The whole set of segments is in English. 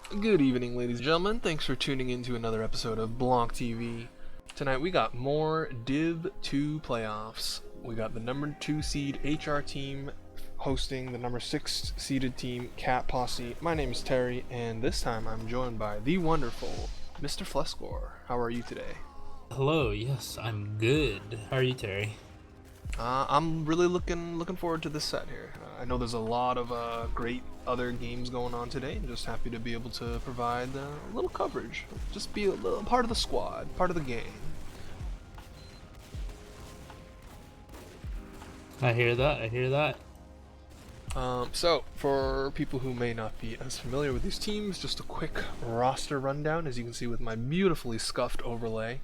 Good evening, ladies and gentlemen. Thanks for tuning in to another episode of BLANCTV. Tonight we got more Div.2 playoffs. We got the number 2 seed HRTeam hosting the number 6 seeded team Posse. My name is Terry, and this time I'm joined by the wonderful Mr. Flescore. How are you today? Hello, yes, I'm good. How are you, Terry? I'm really looking forward to this set here. I know there's a lot of great other games going on today. I'm just happy to be able to provide a little coverage. Just be a little part of the squad, part of the game. I hear that. So, for people who may not be as familiar with these teams, just a quick roster rundown, as you can see with my beautifully scuffed overlay.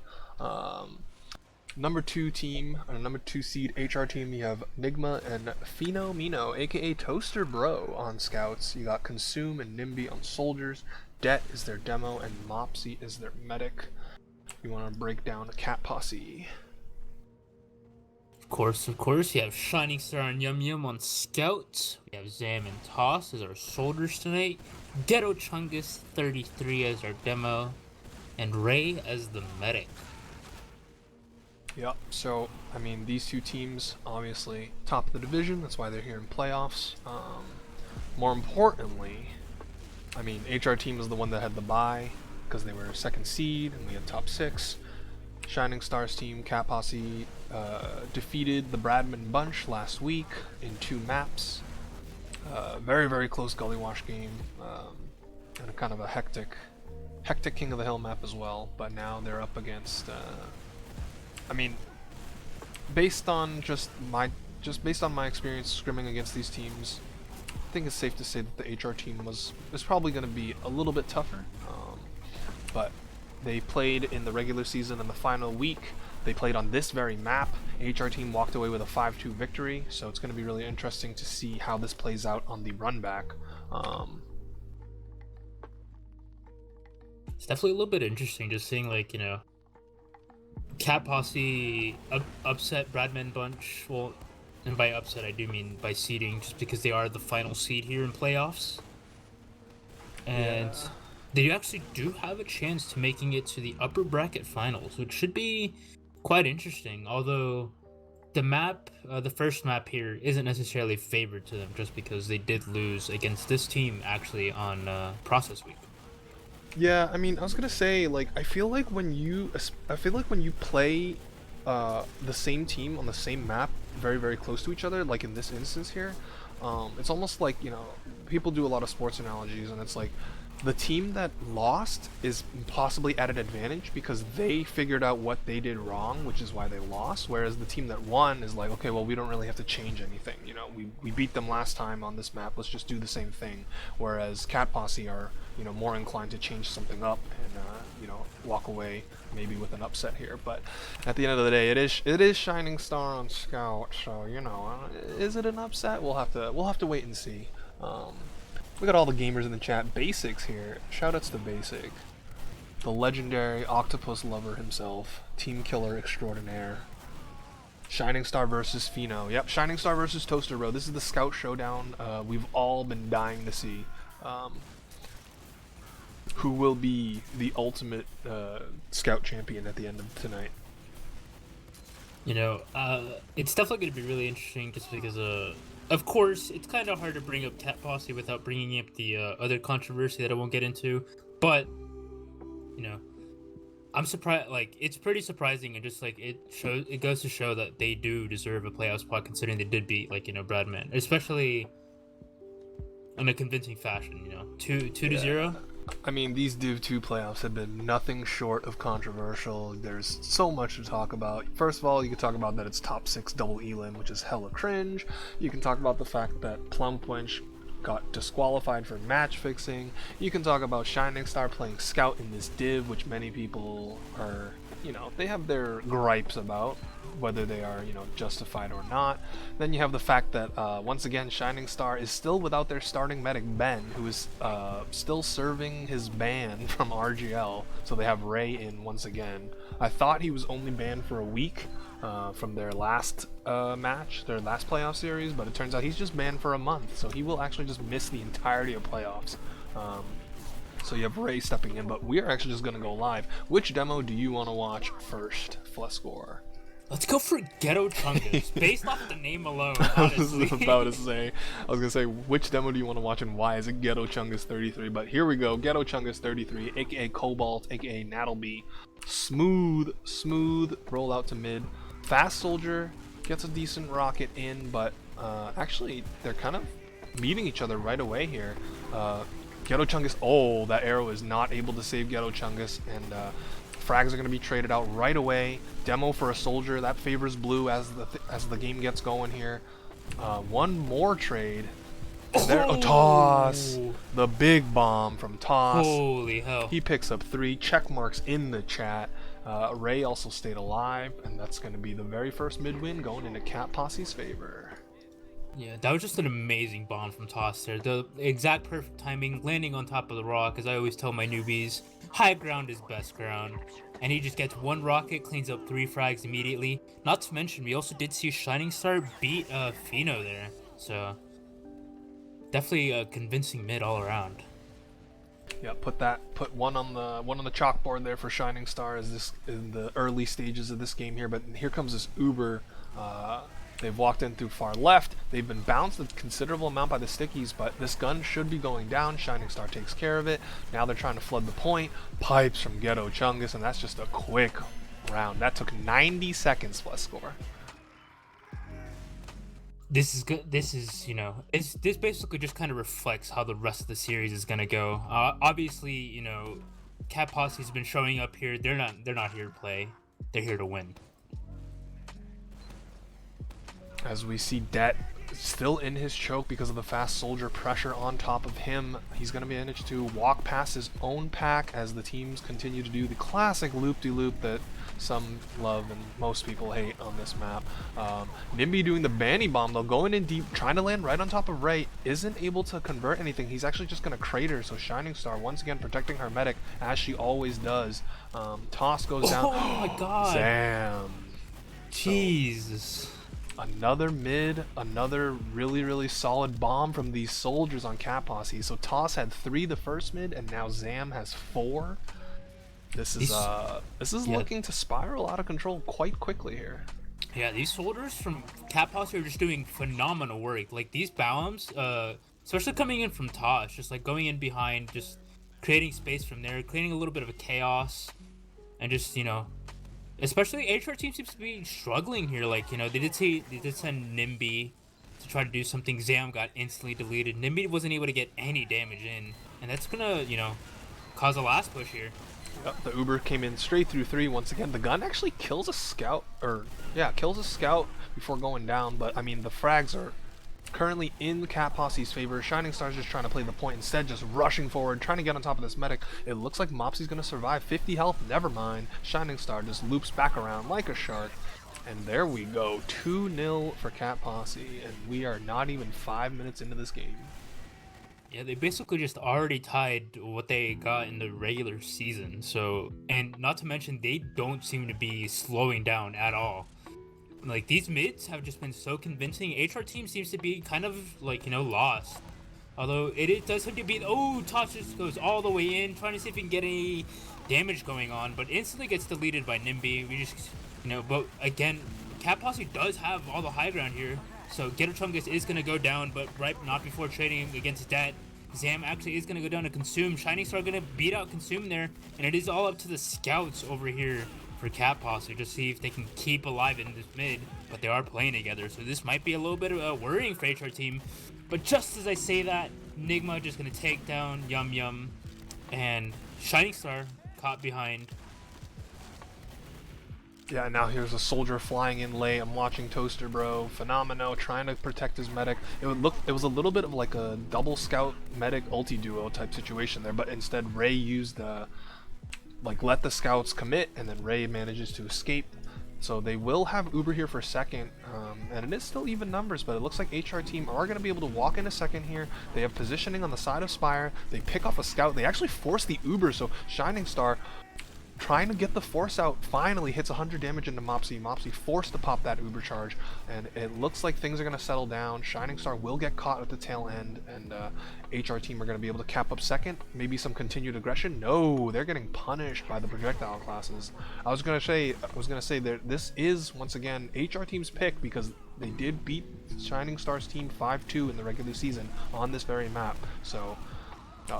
Number 2 team, number 2 seed HRTeam, you have Nigma and Mino, aka Toaster Bro, on scouts. You got Consume and Nimby on soldiers. Det is their demo, and Mopsy is their medic. You want to break down a Posse. Of course, you have Shining Star and Yum Yum on scouts. We have Zam and Toss as our soldiers tonight. Ghetto Chungus 33 as our demo. And Ray as the medic. Yep, so, I mean, these two teams, obviously, top of the division, that's why they're here in playoffs. More importantly, I mean, HRTeam is the one that had the bye, because they were second seed, and we had top 6. Shining Stars team, Posse, defeated the Bradman Bunch last week in 2 maps. Very, very close Gully Wash game, and a kind of a hectic King of the Hill map as well, but now they're up against... I mean, based on my experience scrimming against these teams, I think it's safe to say that the HRTeam is probably going to be a little bit tougher. But they played in the regular season in the final week. They played on this very map. HRTeam walked away with a 5-2 victory, so it's going to be really interesting to see how this plays out on the run back. It's definitely a little bit interesting just seeing, Posse upset Bradman Bunch. Well, and by upset I do mean by seeding, just because they are the final seed here in playoffs. And Yeah. they actually do have a chance to making it to the upper bracket finals, which should be quite interesting. Although the first map here isn't necessarily favored to them, just because they did lose against this team actually on process week. Yeah, I mean, I was gonna say, like, I feel like when you play the same team on the same map, very, very close to each other, like in this instance here, it's almost like, you know, people do a lot of sports analogies, and it's like the team that lost is possibly at an advantage because they figured out what they did wrong, which is why they lost, whereas the team that won is like, okay, well, we don't really have to change anything, you know, we beat them last time on this map, let's just do the same thing, whereas Posse are, you know, more inclined to change something up and you know, walk away maybe with an upset here. But at the end of the day, it is Shining Star on Scout, so, you know, is it an upset? We'll have to wait and see. We got all the gamers in the chat. Basics here. Shoutouts to Basic, the legendary octopus lover himself, team killer extraordinaire. Shining Star versus Fino. Yep, Shining Star versus Toaster Bro. This is the Scout Showdown we've all been dying to see. Who will be the ultimate Scout champion at the end of tonight? You know, it's definitely going to be really interesting just because, of course, it's kind of hard to bring up Posse without bringing up the other controversy that I won't get into. But, you know, I'm surprised. Like, it's pretty surprising, and just like it goes to show that they do deserve a playoff spot, considering they did beat, like, you know, Bradman, especially in a convincing fashion. You know, 2-0. I mean, these Div.2 playoffs have been nothing short of controversial. There's so much to talk about. First of all, you can talk about that it's top 6 double elim, which is hella cringe. You can talk about the fact that Plumquench got disqualified for match fixing. You can talk about Shining Star playing Scout in this Div, which many people are, you know, they have their gripes about, whether they are, you know, justified or not. Then you have the fact that once again Shining Star is still without their starting medic Ben, who is still serving his ban from RGL, so they have Ray in once again. I thought he was only banned for a week from their last match, their last playoff series, but it turns out he's just banned for a month, so he will actually just miss the entirety of playoffs. So you have Ray stepping in, but we are actually just going to go live. Which demo do you want to watch first, Flescore? Let's go for Ghetto Chungus, based off the name alone, I honestly. was about to say, which demo do you want to watch and why? Is it Ghetto Chungus 33? But here we go, Ghetto Chungus 33, aka Cobalt, aka Nattleby. Smooth roll out to mid. Fast Soldier gets a decent rocket in, but actually they're kind of meeting each other right away here. Ghetto Chungus, oh, that arrow is not able to save Ghetto Chungus, and frags are going to be traded out right away. Demo for a soldier, that favors blue as the game gets going here. One more trade. And there, Toss! The big bomb from Toss. Holy hell. He picks up 3 check marks in the chat. Ray also stayed alive, and that's going to be the very first mid win going into Cat Posse's favor. Yeah, that was just an amazing bomb from Toss there. The exact perfect timing, landing on top of the rock, as I always tell my newbies, high ground is best ground. And he just gets 1 rocket, cleans up 3 frags immediately. Not to mention, we also did see Shining Star beat Fino there. So, definitely a convincing mid all around. Yeah, put one on the chalkboard there for Shining Star as this in the early stages of this game here. But here comes this Uber. They've walked in through far left. They've been bounced a considerable amount by the stickies, but this gun should be going down. Shining Star takes care of it. Now they're trying to flood the point. Pipes from Ghetto Chungus, and that's just a quick round. That took 90 seconds plus score. This is good. This is, this basically just kind of reflects how the rest of the series is gonna go. Obviously, Cat Posse's been showing up here. They're not here to play. They're here to win. As we see Det still in his choke because of the fast soldier pressure on top of him. He's going to manage to walk past his own pack as the teams continue to do the classic loop-de-loop that some love and most people hate on this map. Nimby doing the Banny Bomb though, going in deep, trying to land right on top of Ray, isn't able to convert anything. He's actually just going to crater, so Shining Star once again protecting her medic as she always does. Toss goes down. Oh my god. Damn. Jesus. Another mid, another really solid bomb from these soldiers on Cat Posse. So Toss had 3 the first mid, and now Zam has 4. This is looking to spiral out of control quite quickly here. Yeah, these soldiers from Cat Posse are just doing phenomenal work. Like these bombs, especially coming in from Toss, just like going in behind, just creating space from there, creating a little bit of a chaos, and just especially HRTeam seems to be struggling here. Like, they did send Nimby to try to do something. Zam got instantly deleted. Nimby wasn't able to get any damage in, and that's gonna, cause a last push here. Yep, the Uber came in straight through 3 once again. The gun actually kills a scout, kills a scout before going down, but I mean, the frags are currently in Cat Posse's favor. Shining Star's just trying to play the point instead, just rushing forward, trying to get on top of this medic. It looks like Mopsy's going to survive. 50 health, never mind. Shining Star just loops back around like a shark. And there we go, 2-0 for Cat Posse, and we are not even 5 minutes into this game. Yeah, they basically just already tied what they got in the regular season. So, and not to mention, they don't seem to be slowing down at all. Like, these mids have just been so convincing. HRTeam seems to be kind of, lost. Although, it does seem to be... Oh, Tosh just goes all the way in, trying to see if he can get any damage going on, but instantly gets deleted by Nimby. We just, but again, Cat Posse does have all the high ground here. So, Ghetto Chungus is going to go down, but not before trading against Det. Zam actually is going to go down to Consume. Shining Star going to beat out Consume there, and it is all up to the scouts over here for Cat Posse to see if they can keep alive in this mid, but they are playing together, so this might be a little bit of worrying for HRTeam. But just as I say that, Nigma just gonna take down Yum Yum, and Shining Star caught behind. Yeah, now here's a soldier flying in late. I'm watching Toaster Bro, Phenomeno trying to protect his medic. It was a little bit of like a double scout medic ulti duo type situation there, but instead Ray used the let the scouts commit, and then Ray manages to escape. So they will have Uber here for a second, and it is still even numbers, but it looks like HRTeam are going to be able to walk in a second here. They have positioning on the side of Spire. They pick off a scout. They actually force the Uber, so Shining Star trying to get the force out. Finally hits 100 damage into Mopsy. Mopsy forced to pop that Uber charge, and it looks like things are going to settle down. Shining Star will get caught at the tail end, and HRTeam are going to be able to cap up second. Maybe some continued aggression. No, they're getting punished by the projectile classes. I was going to say that this is once again HRTeam's pick because they did beat Shining Star's team 5-2 in the regular season on this very map. So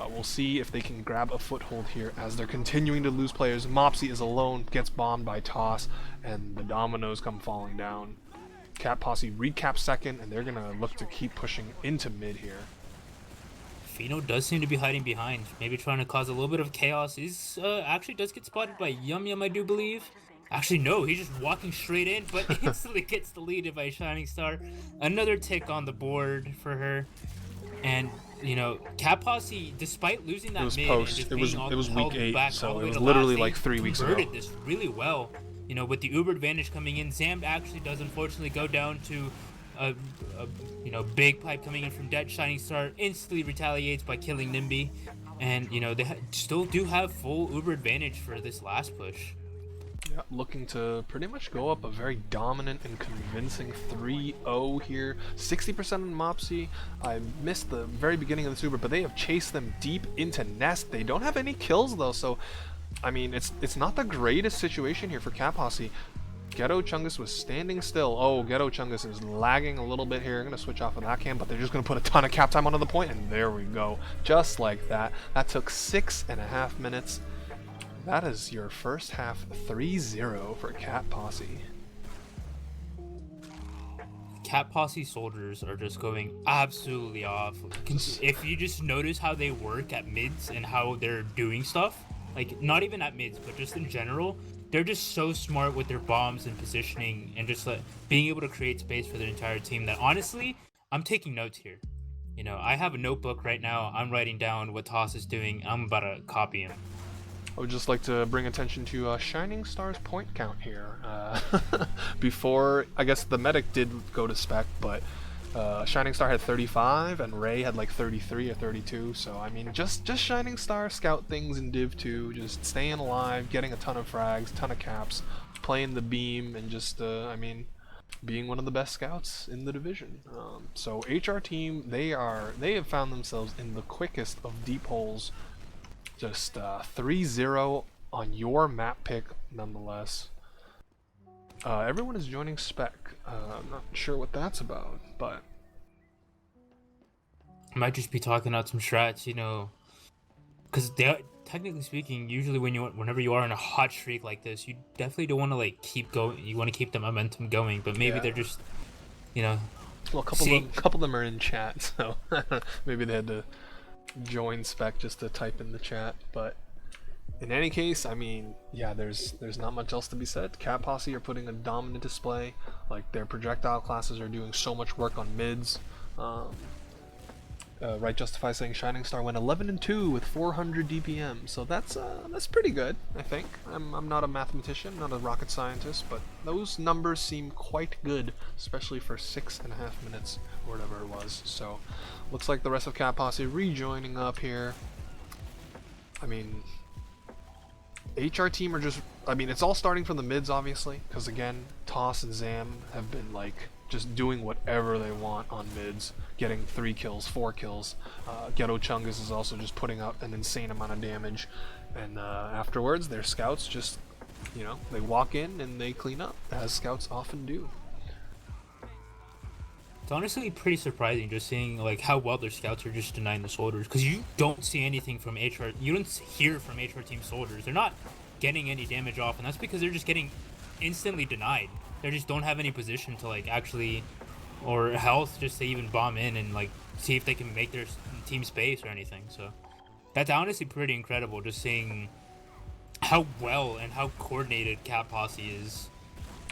we'll see if they can grab a foothold here as they're continuing to lose players. Mopsy is alone, gets bombed by Toss, and the dominoes come falling down. Cat Posse recaps second, and they're going to look to keep pushing into mid here. Fino does seem to be hiding behind, maybe trying to cause a little bit of chaos. He's actually does get spotted by Yum Yum, I do believe. Actually, no, he's just walking straight in, but instantly gets deleted by Shining Star. Another tick on the board for her. And, you know, Cat Posse, despite losing that mid and just it was week 8, so it was literally like 3 weeks ago. Converted this really well. You know, with the Uber advantage coming in, Zam actually does unfortunately go down to a big pipe coming in from Dead. Shining Star instantly retaliates by killing Nimby. And, you know, they still do have full Uber advantage for this last push. Yeah, looking to pretty much go up a very dominant and convincing 3-0 here. 60% on Mopsy. I missed the very beginning of this Uber, but they have chased them deep into Nest. They don't have any kills though, so I mean it's not the greatest situation here for Cat Posse. Ghetto Chungus was standing still. Oh, Ghetto Chungus is lagging a little bit here. I'm going to switch off of that cam, but they're just going to put a ton of cap time onto the point, and there we go. Just like that. That took 6.5 minutes. That is your first half 3-0 for Cat Posse. Cat Posse soldiers are just going absolutely off. If you just notice how they work at mids and how they're doing stuff, like not even at mids, but just in general, they're just so smart with their bombs and positioning and just like being able to create space for their entire team that honestly, I'm taking notes here. You know, I have a notebook right now. I'm writing down what Toss is doing. I'm about to copy him. I would just like to bring attention to Shining Star's point count here. Before, I guess the medic did go to spec, but Shining Star had 35 and Ray had like 33 or 32. So I mean, just Shining Star scout things in Div.2, just staying alive, getting a ton of frags, ton of caps, playing the beam, and just I mean, being one of the best scouts in the division. So HRTeam, they have found themselves in the quickest of deep holes. Just 3-0 on your map pick, nonetheless. Everyone is joining spec. I'm not sure what that's about, but might just be talking out some strats, you know, because technically speaking, usually whenever you are in a hot streak like this, you definitely don't want to like keep going. You want to keep the momentum going, but maybe they're just, you know. Well, a couple of them are in chat, so maybe they had to join spec just to type in the chat. But in any case, I mean, yeah, there's not much else to be said. Cat Posse are putting a dominant display. Like, their projectile classes are doing so much work on mids. Right Justify saying Shining Star went 11-2 with 400 DPM, so that's pretty good, I think. I'm not a mathematician, not a rocket scientist, but those numbers seem quite good, especially for 6.5 minutes or whatever it was. So looks like the rest of Cat Posse rejoining up here. I mean, HRTeam are just, I mean, it's all starting from the mids, obviously, because again, Toss and Zam have been like just doing whatever they want on mids, getting 3 kills, 4 kills. Ghetto Chungus is also just putting out an insane amount of damage, and afterwards their scouts just, you know, they walk in and they clean up, as scouts often do. It's honestly pretty surprising just seeing like how well their scouts are just denying the soldiers, because you don't see anything from you don't hear from HRTeam soldiers. They're not getting any damage off, and that's because they're just getting instantly denied. They just don't have any position to like actually, or health just to even bomb in and like see if they can make their team space or anything. So that's honestly pretty incredible, just seeing how well and how coordinated Cat Posse is.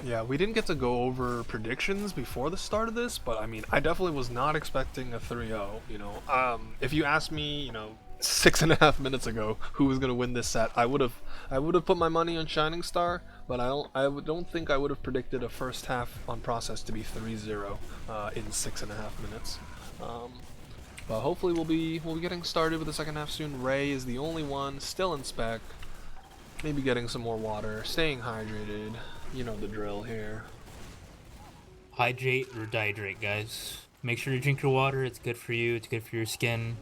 Yeah, we didn't get to go over predictions before the start of this, but I mean, I definitely was not expecting a 3-0. You know, if you asked me, you know, 6.5 minutes ago who was gonna win this set, I would have put my money on Shining Star, but I don't think I would have predicted a first half on process to be 3-0 in 6.5 minutes. But hopefully we'll be getting started with the second half soon. Ray is the only one still in spec. Maybe getting some more water, staying hydrated. You know the drill here. Hydrate or dehydrate, guys. Make sure to drink your water. It's good for you. It's good for your skin.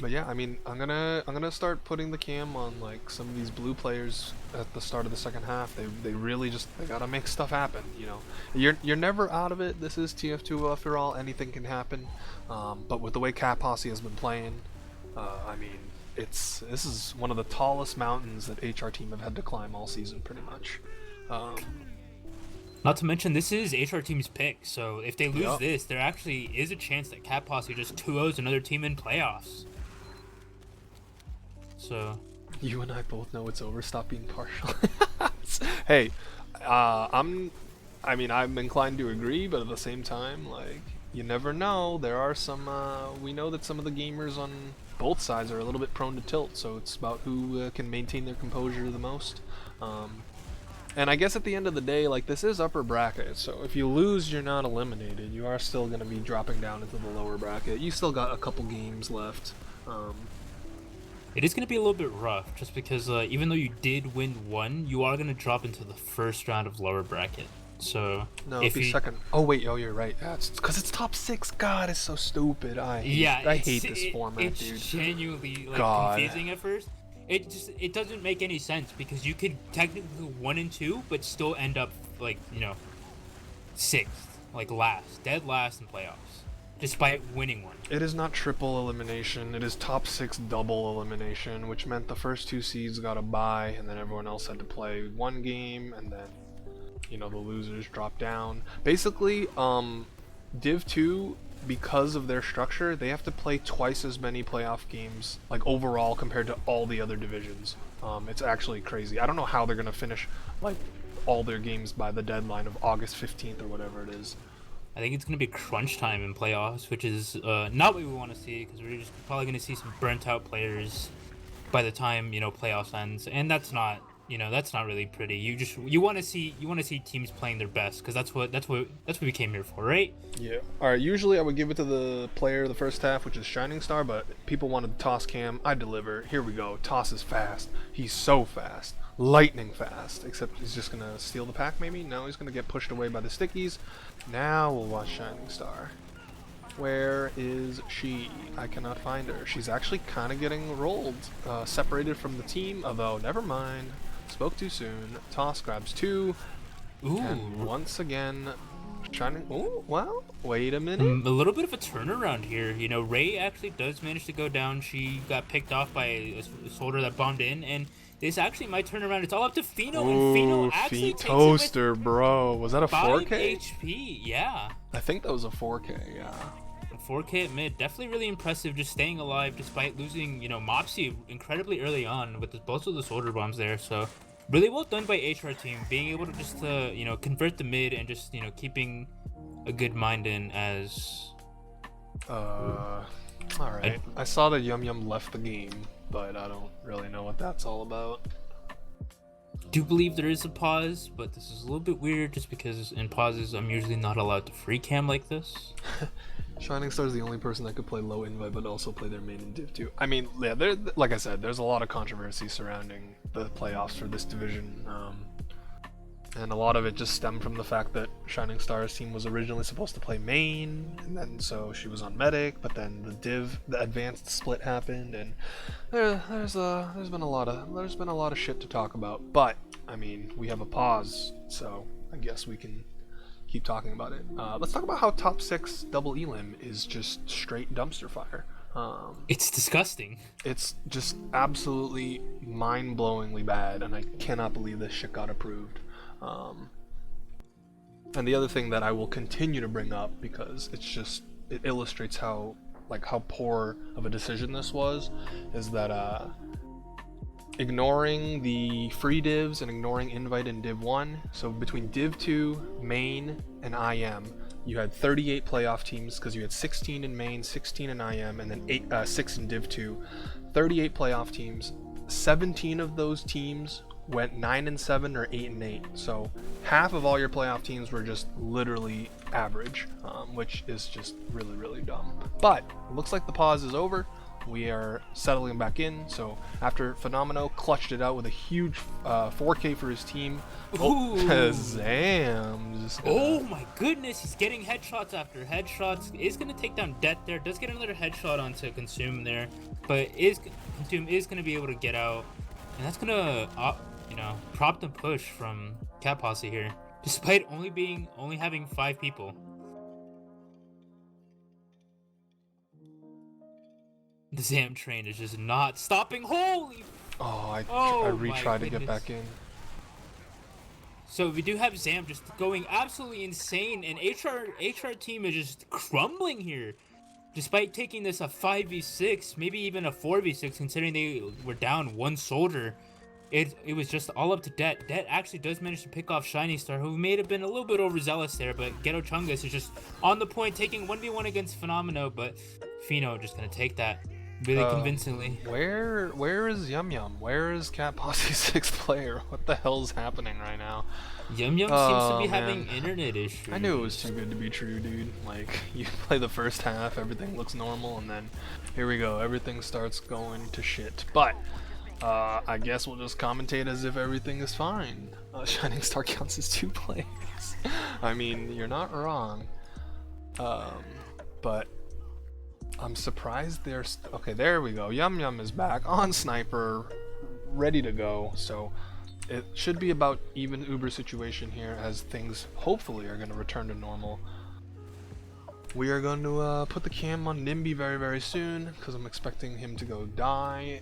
But yeah, I mean, I'm gonna start putting the cam on like some of these blue players at the start of the second half. They really just they gotta make stuff happen. You know, you're never out of it. This is TF2 after all. Anything can happen. But with the way Cat Posse has been playing, I mean, this is one of the tallest mountains that HRTeam have had to climb all season, pretty much. Not to mention, this is HRTeam's pick, so if they lose Yep. this, there actually is a chance that Cat Posse just 2-0s another team in playoffs. So You and I both know it's over. Stop being partial. Hey, I'm inclined to agree, but at the same time, like, you never know. There are some, we know that some of the gamers on both sides are a little bit prone to tilt, so it's about who can maintain their composure the most. And I guess at the end of the day, like, this is upper bracket, so if you lose, you're not eliminated. You are still going to be dropping down into the lower bracket. You still got a couple games left. it is going to be a little bit rough, just because even though you did win one, you are going to drop into the first round of lower bracket. So No, if it'll be you, second. Oh wait, oh you're right. Yeah, it's because it's top 6. God, it's so stupid. I hate this format, it's dude. genuinely like God. confusing at first. It doesn't make any sense because you could technically go 1 and 2, but still end up like 6th, like last, dead last in playoffs, despite winning one. It is not triple elimination. It is top 6 double elimination, which meant the first 2 seeds got a bye, and then everyone else had to play one game, and then the losers drop down. Basically, Div.2, because of their structure, they have to play twice as many playoff games, like overall, compared to all the other divisions. It's actually crazy. I don't know how they're gonna finish like all their games by the deadline of August 15th or whatever it is. I think it's going to be crunch time in playoffs, which is not what we want to see, because we're just probably going to see some burnt out players by the time playoffs ends, and that's not really pretty. You want to see teams playing their best, because that's what we came here for, right? Yeah. All right. Usually I would give it to the player of the first half, which is Shining Star, but people wanted Toss Cam. I deliver. Here we go. Toss is fast. He's so fast. Lightning fast. Except he's just gonna steal the pack, maybe? No, he's gonna get pushed away by the stickies. Now we'll watch Shining Star. Where is she? I cannot find her. She's actually kind of getting rolled, separated from the team. Although, never mind. Spoke too soon. Toss grabs 2. Ooh. And once again, Shining. Oh, well, wait a minute. A little bit of a turnaround here. Ray actually does manage to go down. She got picked off by a soldier that bombed in, and this actually might turn around. It's all up to Fino, and Fino actually takes Toaster, bro. Was that a 5 4K? HP. Yeah. I think that was a 4K, yeah. 4K at mid, definitely really impressive, just staying alive despite losing, Mopsy incredibly early on with both of the soldier bombs there. So really well done by HRTeam, being able to just convert the mid and just keeping a good mind in as. All right. I saw that Yum Yum left the game, but I don't really know what that's all about. Do believe there is a pause, but this is a little bit weird just because in pauses I'm usually not allowed to free cam like this. Shining Star is the only person that could play low invite but also play their main in Div.2. I mean, yeah, like I said, there's a lot of controversy surrounding the playoffs for this division, and a lot of it just stemmed from the fact that Shining Star's team was originally supposed to play main, and then so she was on medic, but then the advanced split happened, and there's been a lot of shit to talk about. But I mean, we have a pause, so I guess we can keep talking about it. Let's talk about how top 6 double elim is just straight dumpster fire. It's disgusting. It's just absolutely mind-blowingly bad, and I cannot believe this shit got approved. And the other thing that I will continue to bring up, because it illustrates how poor of a decision this was, is that ignoring the free divs and ignoring invite in Div.1, so between Div.2, main, and IM, you had 38 playoff teams, because you had 16 in main, 16 in IM, and then 6 in Div.2. 38 playoff teams. 17 of those teams went 9-7 or 8-8. So half of all your playoff teams were just literally average, which is just really, really dumb. But it looks like the pause is over. we are settling back in. So after Phenomeno clutched it out with a huge 4K for his team. Oh, Zam just Oh my goodness, he's getting headshots after headshots. Is gonna take down Det there. Does get another headshot onto Consume there, but Consume is gonna be able to get out, and that's gonna you know, prop the push from Cat Posse here, despite only having 5 people. The Zam train is just not stopping. Holy! Oh, I Oh retried to get back in. So we do have Zam just going absolutely insane, and HRTeam is just crumbling here, despite taking this a 5v6, maybe even a 4v6, considering they were down 1 soldier. It was just all up to Det. Det actually does manage to pick off Shiny Star, who may have been a little bit overzealous there, but Ghetto Chungus is just on the point, taking 1v1 against Phenomeno, but Pheno just gonna take that really convincingly. Where is Yum Yum? Where is Cat Posse's 6th player? What the hell's happening right now? Yum Yum seems to be having internet issues. I knew it was too good to be true, dude. Like, you play the first half, everything looks normal, and then here we go, everything starts going to shit. But I guess we'll just commentate as if everything is fine. Shining Star counts as 2 players. I mean, you're not wrong. But I'm surprised there's... Okay, there we go. Yum Yum is back on Sniper, ready to go. So it should be about even Uber situation here, as things hopefully are going to return to normal. We are going to put the cam on Nimby very, very soon, because I'm expecting him to go die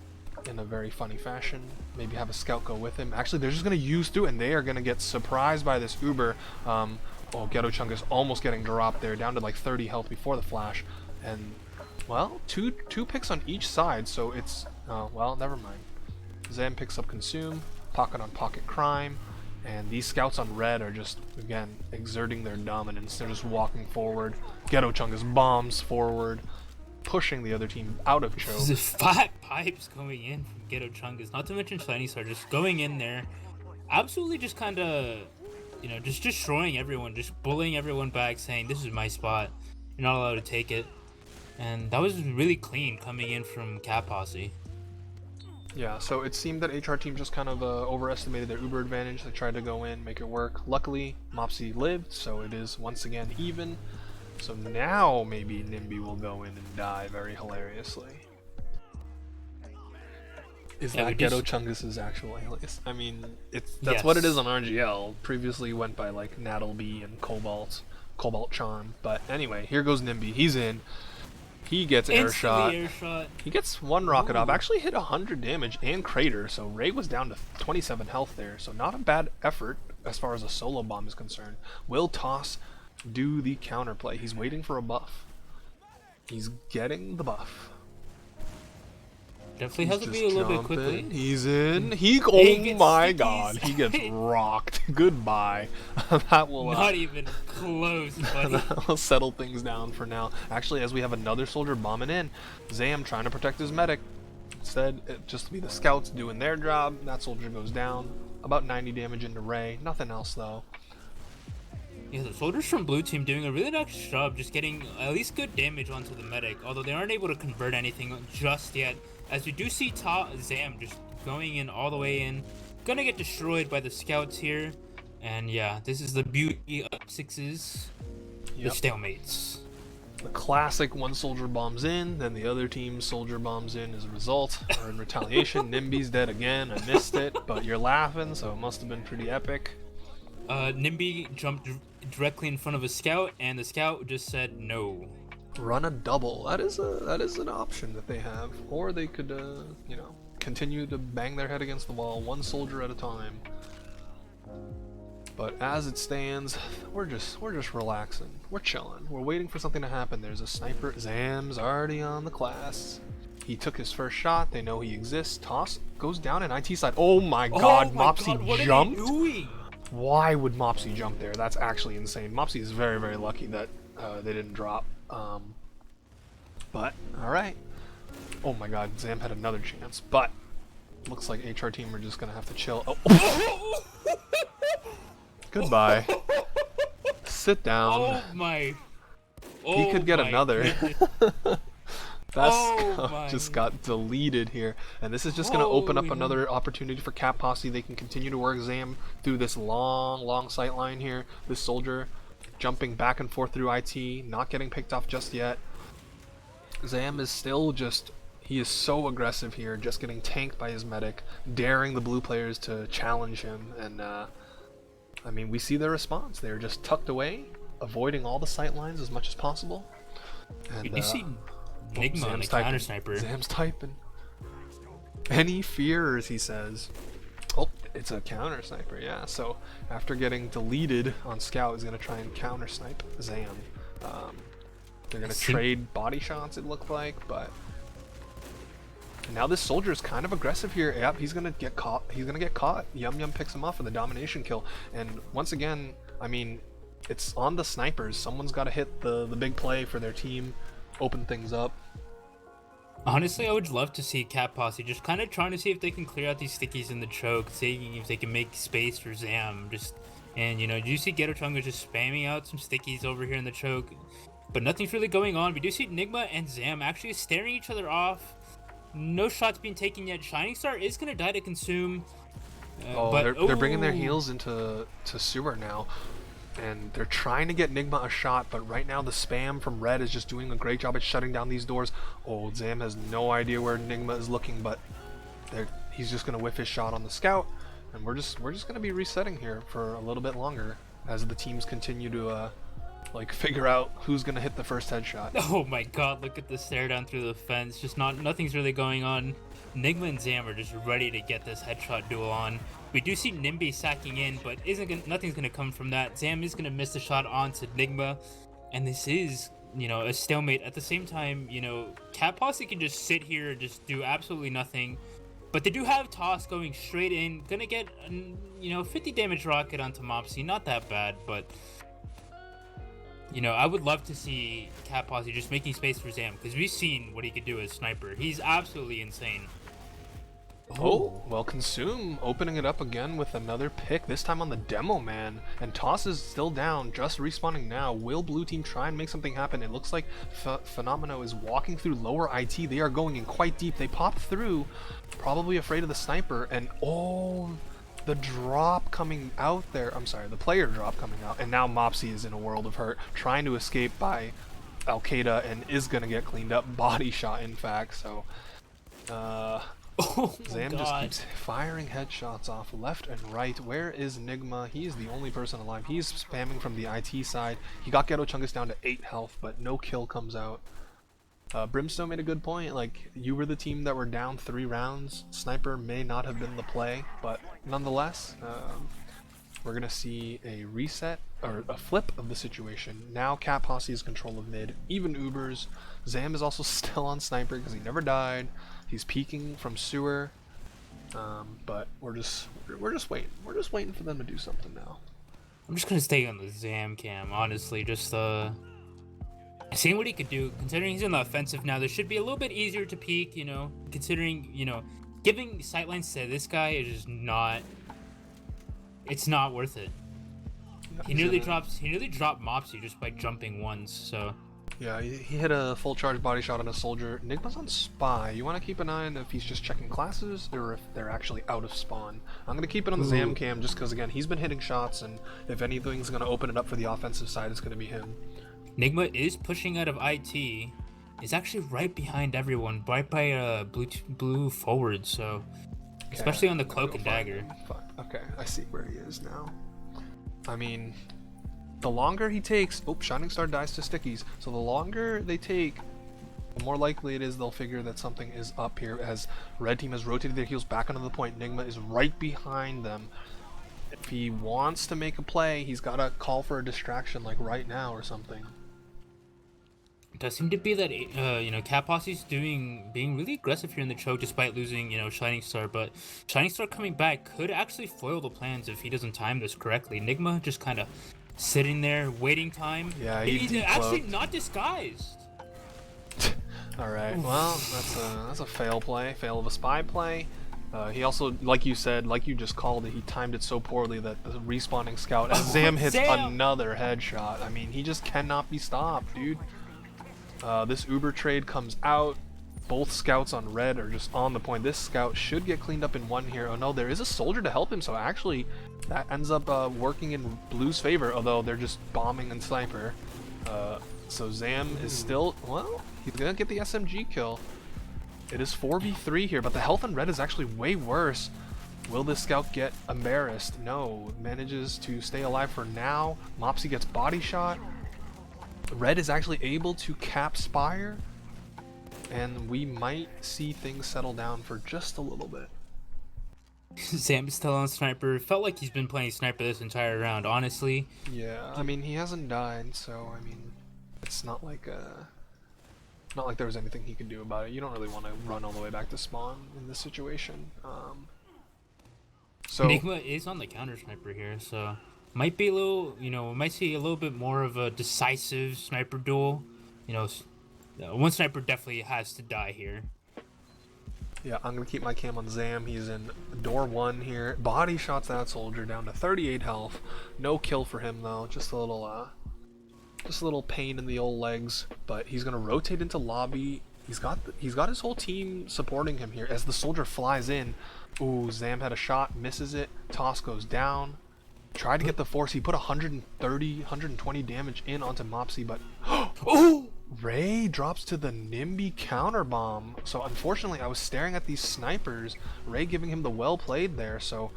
in a very funny fashion. Maybe have a scout go with him. Actually, they're just going to use through, and they are going to get surprised by this Uber. Oh, Ghetto Chungus almost getting dropped there, down to like 30 health before the flash. And, well, two picks on each side, so it's... well, never mind. Zam picks up Consume, Pocket on Pocket Crime, and these scouts on red are just, again, exerting their dominance. They're just walking forward. Ghetto Chungus bombs forward, pushing the other team out of choke. There's 5 pipes going in from Ghetto Chungus, not to mention Shiny Star just going in there, absolutely just kind of, you know, just destroying everyone, just bullying everyone back, saying, this is my spot, you're not allowed to take it. And that was really clean coming in from Cat Posse. Yeah, so it seemed that HRTeam just kind of overestimated their Uber advantage. They tried to go in, make it work. Luckily, Mopsy lived, so it is once again even. So now maybe Nimby will go in and die very hilariously. Is that Ghetto Chungus's actual alias? I mean, that's what it is on RGL. Previously went by like Nattleby and Cobalt Charm. But anyway, here goes Nimby. He's in. He gets air shot. He gets 1 rocket off. Actually hit 100 damage and crater. So Ray was down to 27 health there. So not a bad effort as far as a solo bomb is concerned. Will Toss do the counterplay? He's waiting for a buff. He's getting the buff. Definitely has to be a little bit quickly. He's in. Oh my god, he gets rocked. Goodbye. That will not even close, buddy. That will settle things down for now. Actually, as we have another soldier bombing in, Zam trying to protect his medic. Instead, just to be the scouts doing their job. That soldier goes down. About 90 damage into Ray. Nothing else though. Yeah, the soldiers from blue team doing a really nice job, just getting at least good damage onto the medic, although they aren't able to convert anything just yet. As we do see Zam just going in all the way in, gonna get destroyed by the scouts here, and yeah, this is the beauty of 6s, the stalemates. The classic 1 soldier bombs in, then the other team's soldier bombs in as a result, or in retaliation. Nimby's dead again. I missed it, but you're laughing, so it must have been pretty epic. Nimby jumped directly in front of a scout, and the scout just said no. Run a double. That is an option that they have, or they could, you know, continue to bang their head against the wall, 1 soldier at a time. But as it stands, we're just relaxing. We're chilling. We're waiting for something to happen. There's a sniper. Zam's already on the class. He took his first shot. They know he exists. Toss goes down in IT side. Oh my god, Mopsy jumped. What are they doing? Why would Mopsy jump there? That's actually insane. Mopsy is very, very lucky that they didn't drop. But alright. Oh my god, Zam had another chance, but looks like HRTeam are just gonna have to chill. Oh. Goodbye. Sit down. Oh my. He could get another. That Oh scout my. just got deleted here. And this is just going to open up Holy another opportunity for Cat Posse. They can continue to work Zam through this long sight line here. This soldier jumping back and forth through IT, not getting picked off just yet. Zam is still just, he is so aggressive here, just getting tanked by his medic, daring the blue players to challenge him. And I mean, we see their response. They're just tucked away, avoiding all the sight lines as much as possible. And Did you see Nigma on the typing. counter sniper? Zam's typing. Any fears, he says. Oh, it's a counter sniper, yeah. So after getting deleted on scout, he's gonna try and counter snipe Zam. They're gonna trade body shots, it looked like, but now this soldier is kind of aggressive here. Yep, he's gonna get caught. He's gonna get caught. Yum Yum picks him off for the domination kill. And once again, I mean, it's on the snipers. Someone's got to hit the big play for their team, open things up. Honestly, I would love to see Cat Posse just kind of trying to see if they can clear out these stickies in the choke, seeing if they can make space for Zam. And you know, do you see Ghetto Chunga just spamming out some stickies over here in the choke? But nothing's really going on. We do see Nigma and Zam actually staring each other off. No shots being taken yet. Shining Star is gonna die to consume. They're bringing their heals into sewer now, and they're trying to get Nigma a shot, but right now the spam from Red is just doing a great job at shutting down these doors. Oh, Zam has no idea where Nigma is looking, but he's just gonna whiff his shot on the scout, and we're just gonna be resetting here for a little bit longer as the teams continue to like figure out who's gonna hit the first headshot. Oh my god, look at the stare down through the fence. Just nothing's really going on. Nigma and Zam are just ready to get this headshot duel on. We do see Nimby sacking in, but nothing's gonna come from that. Zam is gonna miss the shot onto Nigma, and this is, you know, a stalemate. At the same time, you know, Cat Posse can just sit here and just do absolutely nothing. But they do have Toss going straight in, gonna get, you know, 50 damage rocket onto Mopsy. Not that bad, but you know, I would love to see Cat Posse just making space for Zam, because we've seen what he could do as sniper. He's absolutely insane. Oh, well, Consume opening it up again with another pick, this time on the demo man. And Toss is still down, just respawning now. Will blue team try and make something happen? It looks like Phenomeno is walking through lower IT. They are going in quite deep. They pop through, probably afraid of the sniper, and oh, the drop coming out there. I'm sorry, the player drop coming out. And now Mopsy is in a world of hurt, trying to escape by Al Qaeda, and is going to get cleaned up. Body shot, in fact, so Oh Zam God. just keeps firing headshots off left and right. Where is Nigma? He is the only person alive. He's spamming from the IT side. He got Ghetto Chungus down to 8 health, but no kill comes out. Brimstone made a good point. Like, you were the team that were down 3 rounds. Sniper may not have been the play, but nonetheless, we're gonna see a reset or a flip of the situation. Now Cat Posse is control of mid, even Ubers. Zam is also still on sniper because he never died. He's peeking from sewer, but we're just waiting. We're just waiting for them to do something now. I'm just gonna stay on the Zam cam, honestly. Just seeing what he could do. Considering he's in the offensive now, this should be a little bit easier to peek. You know, considering, you know, giving sightlines to this guy is just not. It's not worth it. He nearly dropped Mopsy just by jumping once. So. Yeah, he hit a full charge body shot on a soldier. Nigma's on spy. You want to keep an eye on if he's just checking classes or if they're actually out of spawn. I'm going to keep it on the Zam cam just because, again, he's been hitting shots, and if anything's going to open it up for the offensive side, it's going to be him. Nigma is pushing out of IT. He's actually right behind everyone, right by blue forward, so okay, especially on the cloak and dagger. Okay, I see where he is now. I mean, the longer he takes, oh, Shining Star dies to stickies. So the longer they take, the more likely it is they'll figure that something is up here, as red team has rotated their heels back onto the point. Nigma is right behind them. If he wants to make a play, he's got to call for a distraction like right now or something. It does seem to be that you know, Cat Posse's being really aggressive here in the choke despite losing, you know, Shining Star, but Shining Star coming back could actually foil the plans if he doesn't time this correctly. Nigma just kind of sitting there waiting time. Yeah, he's actually not disguised. All right, well, that's a fail of a spy play. He also, like you said, like you just called it, he timed it so poorly that the respawning scout, as Zam hits another headshot. I mean, he just cannot be stopped, dude. This Uber trade comes out. Both scouts on red are just on the point. This scout should get cleaned up in one here. Oh no, there is a soldier to help him, so actually that ends up working in blue's favor, although they're just bombing and sniper. So Zam is still, well, he's gonna get the SMG kill. It is 4v3 here, but the health on red is actually way worse. Will this scout get embarrassed? No, manages to stay alive for now. Mopsy gets body shot. Red is actually able to cap Spire, and we might see things settle down for just a little bit. Sam's still on sniper. Felt like he's been playing sniper this entire round, honestly. Yeah, I mean, he hasn't died, so I mean, it's not like there was anything he could do about it. You don't really want to run all the way back to spawn in this situation. So Enigma is on the counter sniper here, so might be a little, we might see a little bit more of a decisive sniper duel. One sniper definitely has to die here. yeah, I'm gonna keep my cam on Zam. He's in door 1 here. Body shots that soldier down to 38 health. No kill for him though. Just a little pain in the old legs. But he's gonna rotate into lobby. He's got his whole team supporting him here as the soldier flies in. Ooh, Zam had a shot, misses it. Toss goes down. Tried to get the force. He put 120 damage in onto Mopsy, but oh! Ray drops to the Nimby counter bomb. So unfortunately, I was staring at these snipers. Ray giving him the well played there. So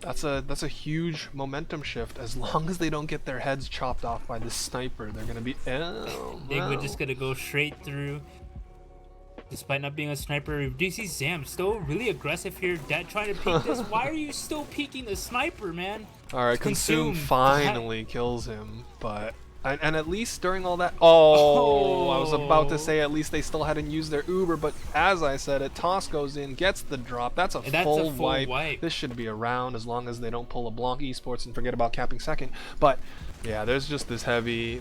that's a huge momentum shift. As long as they don't get their heads chopped off by this sniper, they're gonna be. Oh, We're just gonna go straight through. Despite not being a sniper, do you see Zam still really aggressive here? Dad trying to peek this. Why are you still peeking the sniper, man? All right, Consume finally kills him, but. And at least during all that, I was about to say at least they still hadn't used their Uber, but as I said it, Toss goes in, gets the drop. That's a full wipe. This should be a round as long as they don't pull a Blanc Esports and forget about capping second. But yeah, there's just this heavy,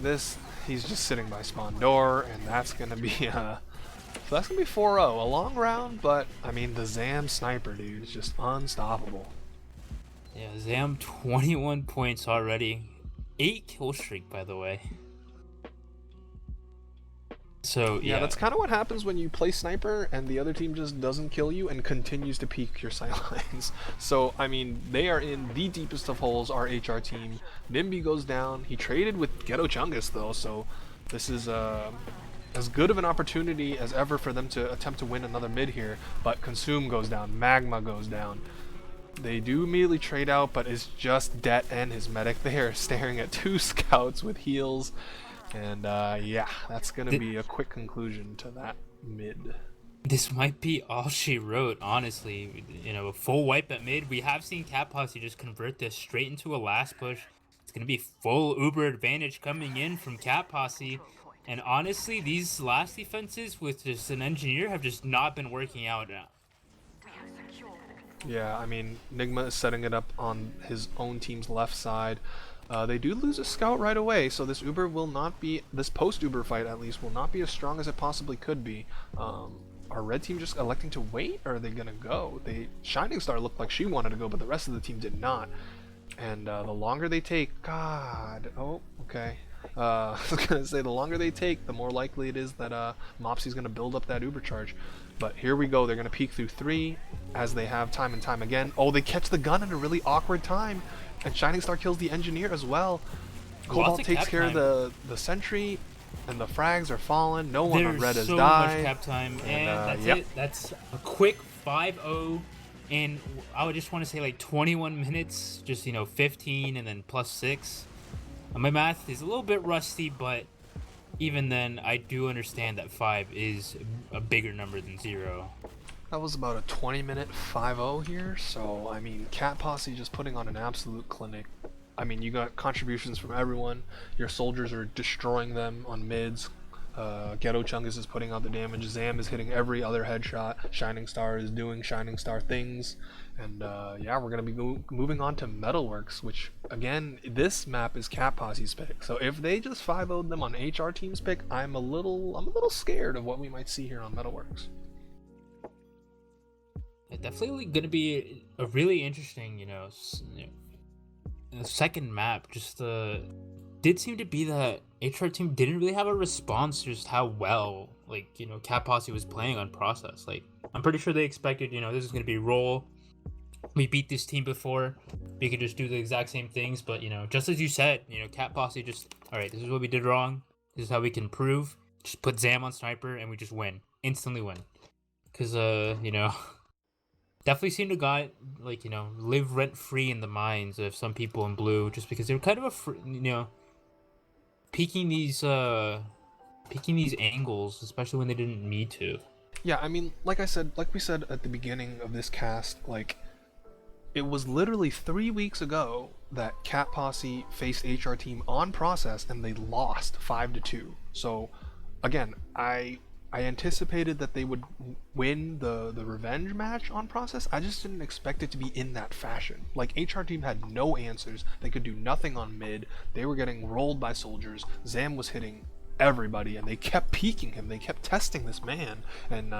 he's just sitting by spawn door, and that's gonna be so that's gonna be 4-0, a long round, but I mean the Zam sniper dude is just unstoppable. Yeah, Zam 21 points already. 8 kill streak, by the way. So yeah, that's kind of what happens when you play sniper and the other team just doesn't kill you and continues to peek your sightlines. So I mean, they are in the deepest of holes. Our HR team. Nimby goes down. He traded with Ghetto Chungus though, so this is as good of an opportunity as ever for them to attempt to win another mid here. But Consume goes down. Magma goes down. They do immediately trade out, but it's just Det and his medic. They are staring at 2 scouts with heals. And yeah, that's going to be a quick conclusion to that mid. This might be all she wrote, honestly. A full wipe at mid. We have seen Cat Posse just convert this straight into a last push. It's going to be full Uber advantage coming in from Cat Posse. And honestly, these last defenses with just an engineer have just not been working out now. Yeah, I mean, Nigma is setting it up on his own team's left side. They do lose a scout right away, so this Uber will not be, this post-Uber fight at least, will not be as strong as it possibly could be. Are red team just electing to wait, or are they going to go? Shining Star looked like she wanted to go, but the rest of the team did not. And the longer they take, God, oh, okay. I was going to say, the longer they take, the more likely it is that Mopsy's going to build up that Uber charge. But here we go, they're going to peek through 3, as they have time and time again. Oh, they catch the gun at a really awkward time, and Shining Star kills the engineer as well. Cobalt takes care of the sentry, and the frags are fallen. No one on red has died. There's so much cap time, and that's it. That's a quick 5-0, and I would just want to say like 21 minutes, just 15 and then plus 6. My math is a little bit rusty, but even then, I do understand that 5 is a bigger number than 0. That was about a 20-minute 5-0 here, so I mean, Cat Posse just putting on an absolute clinic. I mean, you got contributions from everyone. Your soldiers are destroying them on mids. Ghetto Chungus is putting out the damage. Zam is hitting every other headshot. Shining Star is doing Shining Star things. And yeah, we're going to be moving on to Metalworks, which, again, this map is Cat Posse's pick. So if they just 5-0'd them on HRTeam's pick, I'm a little scared of what we might see here on Metalworks. Definitely going to be a really interesting, second map. Just did seem to be that HRTeam didn't really have a response to just how well, like, you know, Cat Posse was playing on process. Like, I'm pretty sure they expected, you know, this is going to be roll. We beat this team before. We could just do the exact same things. But, you know, just as you said, you know, Cat Posse just, all right, this is what we did wrong. This is how we can improve. Just put Zam on sniper and we just win. Instantly win. Because, you know, definitely seemed to got, like, you know, live rent-free in the minds of some people in blue. Just because they were kind of, you know, peeking these angles, especially when they didn't need to. Yeah, I mean, like we said at the beginning of this cast, like, it was literally 3 weeks ago that Cat Posse faced HRTeam on process and they lost 5-2. So, again, I anticipated that they would win the revenge match on process. I just didn't expect it to be in that fashion. Like, HRTeam had no answers. They could do nothing on mid. They were getting rolled by soldiers. Zam was hitting everybody, and they kept peeking him. They kept testing this man, and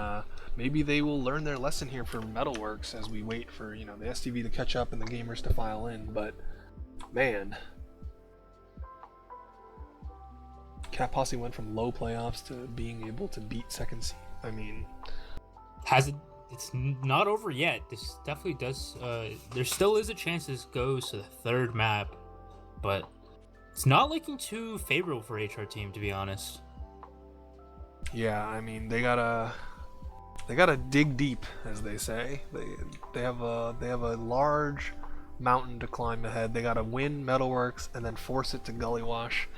maybe they will learn their lesson here for Metalworks as we wait for, you know, the STV to catch up and the gamers to file in. But man, Cat Posse went from low playoffs to being able to beat second seed. I mean, it's not over yet. This definitely does. There still is a chance this goes to the third map, but it's not looking too favorable for HRTeam, to be honest. yeah, I mean, they gotta dig deep, as they say. They have a large mountain to climb ahead. They gotta win Metalworks and then force it to Gully Wash.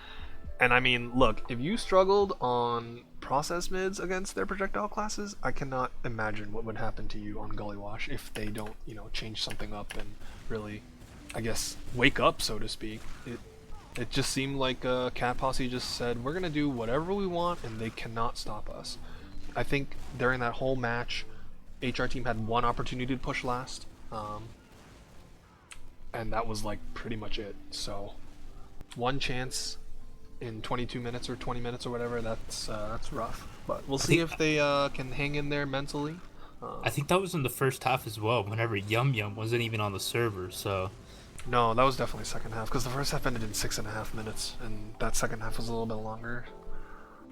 And I mean, look, if you struggled on process mids against their projectile classes, I cannot imagine what would happen to you on Gully Wash if they don't, you know, change something up and really, I guess, wake up, so to speak. It just seemed like Cat Posse just said, we're gonna do whatever we want and they cannot stop us. I think during that whole match, HRTeam had one opportunity to push last, and that was like pretty much it. So, one chance in 22 minutes or 20 minutes or whatever, that's rough. But we'll see if they can hang in there mentally. I think that was in the first half as well, whenever Yum Yum wasn't even on the server, so... No, that was definitely second half, because the first half ended in 6.5 minutes, and that second half was a little bit longer.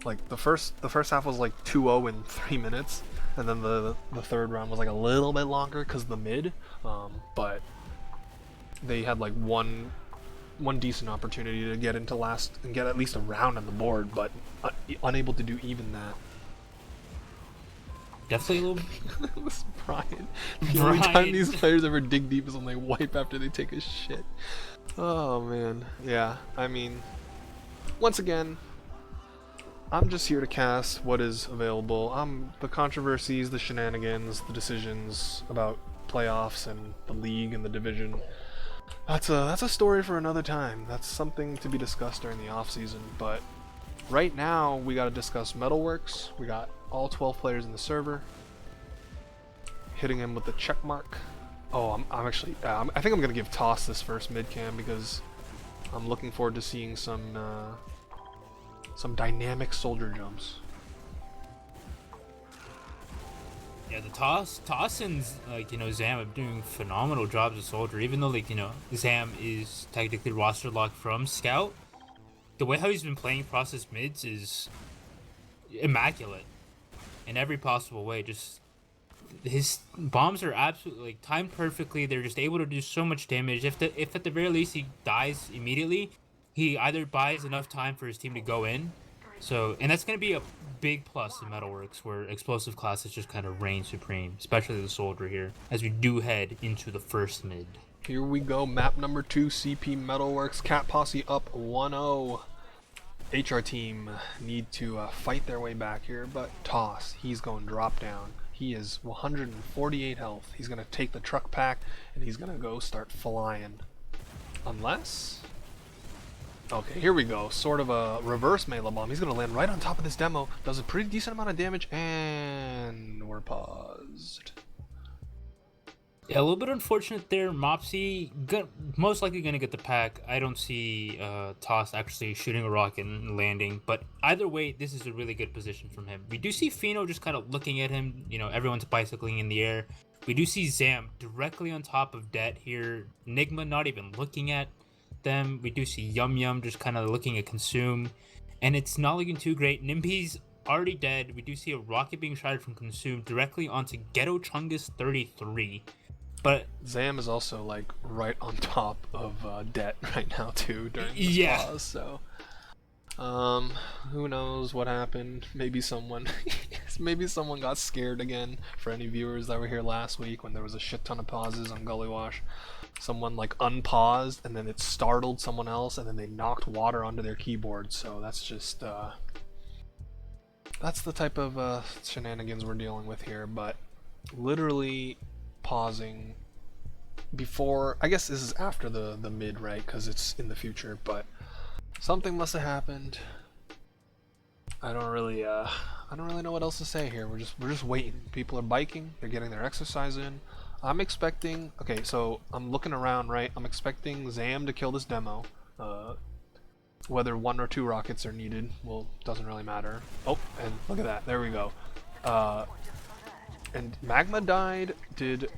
Like, the first half was like 2-0 in 3 minutes, and then the third round was like a little bit longer because of the mid, but they had like one decent opportunity to get into last and get at least a round on the board, but unable to do even that. Definitely a little... It was Brian. The only time these players ever dig deep is when they wipe after they take a shit. Oh man, yeah, I mean, once again, I'm just here to cast what is available. The controversies, the shenanigans, the decisions about playoffs and the league and the division, that's a story for another time. That's something to be discussed during the off season. But right now we got to discuss Metalworks. We got all 12 players in the server, hitting him with the check mark. Oh, I'm actually I think I'm gonna give Toss this first mid cam because I'm looking forward to seeing some dynamic soldier jumps. Yeah, the Toss and, like, you know, Zam are doing phenomenal jobs as soldier, even though, like, you know, Zam is technically roster locked from Scout. The way how he's been playing process mids is immaculate in every possible way. Just his bombs are absolutely, like, timed perfectly. They're just able to do so much damage. If at the very least he dies immediately, he either buys enough time for his team to go in. So, and that's going to be a big plus in Metalworks, where explosive classes just kind of reign supreme, especially the soldier here, as we do head into the first mid. Here we go, map number 2, CP Metalworks. Cat Posse up 1-0. HRTeam need to fight their way back here, but Toss, he's going drop down. He is 148 health. He's going to take the truck pack, and he's going to go start flying. Unless... Okay, here we go. Sort of a reverse melee bomb. He's going to land right on top of this demo. Does a pretty decent amount of damage, and we're paused. Yeah, a little bit unfortunate there. Mopsy, most likely going to get the pack. I don't see Toss actually shooting a rocket and landing. But either way, this is a really good position from him. We do see Fino just kind of looking at him. You know, everyone's bicycling in the air. We do see Zam directly on top of Det here. Nigma not even looking at them. We do see Yum Yum just kind of looking at Consume, and it's not looking too great. Nimby's already dead. We do see a rocket being shot from Consume directly onto Ghetto Chungus 33. But Zam is also like right on top of Det right now too during this yeah, pause. So, who knows what happened? Maybe someone, maybe someone got scared again. For any viewers that were here last week when there was a shit ton of pauses on Gully Wash, someone like unpaused and then it startled someone else and then they knocked water onto their keyboard. So that's just that's the type of shenanigans we're dealing with here. But literally pausing before, I guess this is after the mid, right? Because it's in the future, but something must have happened. I don't really know what else to say here. We're just waiting. People are biking. They're getting their exercise in. I'm expecting. Okay, so I'm looking around, right? I'm expecting Zam to kill this demo. Whether 1 or 2 rockets are needed, well, doesn't really matter. Oh, and look at that. There we go. And Magma died. Did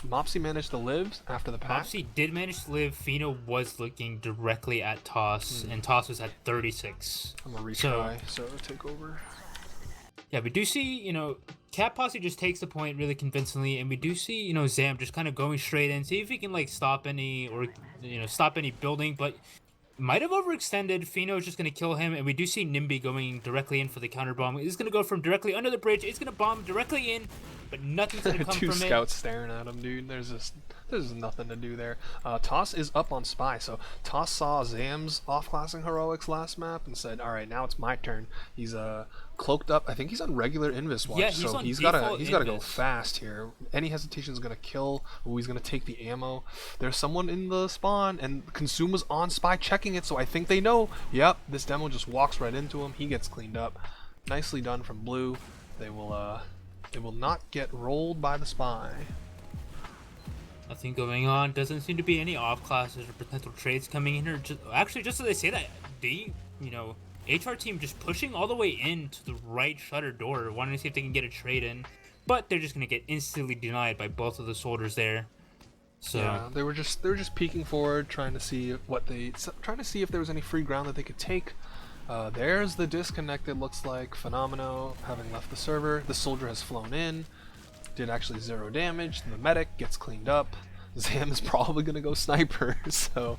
Mopsy manage to live after the pack? Posse did manage to live. Fino was looking directly at Toss, and Toss was at 36. I'm gonna retry, so take over. Yeah, we do see, you know, Cat Posse just takes the point really convincingly, and we do see, you know, Zam just kind of going straight in, see if he can, like, stop any, or, you know, stop any building, but might have overextended. Fino is just going to kill him, and we do see Nimby going directly in for the counter bomb. It's going to go from directly under the bridge. It's going to bomb directly in, but nothing's going to come from it. 2 scouts staring at him, dude. There's nothing to do there. Toss is up on Spy, so Toss saw Zam's off-classing heroics last map and said, "All right, now it's my turn." He's cloaked up. I think he's on regular Invis watch, Yeah, he's so on he's gotta default go Invis. fast here. Any hesitation is gonna kill. Ooh, he's gonna take the ammo. There's someone in the spawn, and Consume was on Spy checking it, so I think they know. Yep, this demo just walks right into him. He gets cleaned up. Nicely done from Blue. They will not get rolled by the Spy. Nothing going on. Doesn't seem to be any off classes or potential trades coming in here. Actually, just so they say that, you know, HRTeam just pushing all the way into the right shutter door, wanting to see if they can get a trade in, but they're just gonna get instantly denied by both of the soldiers there. So yeah, they were just peeking forward, trying to see if there was any free ground that they could take. There's the disconnect. It looks like Phenomeno having left the server. The soldier has flown in. Did actually 0 damage. The medic gets cleaned up. Zam is probably gonna go sniper, so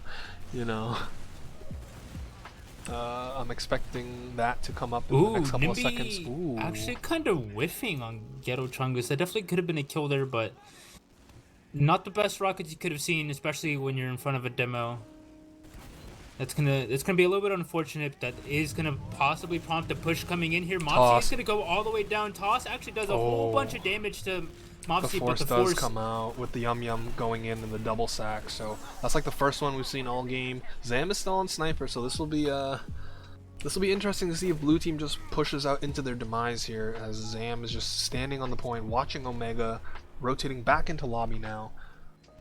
you know. I'm expecting that to come up in the next couple of seconds. Ooh. Actually kind of whiffing on Ghetto Chungus. That definitely could have been a kill there, but not the best rockets you could have seen, especially when you're in front of a demo. It's gonna be a little bit unfortunate. That is gonna possibly prompt a push coming in here. Mopsy is gonna go all the way down. Toss actually does a whole bunch of damage to Mopsy, but the force does come out with the Yum Yum going in the double sack. So that's like the first one we've seen all game. Zam is still on sniper, so this will be interesting to see if Blue Team just pushes out into their demise here, as Zam is just standing on the point, watching Omega, rotating back into lobby now.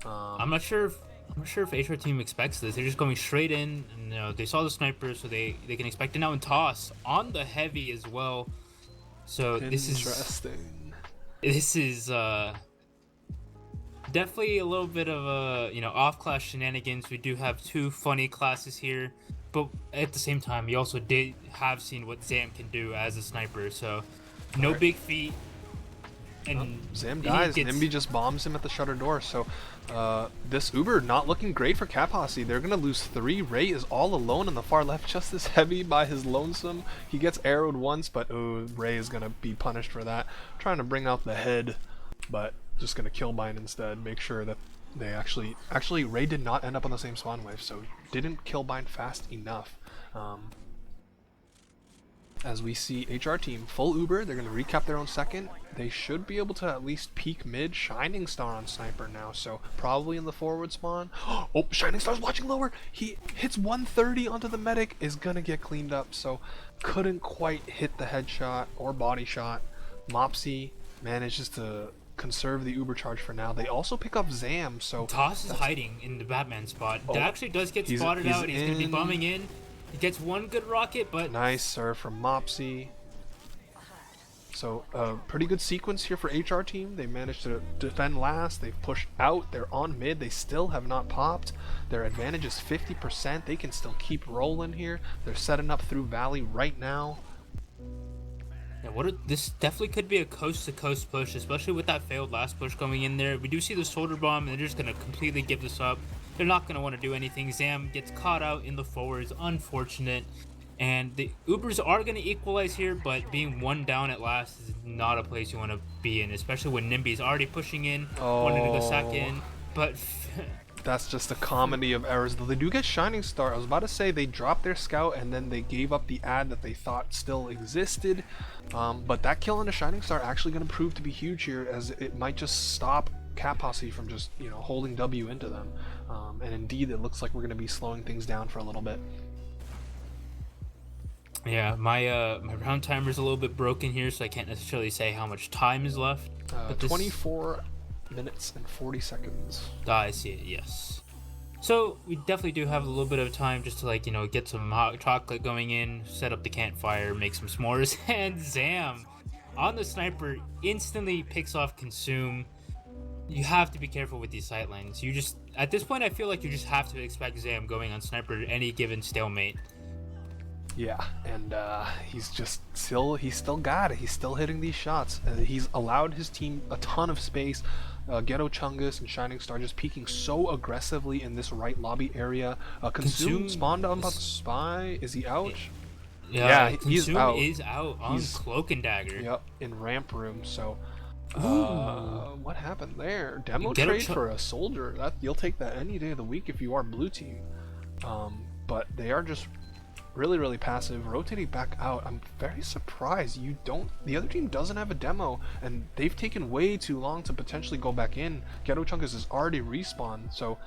I'm not sure if HRTeam expects this. They're just going straight in, and you know, they saw the sniper, so they can expect it now. And Toss on the heavy as well. So this is interesting. This is definitely a little bit of a, you know, off-class shenanigans. We do have 2 funny classes here, but at the same time, we also have seen what Zam can do as a sniper. So no big feat. And Zam dies. Nimby just bombs him at the shutter door. So this Uber not looking great for Cat Posse. They're gonna lose 3. Ray is all alone on the far left, just as heavy by his lonesome. He gets arrowed once, but Ray is gonna be punished for that. Trying to bring out the head, but just gonna kill bind instead. Make sure that they actually Ray did not end up on the same spawn wave, so didn't kill bind fast enough. As we see HRTeam full Uber, they're going to recap their own second. They should be able to at least peek mid. Shining Star on sniper now, so probably in the forward spawn. Oh, Shining Star's watching lower. He hits 130 onto the medic, is going to get cleaned up, so couldn't quite hit the headshot or body shot. Mopsy manages to conserve the Uber charge for now. They also pick up Zam, so Toss is hiding in the Batman spot. That actually does get spotted out. He's going to be bombing in. He gets 1 good rocket, but nice serve from Mopsy. So pretty good sequence here for HRTeam. They managed to defend last. They've pushed out. They're on mid. They still have not popped. Their advantage is 50%. They can still keep rolling here. They're setting up through Valley right now. Yeah, this definitely could be a coast-to-coast push, especially with that failed last push going in there. We do see the shoulder bomb, and they're just going to completely give this up. They're not going to want to do anything. Zam gets caught out in the forwards. Unfortunate. And the Ubers are going to equalize here, but being one down at last is not a place you want to be in, especially when Nimby's already pushing in, wanting to go sack in. But that's just a comedy of errors. Though they do get Shining Star. I was about to say they dropped their scout and then they gave up the ad that they thought still existed. But that kill on a Shining Star actually going to prove to be huge here, as it might just stop Cat Posse from just, you know, holding W into them. And indeed, it looks like we're going to be slowing things down for a little bit. Yeah, my round timer's a little bit broken here, so I can't necessarily say how much time is left. 24 minutes and 40 seconds. I see it, yes. So we definitely do have a little bit of time just to, like, you know, get some hot chocolate going in, set up the campfire, make some s'mores, and Zam on the sniper instantly picks off Consume. You have to be careful with these sightlines. You just, at this point, I feel like you just have to expect Zam going on sniper at any given stalemate. Yeah, and he's still got it. He's still hitting these shots. He's allowed his team a ton of space. Ghetto Chungus and Shining Star just peeking so aggressively in this right lobby area. Consume spawned on the spy. Is he out? Yeah, he's Consume out. is out on Cloak and Dagger. Yep, in ramp room. So, what happened there? Demo trade for a soldier. You'll take that any day of the week if you are blue team. But they are just really passive, rotating back out. I'm very surprised the other team doesn't have a demo, and they've taken way too long to potentially go back in. Ghetto Chungus is already respawned, so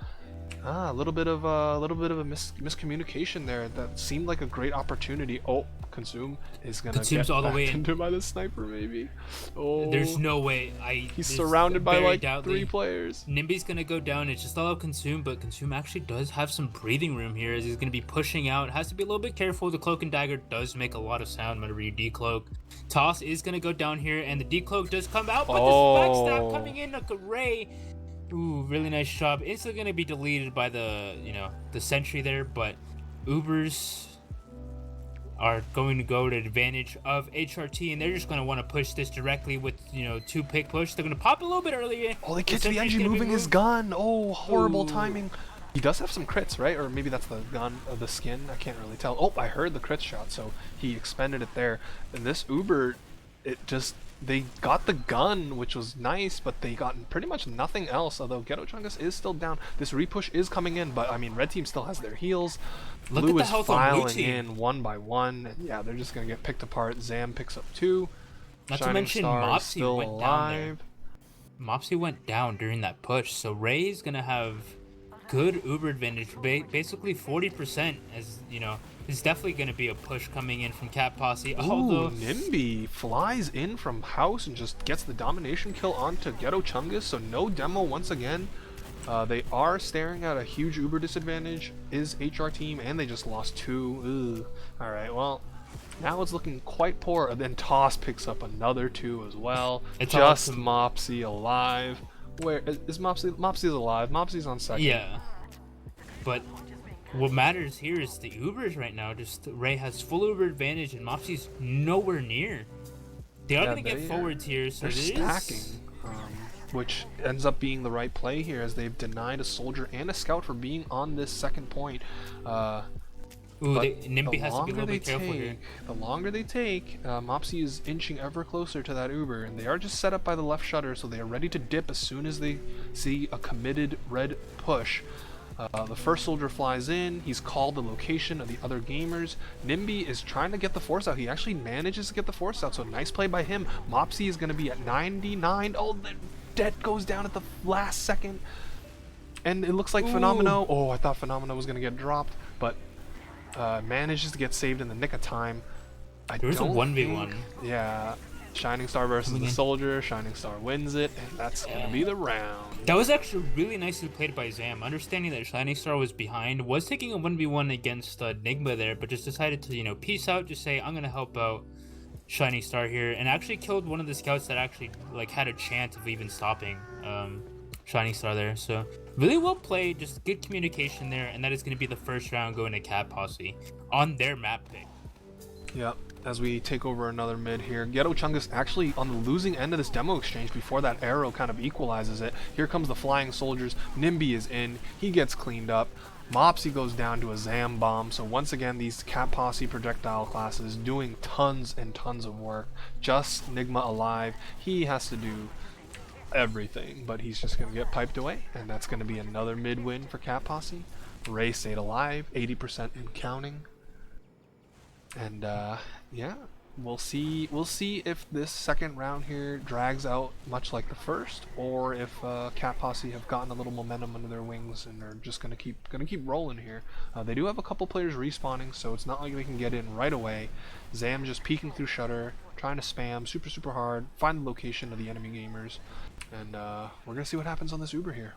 a little bit of a miscommunication there. That seemed like a great opportunity. Oh, Consume is gonna get all the way into by the sniper, maybe. Oh, there's no way. He's surrounded by like 3 players. Nimby's gonna go down. It's just all out Consume, but Consume actually does have some breathing room here, as he's gonna be pushing out. Has to be a little bit careful. The Cloak and Dagger does make a lot of sound whenever you decloak. Toss is gonna go down here, and the decloak does come out, but this backstab coming in like a ray. Ooh, really nice job. Instantly gonna be deleted by the sentry there, but Ubers are going to go to advantage of HRT, and they're just going to want to push this directly with, 2 pick push. They're going to pop a little bit earlier. Oh, they catch the engine moving his gun. Oh, horrible timing. He does have some crits, right? Or maybe that's the gun of the skin. I can't really tell. Oh, I heard the crit shot, so he expended it there. And this Uber, they got the gun, which was nice, but they got pretty much nothing else, although Ghetto Chungus is still down. This repush is coming in, but I mean, red team still has their heals. Blue is filing in one by one, and yeah, they're just gonna get picked apart. Zam picks up 2. Not Shining to mention Star Mopsy still went alive. down there. Mopsy went down during that push, so Ray's gonna have good Uber advantage, basically 40%, as it's definitely going to be a push coming in from Cat Posse. Although Nimby flies in from house and just gets the domination kill onto Ghetto Chungus, so no demo once again. They are staring at a huge Uber disadvantage, is HRTeam, and they just lost 2. Alright, well, now it's looking quite poor. And then Toss picks up another 2 as well. It's just awesome. Mopsy alive. Where is Mopsy? Mopsy's alive. Mopsy's on second. Yeah, but what matters here is the Ubers right now. Just Ray has full Uber advantage, and Mopsy's nowhere near. They are going to get forwards here, so they're stacking, which ends up being the right play here, as they've denied a soldier and a scout for being on this second point. Nimby has to be a little bit careful here. The longer they take, Mopsy is inching ever closer to that Uber, and they are just set up by the left shutter, so they are ready to dip as soon as they see a committed red push. The first soldier flies in. He's called the location of the other gamers. Nimby is trying to get the force out. He actually manages to get the force out, so nice play by him. Mopsy is going to be at 99. Oh, the debt goes down at the last second. And it looks like Phenomeno. Oh, I thought Phenomeno was going to get dropped, but manages to get saved in the nick of time. There's a 1v1. Yeah. Shining Star versus the soldier. Shining Star wins it, and that's going to be the round. That was actually really nicely played by Zam. Understanding that Shining Star was behind, was taking a 1v1 against Enigma there, but just decided to, peace out, just say, I'm going to help out. Shining Star here, and actually killed one of the scouts that actually like had a chance of even stopping Shining Star there. So really well played, just good communication there, and that is going to be the first round going to Cat Posse on their map pick. Yep. As we take over another mid here. Ghetto Chungus actually on the losing end of this demo exchange before that arrow kind of equalizes it. Here comes the flying soldiers. Nimby is in. He gets cleaned up. Mopsy goes down to a Zam bomb. So once again, these Cat Posse projectile classes doing tons and tons of work. Just Nigma alive. He has to do everything, but he's just going to get piped away. And that's going to be another mid win for Cat Posse. Ray stayed alive, 80% and counting. And yeah, we'll see if this second round here drags out much like the first, or if Cat Posse have gotten a little momentum under their wings and they're just gonna keep rolling here. They do have a couple players respawning, so it's not like they can get in right away. Zam just peeking through shutter, trying to spam super hard, find the location of the enemy gamers, and we're gonna see what happens on this Uber here.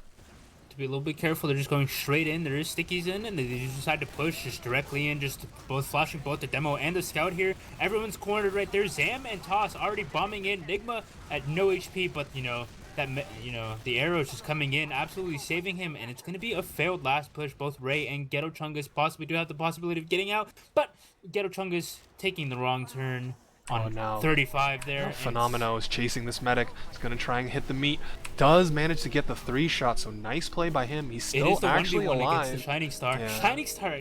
Be a little bit careful. They're just going straight in. There is stickies in, and they just decide to push just directly in, just both flashing both the demo and the scout here. Everyone's cornered right there. Zam and Toss already bombing in. Nigma at no HP, but the arrow is just coming in, absolutely saving him, and it's going to be a failed last push. Both Ray and Ghetto Chungus possibly do have the possibility of getting out, but Ghetto Chungus taking the wrong turn on now 35 there. Phenomeno is chasing this medic. He's going to try and hit the meat. Does manage to get the 3 shot, so nice play by him. He's still actually alive. Against the Shining Star. Yeah. Shining Star.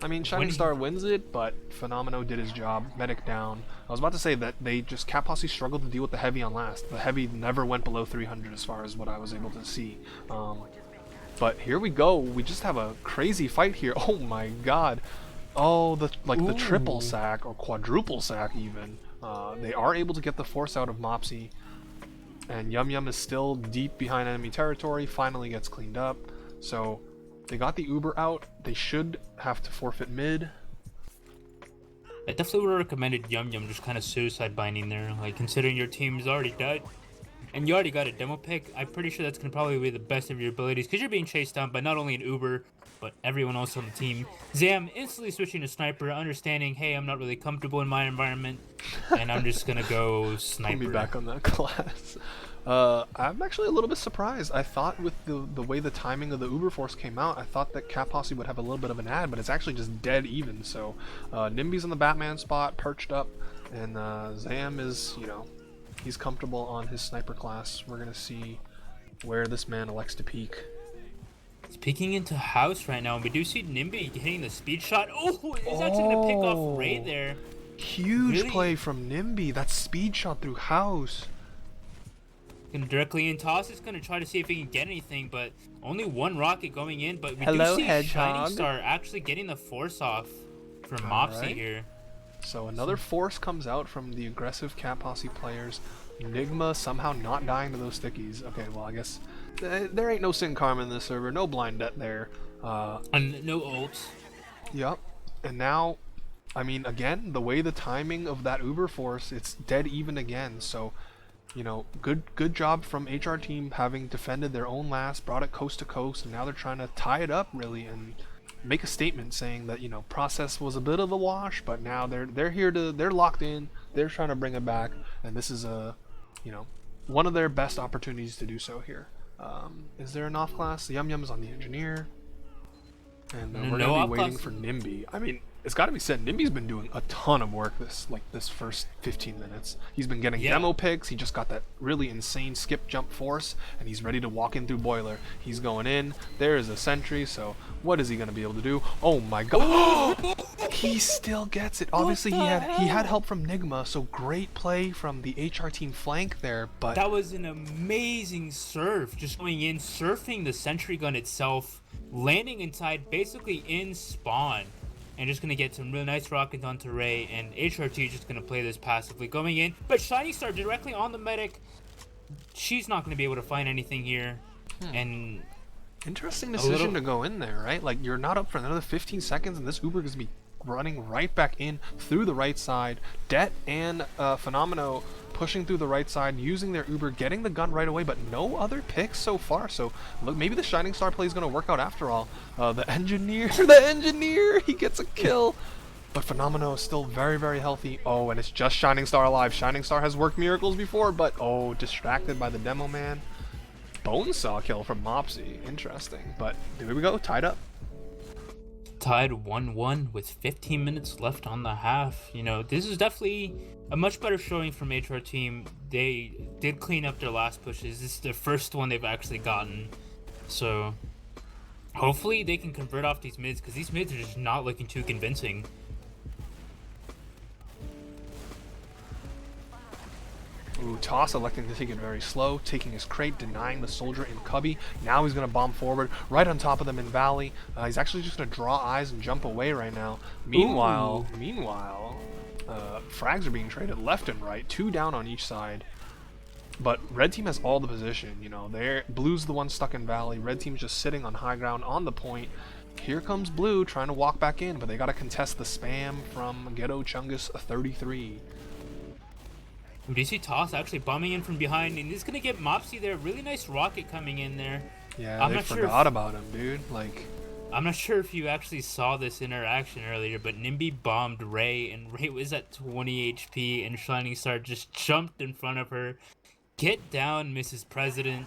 I mean, Shining Star wins it, but Phenomeno did his job. Medic down. I was about to say that Cat Posse struggled to deal with the heavy on last. The heavy never went below 300 as far as what I was able to see. But here we go. We just have a crazy fight here. Oh my god. Oh, the triple sack or quadruple sack even. They are able to get the force out of Mopsy, and Yum Yum is still deep behind enemy territory. Finally gets cleaned up. So they got the Uber out. They should have to forfeit mid. I definitely would have recommended Yum Yum just kind of suicide binding there. Like, considering your team's already dead and you already got a demo pick, I'm pretty sure that's going to probably be the best of your abilities, because you're being chased down by not only an Uber, but everyone else on the team. Zam instantly switching to Sniper, understanding, hey, I'm not really comfortable in my environment, and I'm just going to go Sniper. Put me back on that class. I'm actually a little bit surprised. I thought with the way the timing of the Uber Force came out, I thought that Cat Posse would have a little bit of an ad, but it's actually just dead even. So Nimby's on the Batman spot, perched up, and Zam is, he's comfortable on his Sniper class. We're going to see where this man elects to peek. He's peeking into house right now, and we do see Nimby hitting the speed shot. Oh, he's actually going to pick off Ray there. Huge play from Nimby. That speed shot through house. Going directly in. Toss is going to try to see if he can get anything, but only one rocket going in. But we do see Shining Star actually getting the force off from Mopsy here. So another force comes out from the aggressive Cat Posse players. Nigma somehow not dying to those stickies. Okay, well, I guess there ain't no Sin Karma in this server, no blind debt there. And no ults. Yep. And now, I mean, again, the way the timing of that Uber Force, it's dead even again. So, good job from HRTeam having defended their own last, brought it coast to coast, and now they're trying to tie it up really and make a statement saying that process was a bit of a wash, but now they're here they're locked in, they're trying to bring it back, and this is one of their best opportunities to do so here. Is there an off class? Yum Yum is on the engineer, and we're gonna be waiting for Nimby. I mean, it's got to be said, Nimby's been doing a ton of work this first 15 minutes. He's been getting demo picks. He just got that really insane skip jump force, and he's ready to walk in through boiler. He's going in. There is a sentry. So what is he going to be able to do? Oh my god! He still gets it. Obviously, he had help from Nigma. So great play from the HRTeam flank there. But that was an amazing surf, just going in, surfing the sentry gun itself, landing inside, basically in spawn. And just going to get some really nice rockets onto Ray, and HRT is just going to play this passively going in. But Shining Star directly on the medic. She's not going to be able to find anything here. And interesting decision to go in there, right? Like, you're not up for another 15 seconds, and this Uber is going to be running right back in through the right side. Det and Phenomeno pushing through the right side, using their Uber, getting the gun right away, but no other picks so far. So look, maybe the Shining Star play is going to work out after all. The engineer, he gets a kill. But Phenomeno is still very, very healthy. Oh, and it's just Shining Star alive. Shining Star has worked miracles before, but oh, distracted by the Demo Man. Bonesaw kill from Mopsy. Interesting. But here we go, tied up. Tied 1-1 with 15 minutes left on the half. You know, this is definitely a much better showing from HRTeam. They did clean up their last pushes. This is the first one they've actually gotten. So hopefully they can convert off these mids, because these mids are just not looking too convincing. Ooh, Toss electing to take it very slow, taking his crate, denying the soldier in Cubby. Now he's going to bomb forward, right on top of them in Valley. He's actually just going to draw eyes and jump away right now. Meanwhile, frags are being traded left and right, 2 down on each side. But Red Team has all the position, you know. Blue's the one stuck in Valley. Red Team's just sitting on high ground on the point. Here comes Blue trying to walk back in, but they got to contest the spam from Ghetto Chungus 33. Do you see Toss actually bombing in from behind, and he's gonna get Mopsy there. Really nice rocket coming in there. Yeah, they forgot about him, dude. Like, I'm not sure if you actually saw this interaction earlier, but Nimby bombed Ray, and Ray was at 20 HP, and Shining Star just jumped in front of her. Get down, Mrs. President.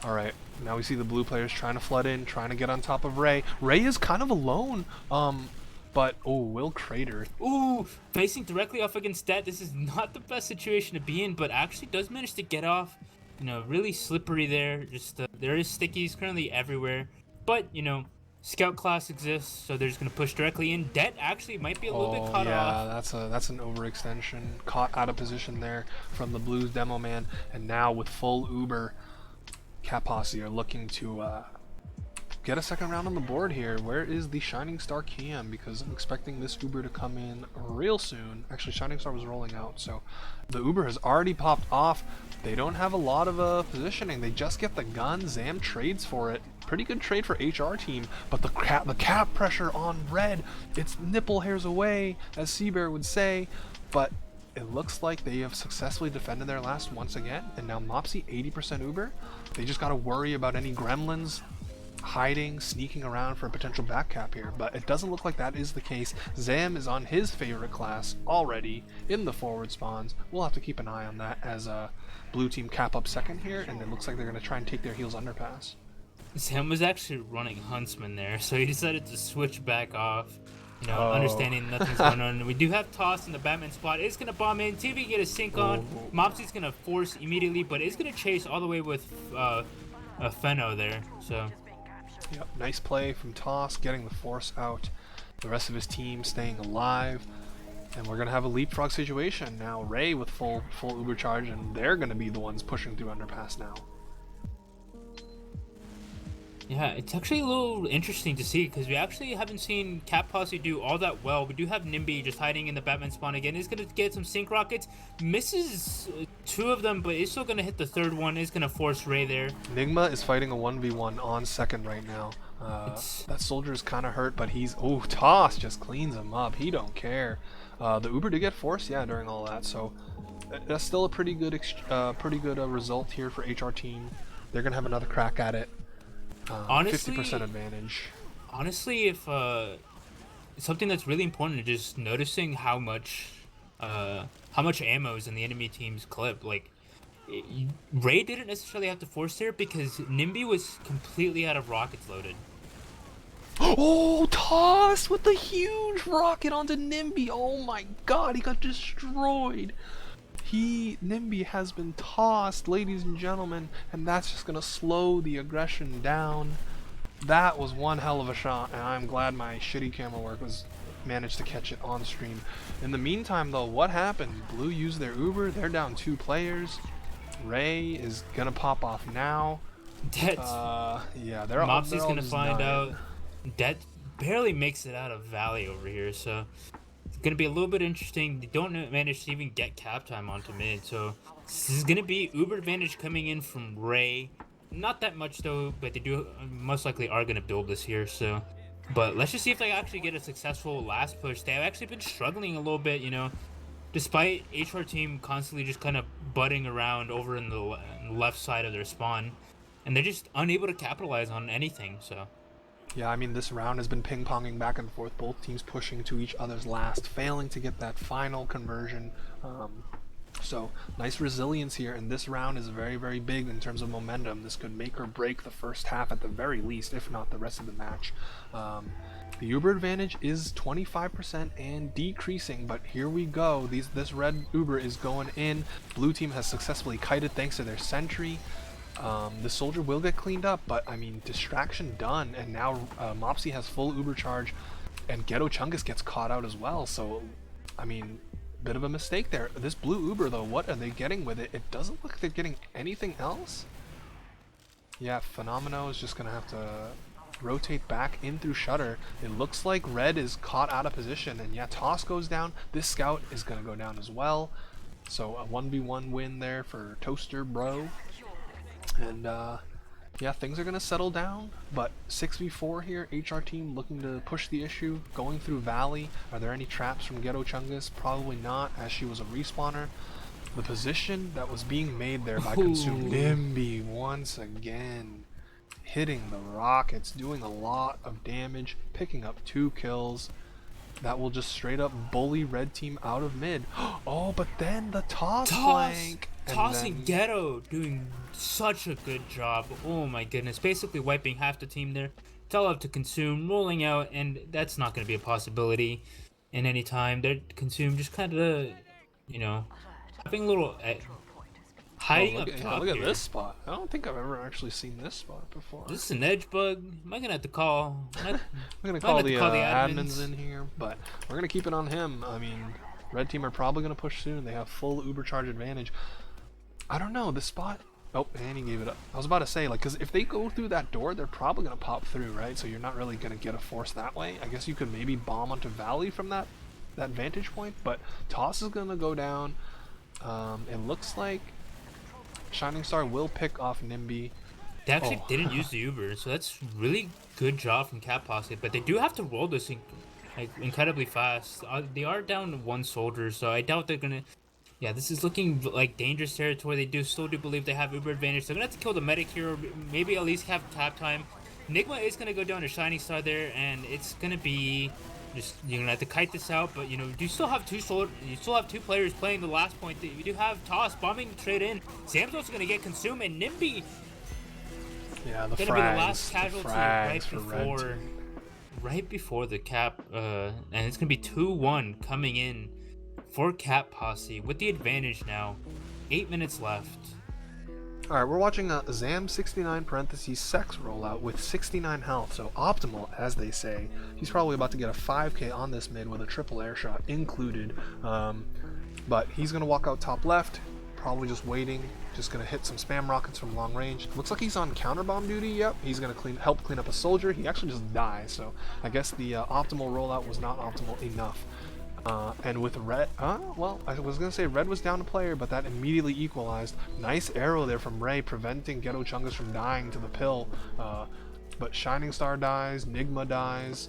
all right, now we see the blue players trying to flood in, trying to get on top of Ray. Ray is kind of alone. But, oh, Will Crater. Ooh, facing directly off against that. This is not the best situation to be in, but actually does manage to get off. You know, really slippery there. Just there is stickies currently everywhere. But, you know, Scout class exists, so they're just going to push directly in. Det actually might be a little bit caught off. Yeah, that's an overextension. Caught out of position there from the Blues Demo Man. And now with full Uber, Cat Posse are looking to get a second round on the board here. Where is the Shining Star cam? Because I'm expecting this Uber to come in real soon. Actually, Shining Star was rolling out, so the Uber has already popped off. They don't have a lot of positioning. They just get the gun. Zam trades for it. Pretty good trade for HRTeam, but the cap pressure on Red, it's nipple hairs away, as Seabear would say, but it looks like they have successfully defended their last once again, and now Mopsy 80% Uber. They just got to worry about any gremlins hiding, sneaking around for a potential back cap here, but it doesn't look like that is the case. Zam is on his favorite class already in the forward spawns. We'll have to keep an eye on that as blue team cap up second here, and it looks like they're going to try and take their heels underpass. Zam was actually running Huntsman there, so he decided to switch back off. You know, understanding nothing's going on. We do have Toss in the Batman spot. It's going to bomb in. See if he can get a sync on. Mopsy's going to force immediately, but it's going to chase all the way with Feno there, so... Yep, nice play from Toss, getting the force out. The rest of his team staying alive. And we're going to have a leapfrog situation. Now Ray with full Uber charge, and they're going to be the ones pushing through underpass now. Yeah, it's actually a little interesting to see, because we actually haven't seen Cat Posse do all that well. We do have Nimby just hiding in the Batman spawn again. He's going to get some sync rockets. Misses 2 of them, but he's still going to hit the 3rd one. He's going to force Ray there. Enigma is fighting a 1v1 on second right now. That soldier is kind of hurt, but he's... Oh, Toss just cleans him up. He don't care. The Uber did get forced, yeah, during all that. So that's still a pretty good result here for HRTeam. They're going to have another crack at it. Honestly, 50% advantage. Honestly, if something that's really important is just noticing how much ammo is in the enemy team's clip. Like, Ray didn't necessarily have to force there because Nimby was completely out of rockets loaded. Oh, Toss with the huge rocket onto Nimby. Oh my god, he got destroyed. Nimby has been tossed, ladies and gentlemen, and that's just gonna slow the aggression down. That was one hell of a shot, and I'm glad my shitty camera work managed to catch it on stream. In the meantime, though, what happened? Blue used their Uber. They're down 2 players. Ray is gonna pop off now. Yeah, they're all. Mopsy's gonna find out. Det barely makes it out of Valley over here, so. Going to be a little bit interesting. They don't manage to even get cap time onto mid, so this is going to be Uber advantage coming in from Ray. Not that much though, but they do most likely are going to build this here. So, but let's just see if they actually get a successful last push. They have actually been struggling a little bit, you know, despite HRTeam constantly just kind of butting around over in the left side of their spawn, and they're just unable to capitalize on anything. So. Yeah, I mean, this round has been ping-ponging back and forth, both teams pushing to each other's last, failing to get that final conversion. So, nice resilience here, and this round is very, very big in terms of momentum. This could make or break the first half at the very least, if not the rest of the match. The Uber advantage is 25% and decreasing, but here we go. This red Uber is going in. Blue team has successfully kited thanks to their sentry. The soldier will get cleaned up, but I mean, distraction done, and now Mopsy has full Uber charge, and Ghetto Chungus gets caught out as well, so, I mean, bit of a mistake there. This blue Uber, though, what are they getting with it? It doesn't look like they're getting anything else. Yeah, Phenomeno is just going to have to rotate back in through Shutter. It looks like red is caught out of position, and yeah, Toss goes down. This scout is going to go down as well. So a 1v1 win there for Toaster Bro. And yeah, things are going to settle down, but 6v4 here, HRTeam looking to push the issue, going through Valley. Are there any traps from Ghetto Chungus? Probably not, as she was a respawner. The position that was being made there by Consume Nimby once again. Hitting the rockets, doing a lot of damage, picking up 2 kills. That will just straight up bully red team out of mid. Oh, but then the toss flank. Toss and Ghetto doing such a good job. Oh my goodness. Basically wiping half the team there. It's all up to Consume, rolling out, and that's not going to be a possibility in any time. They're Consume just kind of, you know, having a little hiding up top. Look at this spot. I don't think I've ever actually seen this spot before. This is an edge bug. Am I gonna have to call? I'm gonna call the admins in here, but we're gonna keep it on him. I mean, red team are probably gonna push soon. They have full Uber charge advantage. I don't know this spot. Oh, and he gave it up. I was about to say, like, because if they go through that door, they're probably gonna pop through, right? So you're not really gonna get a force that way. I guess you could maybe bomb onto Valley from that vantage point, but Toss is gonna go down. It looks like Shining Star will pick off Nimby. They actually didn't use the Uber, so that's really good job from Cat Posse. But they do have to roll this incredibly fast. They are down 1 soldier, so I doubt they're gonna. Yeah, this is looking like dangerous territory. They still do believe they have Uber advantage. They're gonna have to kill the medic here, or maybe at least have tap time. Enigma is gonna go down to Shining Star there, and it's gonna be. Just you're gonna have to kite this out, but you know you still have 2 players playing the last point. You do have Toss bombing straight in. Sam's also gonna get consumed, and Nimby. Yeah, the gonna frags, be the last casualty right before the cap, and it's gonna be 2-1 coming in for Cat Posse with the advantage now. 8 minutes left. Alright, we're watching a Zam69 parentheses Sex rollout with 69 health, so optimal, as they say. He's probably about to get a 5k on this mid with a triple air shot included. But he's going to walk out top left, probably just waiting, just going to hit some spam rockets from long range. Looks like he's on counter bomb duty, yep. He's going to help clean up a soldier. He actually just dies, so I guess the optimal rollout was not optimal enough. And with red, well, I was gonna say red was down a player, but that immediately equalized. Nice arrow there from Ray, preventing Ghetto Chungus from dying to the pill. But Shining Star dies, Nigma dies.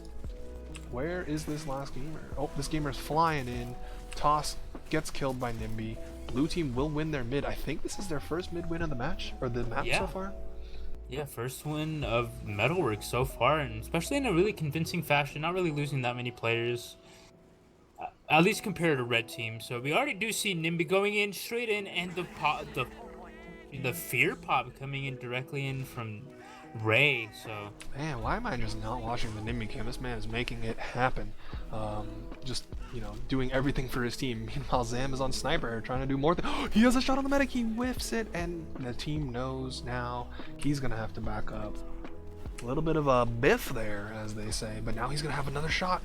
Where is this last gamer? Oh, this gamer's flying in. Toss gets killed by Nimby. Blue team will win their mid. I think this is their first mid win of the match, or the map so far. Yeah, first win of Metalwork so far, and especially in a really convincing fashion. Not really losing that many players. At least compared to red team. So we already do see Nimby going in straight in, and the fear pop coming in directly in from Ray. So man, why am I just not watching the Nimby cam? This man is making it happen. Just doing everything for his team. Meanwhile, Zam is on sniper trying to do more. He has a shot on the medic. He whiffs it, and the team knows now he's gonna have to back up. A little bit of a biff there, as they say, but now he's gonna have another shot.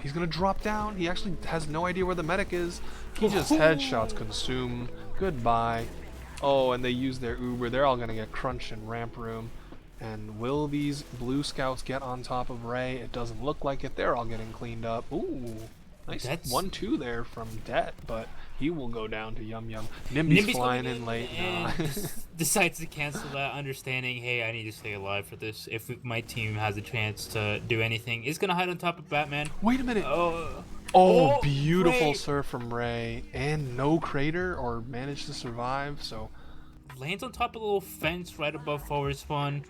He's gonna drop down. He actually has no idea where the medic is. He just headshots Consume. Goodbye. Oh, and they use their Uber. They're all gonna get crunched in ramp room. And will these blue scouts get on top of Ray? It doesn't look like it. They're all getting cleaned up. Ooh, nice 1-2 there from Det, but he will go down to Yum Yum. Nimby's flying in late. Decides to cancel that, understanding, hey, I need to stay alive for this. If my team has a chance to do anything, is gonna hide on top of Batman. Wait a minute. Oh, beautiful Ray. Surf from Ray, and no crater or managed to survive. So lands on top of a little fence right above forward spawn.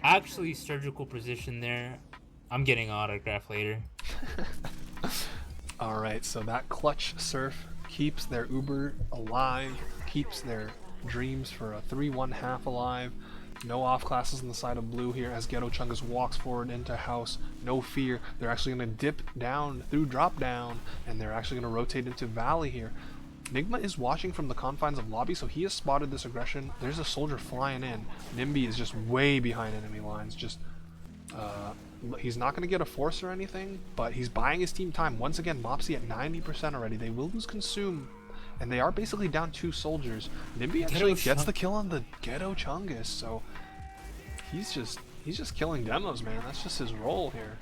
Actually, surgical precision there. I'm getting an autograph later. Alright, so that clutch surf keeps their Uber alive, keeps their dreams for a 3-1 half alive. No off classes on the side of blue here as Ghetto Chungus walks forward into house. No fear. They're actually going to dip down through drop down, and they're actually going to rotate into Valley here. Nigma is watching from the confines of lobby, so he has spotted this aggression. There's a soldier flying in. Nimby is just way behind enemy lines. He's not going to get a force or anything, but he's buying his team time. Once again, Mopsy at 90% already. They will lose Consume, and they are basically down 2 soldiers. Nimby actually gets the kill on the Ghetto Chungus, so he's just killing demos, man. That's just his role here.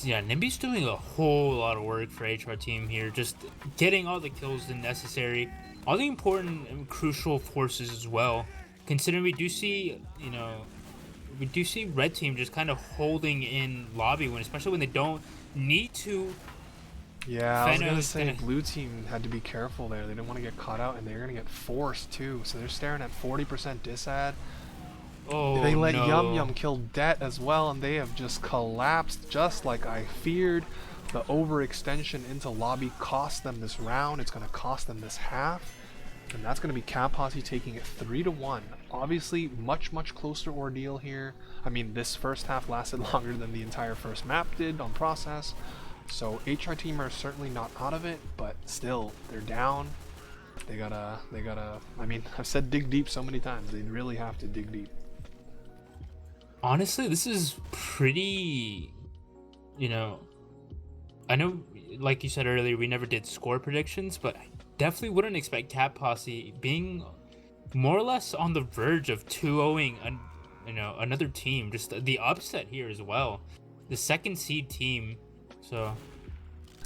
Yeah, Nimby's doing a whole lot of work for HRTeam here, just getting all the kills necessary, all the important and crucial forces as well. Considering we do see, we do see red team just kind of holding in lobby when, especially when they don't need to. Yeah, I was gonna say blue team had to be careful there. They didn't want to get caught out, and they're gonna get forced too. So they're staring at 40% disad. Oh, they let no. Yum Yum kill Det as well, and they have just collapsed just like I feared. The overextension into lobby cost them this round. It's gonna cost them this half. And that's going to be Cat Posse taking it 3-1. Obviously, much closer ordeal here. I mean, this first half lasted longer than the entire first map did on process. So HRTeam are certainly not out of it, but still, they're down. They gotta, I mean, I've said dig deep so many times. They really have to dig deep. Honestly, this is pretty, I know, like you said earlier, we never did score predictions, but definitely wouldn't expect Cat Posse being more or less on the verge of 2-0ing another team. Just the upset here as well. The second seed team. So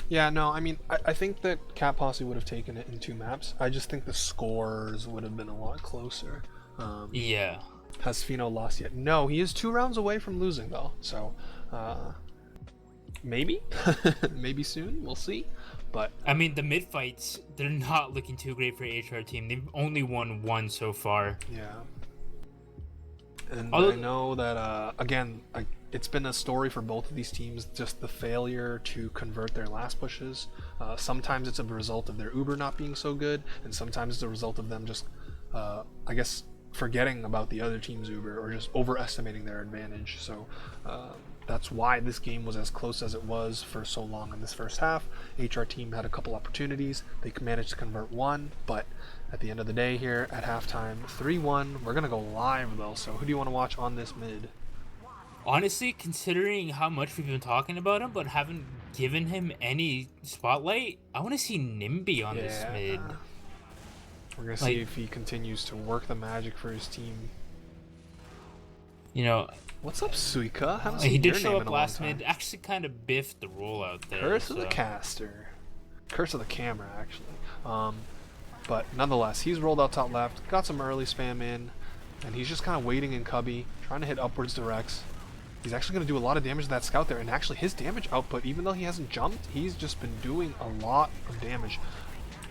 yeah, no, I mean, I think that Cat Posse would have taken it in 2 maps. I just think the scores would have been a lot closer. Yeah. Has Fino lost yet? No, he is 2 rounds away from losing though. So maybe maybe soon, we'll see. But I mean, the mid fights, they're not looking too great for HRTeam. They've only won 1 so far. Yeah. And I know that again, it's been a story for both of these teams, just the failure to convert their last pushes. Sometimes it's a result of their Uber not being so good, and sometimes it's a result of them just I guess forgetting about the other team's Uber or just overestimating their advantage. So that's why this game was as close as it was for so long in this first half. HRTeam had a couple opportunities. They managed to convert 1, but at the end of the day here at halftime, 3-1. We're going to go live though, so who do you want to watch on this mid? Honestly, considering how much we've been talking about him but haven't given him any spotlight, I want to see Nimby on this mid. We're going to see if he continues to work the magic for his team. What's up, Suika? He did show up last mid. Actually, kind of biffed the rollout there. Curse of the caster, curse of the camera, actually. But nonetheless, he's rolled out top left, got some early spam in, and he's just kind of waiting in cubby, trying to hit upwards directs. He's actually going to do a lot of damage to that scout there, and actually his damage output, even though he hasn't jumped, he's just been doing a lot of damage.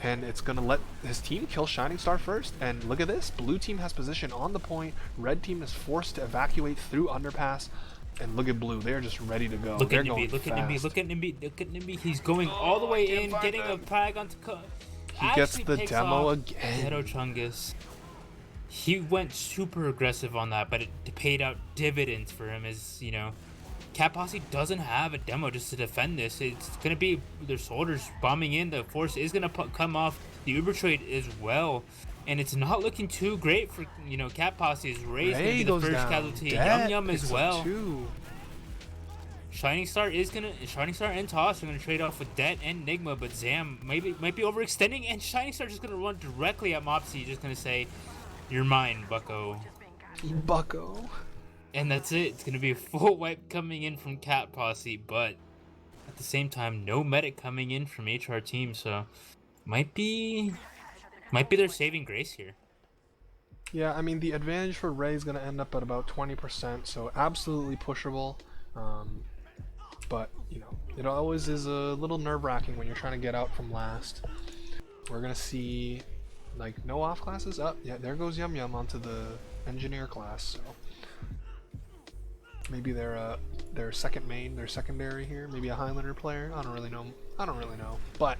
And it's going to let his team kill Shining Star first. And look at this. Blue team has position on the point. Red team is forced to evacuate through underpass. And look at blue. They're just ready to go. Look They're at Nimby. Look at Nimby. Look at Nimby. Look at Nimby. He's going all the way in, getting a frag onto... He gets the demo again. Ghetto Chungus. He went super aggressive on that, but it paid out dividends for him as, Cat Posse doesn't have a demo just to defend this. It's going to be their soldiers bombing in. The force is going to come off the Uber trade as well. And it's not looking too great for, Cat Posse is raised to be the first casualty. Yum Yum as well. Shining Star and Toss are going to trade off with Det and Nigma, but Zam might be overextending, and Shining Star just going to run directly at Mopsy, just going to say, "You're mine, Bucko." Bucko. And that's it. It's going to be a full wipe coming in from Cat Posse, but at the same time, no medic coming in from HRTeam, so might be their saving grace here. Yeah, I mean, the advantage for Ray is going to end up at about 20%, so absolutely pushable. But, it always is a little nerve-wracking when you're trying to get out from last. We're going to see, no off classes? Oh, yeah, there goes Yum Yum onto the engineer class, so... Maybe their second main, their secondary here. Maybe a Highlander player. I don't really know. I don't really know. But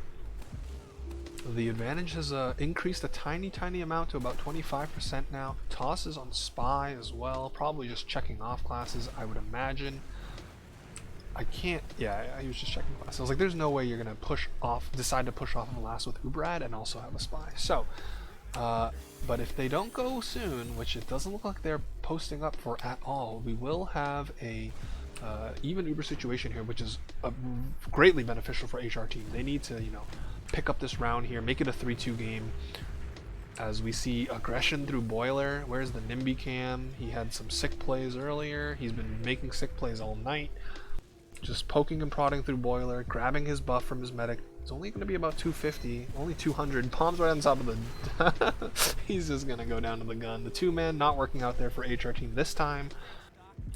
the advantage has increased a tiny amount to about 25% now. Toss is on Spy as well. Probably just checking off classes, I would imagine. I can't. Yeah, he was just checking classes. I was like, there's no way you're gonna decide to push off of last with Ubrad and also have a Spy. So, but if they don't go soon, which it doesn't look like they're posting up for at all, we will have a even Uber situation here, which is greatly beneficial for HRTeam. They need to, pick up this round here, make it a 3-2 game. As we see aggression through Boiler. Where's the Nimby cam? He had some sick plays earlier. He's been making sick plays all night. Just poking and prodding through Boiler, grabbing his buff from his medic. It's only going to be about 250, only 200. Bombs right on top of the... He's just going to go down to the gun. The two-man not working out there for HRTeam this time.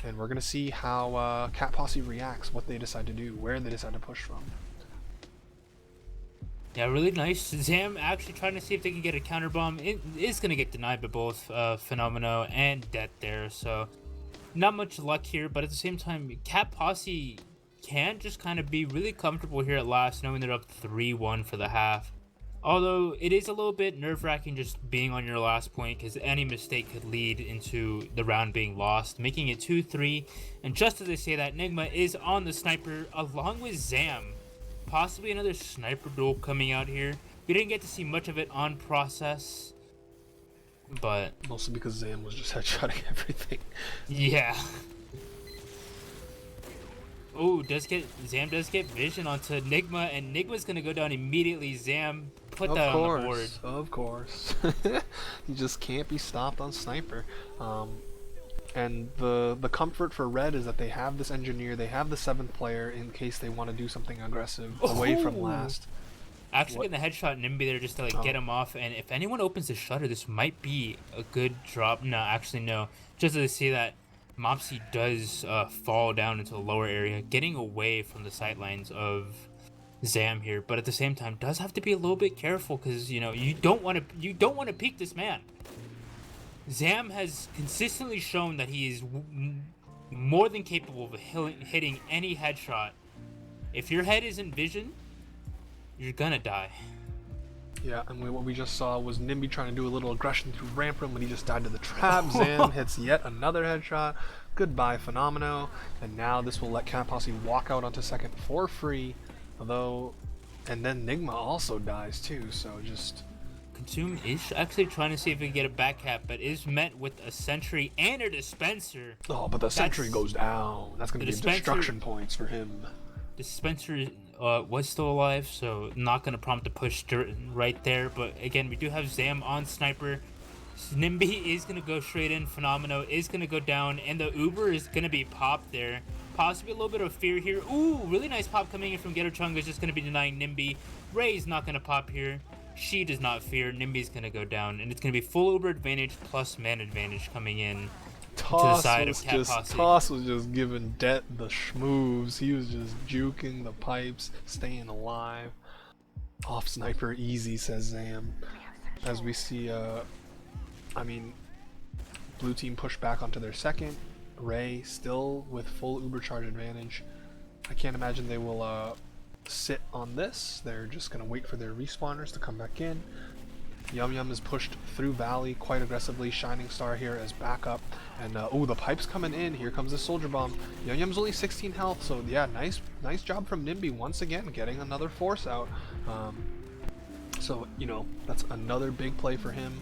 And we're going to see how Cat Posse reacts, what they decide to do, where they decide to push from. Yeah, really nice. Zam actually trying to see if they can get a counter bomb. It is going to get denied by both Phenomeno and Det there, so not much luck here, but at the same time, Cat Posse can just kind of be really comfortable here at last, knowing they're up 3-1 for the half. Although it is a little bit nerve-wracking just being on your last point, because any mistake could lead into the round being lost, making it 2-3. And just as I say that, Nigma is on the sniper along with Zam. Possibly another sniper duel coming out here. We didn't get to see much of it on process, but mostly because Zam was just headshotting everything. Yeah. Oh, Zam does get vision onto Nigma, and Nigma's gonna go down immediately. Zam put that on the board. Of course. You just can't be stopped on sniper. And the comfort for Red is that they have this engineer, they have the 7th player in case they want to do something aggressive away from last. Actually getting the headshot Nimby there just to get him off, and if anyone opens the shutter, this might be a good drop. No, actually no. Just to see that Mopsy does fall down into the lower area, getting away from the sightlines of Zam here, but at the same time does have to be a little bit careful, because you don't want to peek this man. Zam has consistently shown that he is more than capable of hitting any headshot. If your head isn't vision, you're gonna die. Yeah, and what we just saw was Nimby trying to do a little aggression through ramp room when he just died to the trap. Zam hits yet another headshot. Goodbye, Phenomeno. And now this will let Cat Posse walk out onto second for free. Although, and then Nigma also dies too, so just... Consume is actually trying to see if we can get a back cap, but is met with a sentry and a dispenser. Oh, but the sentry goes down. That's going to be destruction points for him. Dispenser was still alive, so not going to prompt a push right there. But again, we do have Zam on sniper. Nimby is going to go straight in. Phenomeno is going to go down, and the Uber is going to be popped there. Possibly a little bit of fear here. Ooh, really nice pop coming in from Getter Chung is just going to be denying Nimby. Ray's not going to pop here. She does not fear. Nimby's going to go down, and it's going to be full Uber advantage plus man advantage coming in to the side of Cat Posse. Toss was just giving Det the schmoves. He was just juking the pipes, staying alive. Off sniper easy, says Zam. As we see, blue team push back onto their second. Ray still with full Uber charge advantage. I can't imagine they will sit on this. They're just going to wait for their respawners to come back in. Yum Yum is pushed through Valley quite aggressively. Shining Star here as backup. And, the pipe's coming in. Here comes the Soldier Bomb. Yum Yum's only 16 health, so yeah, nice job from Nimby once again, getting another force out. So, that's another big play for him.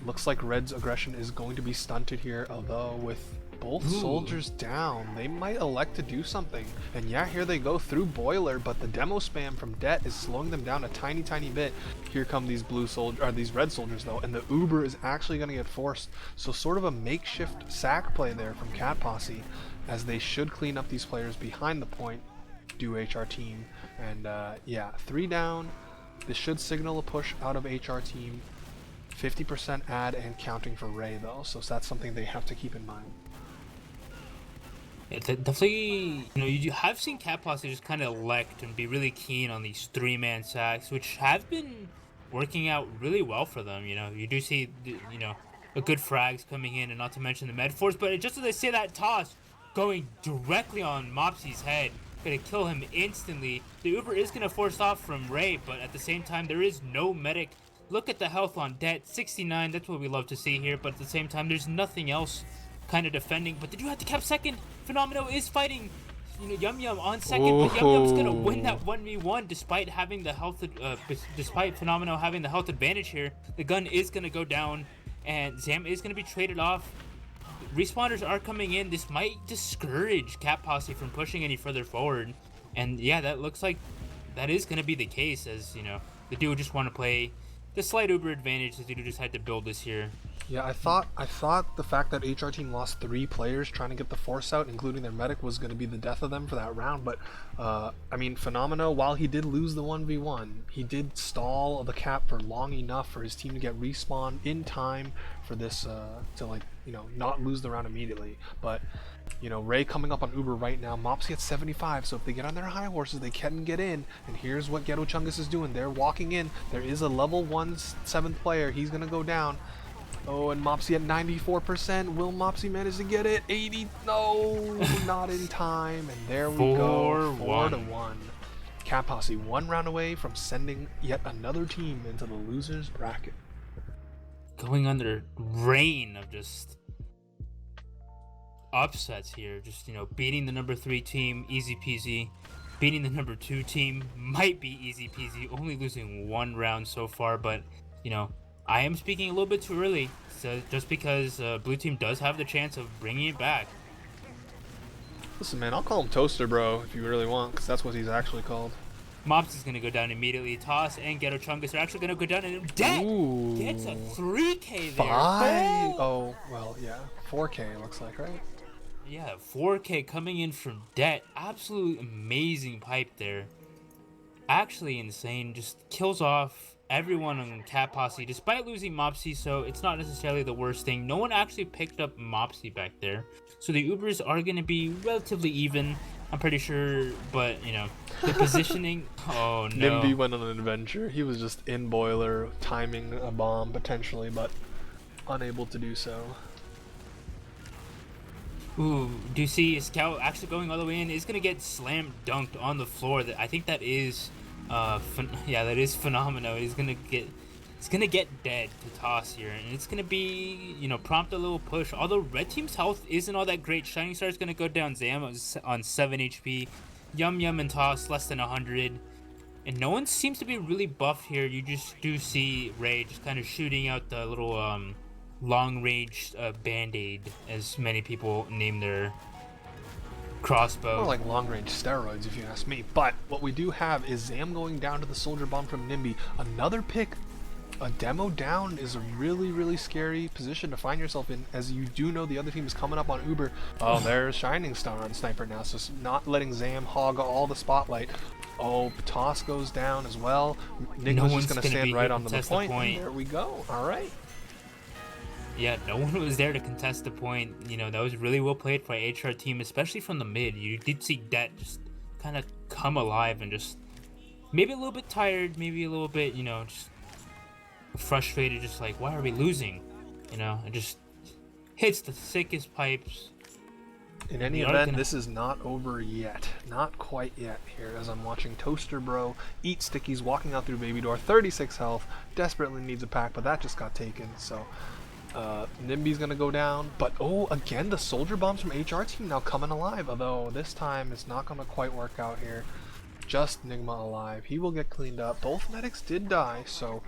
Looks like Red's aggression is going to be stunted here, although with both soldiers down, they might elect to do something. And yeah, here they go through Boiler, but the demo spam from Det is slowing them down a tiny bit. Here come these these red soldiers though, and the Uber is actually going to get forced. So sort of a makeshift sack play there from Cat Posse, as they should clean up these players behind the point, do HRTeam. And yeah, 3 down. This should signal a push out of HRTeam. 50% add and counting for Ray though, so that's something they have to keep in mind. Yeah, definitely, you have seen Cat Posse just kind of elect and be really keen on these 3-man sacks, which have been working out really well for them. You do see, a good frags coming in, and not to mention the med force. But just as I say that, Toss going directly on Mopsy's head. Gonna kill him instantly. The Uber is gonna force off from Ray, but at the same time, there is no medic. Look at the health on Det, 69. That's what we love to see here, but at the same time, there's nothing else kind of defending. But did you have to cap second? Phenomenal is fighting, you know, Yum Yum on second, but Yum Yum's gonna win that 1v1 despite having the health, despite Phenomenal having the health advantage here. The gun is gonna go down, and Zam is gonna be traded off. Respawners are coming in. This might discourage Cat Posse from pushing any further forward, and yeah, that looks like that is gonna be the case. As you know, the duo just want to play the slight Uber advantage. The duo just had to build this here. Yeah, I thought the fact that HRTeam lost 3 players trying to get the force out, including their medic, was going to be the death of them for that round. But I mean, Phenomeno, while he did lose the 1v1, he did stall the cap for long enough for his team to get respawned in time for this to, like, you know, not lose the round immediately. But you know, Ray coming up on Uber right now. Mopsy at 75, so if they get on their high horses, they can get in. And here's what Ghetto Chungus is doing. They're walking in. There is a level 1 7th player. He's going to go down. Oh, and Mopsy at 94%. Will Mopsy manage to get it? 80. No, not in time. And there we go. 4-1. Cat Posse 1 round away from sending yet another team into the losers bracket. Going under rain of just upsets here. Just, you know, beating the number 3 team, easy peasy. Beating the number 2 team might be easy peasy. Only losing 1 round so far, but, you know, I am speaking a little bit too early, so just because blue team does have the chance of bringing it back. Listen, man, I'll call him Toaster Bro if you really want, because that's what he's actually called. Mops is going to go down immediately. Toss and Ghetto Chungus are actually going to go down, and Det gets a 3K there. 5? Oh, well, yeah. 4K it looks like, right? Yeah, 4K coming in from Det. Absolutely amazing pipe there. Actually insane. Just kills off everyone on Cat Posse despite losing Mopsy, so it's not necessarily the worst thing. No one actually picked up Mopsy back there, so the Ubers are going to be relatively even, I'm pretty sure, but you know, the positioning. Oh no. Nimby went on an adventure. He was just in boiler, timing a bomb potentially, but unable to do so. Ooh, do you see Scout actually going all the way in? Is going to get slam dunked on the floor. I think that is yeah, that is phenomenal. It's gonna get dead to Toss here, and it's gonna be, you know, prompt a little push. Although red team's health isn't all that great. Shining Star's gonna go down. Zam on 7 HP. Yum Yum and Toss less than 100, and no one seems to be really buffed here. You just do see Ray just kind of shooting out the little long range band-aid, as many people name their crossbow. More like long-range steroids, if you ask me. But what we do have is Zam going down to the soldier bomb from Nimby. Another pick. A demo down is a really, really scary position to find yourself in, as you do know the other team is coming up on Uber. Oh, there's Shining Star on Sniper now, so not letting Zam hog all the spotlight. Oh, Toss goes down as well. Nick's just going to stand right onto the point. There we go. All right. Yeah, no one was there to contest the point. You know, that was really well played by HRTeam, especially from the mid. You did see Det just kind of come alive and just maybe a little bit tired, maybe a little bit, you know, just frustrated, just like, why are we losing? You know, it just hits the sickest pipes. In any event, this is not over yet. Not quite yet here, as I'm watching Toaster Bro eat stickies, walking out through baby door. 36 health, desperately needs a pack, but that just got taken, so Nimby's gonna go down, but oh, again, the soldier bombs from HRTeam now coming alive, although this time it's not gonna quite work out here. Just Nigma alive. He will get cleaned up. Both medics did die, so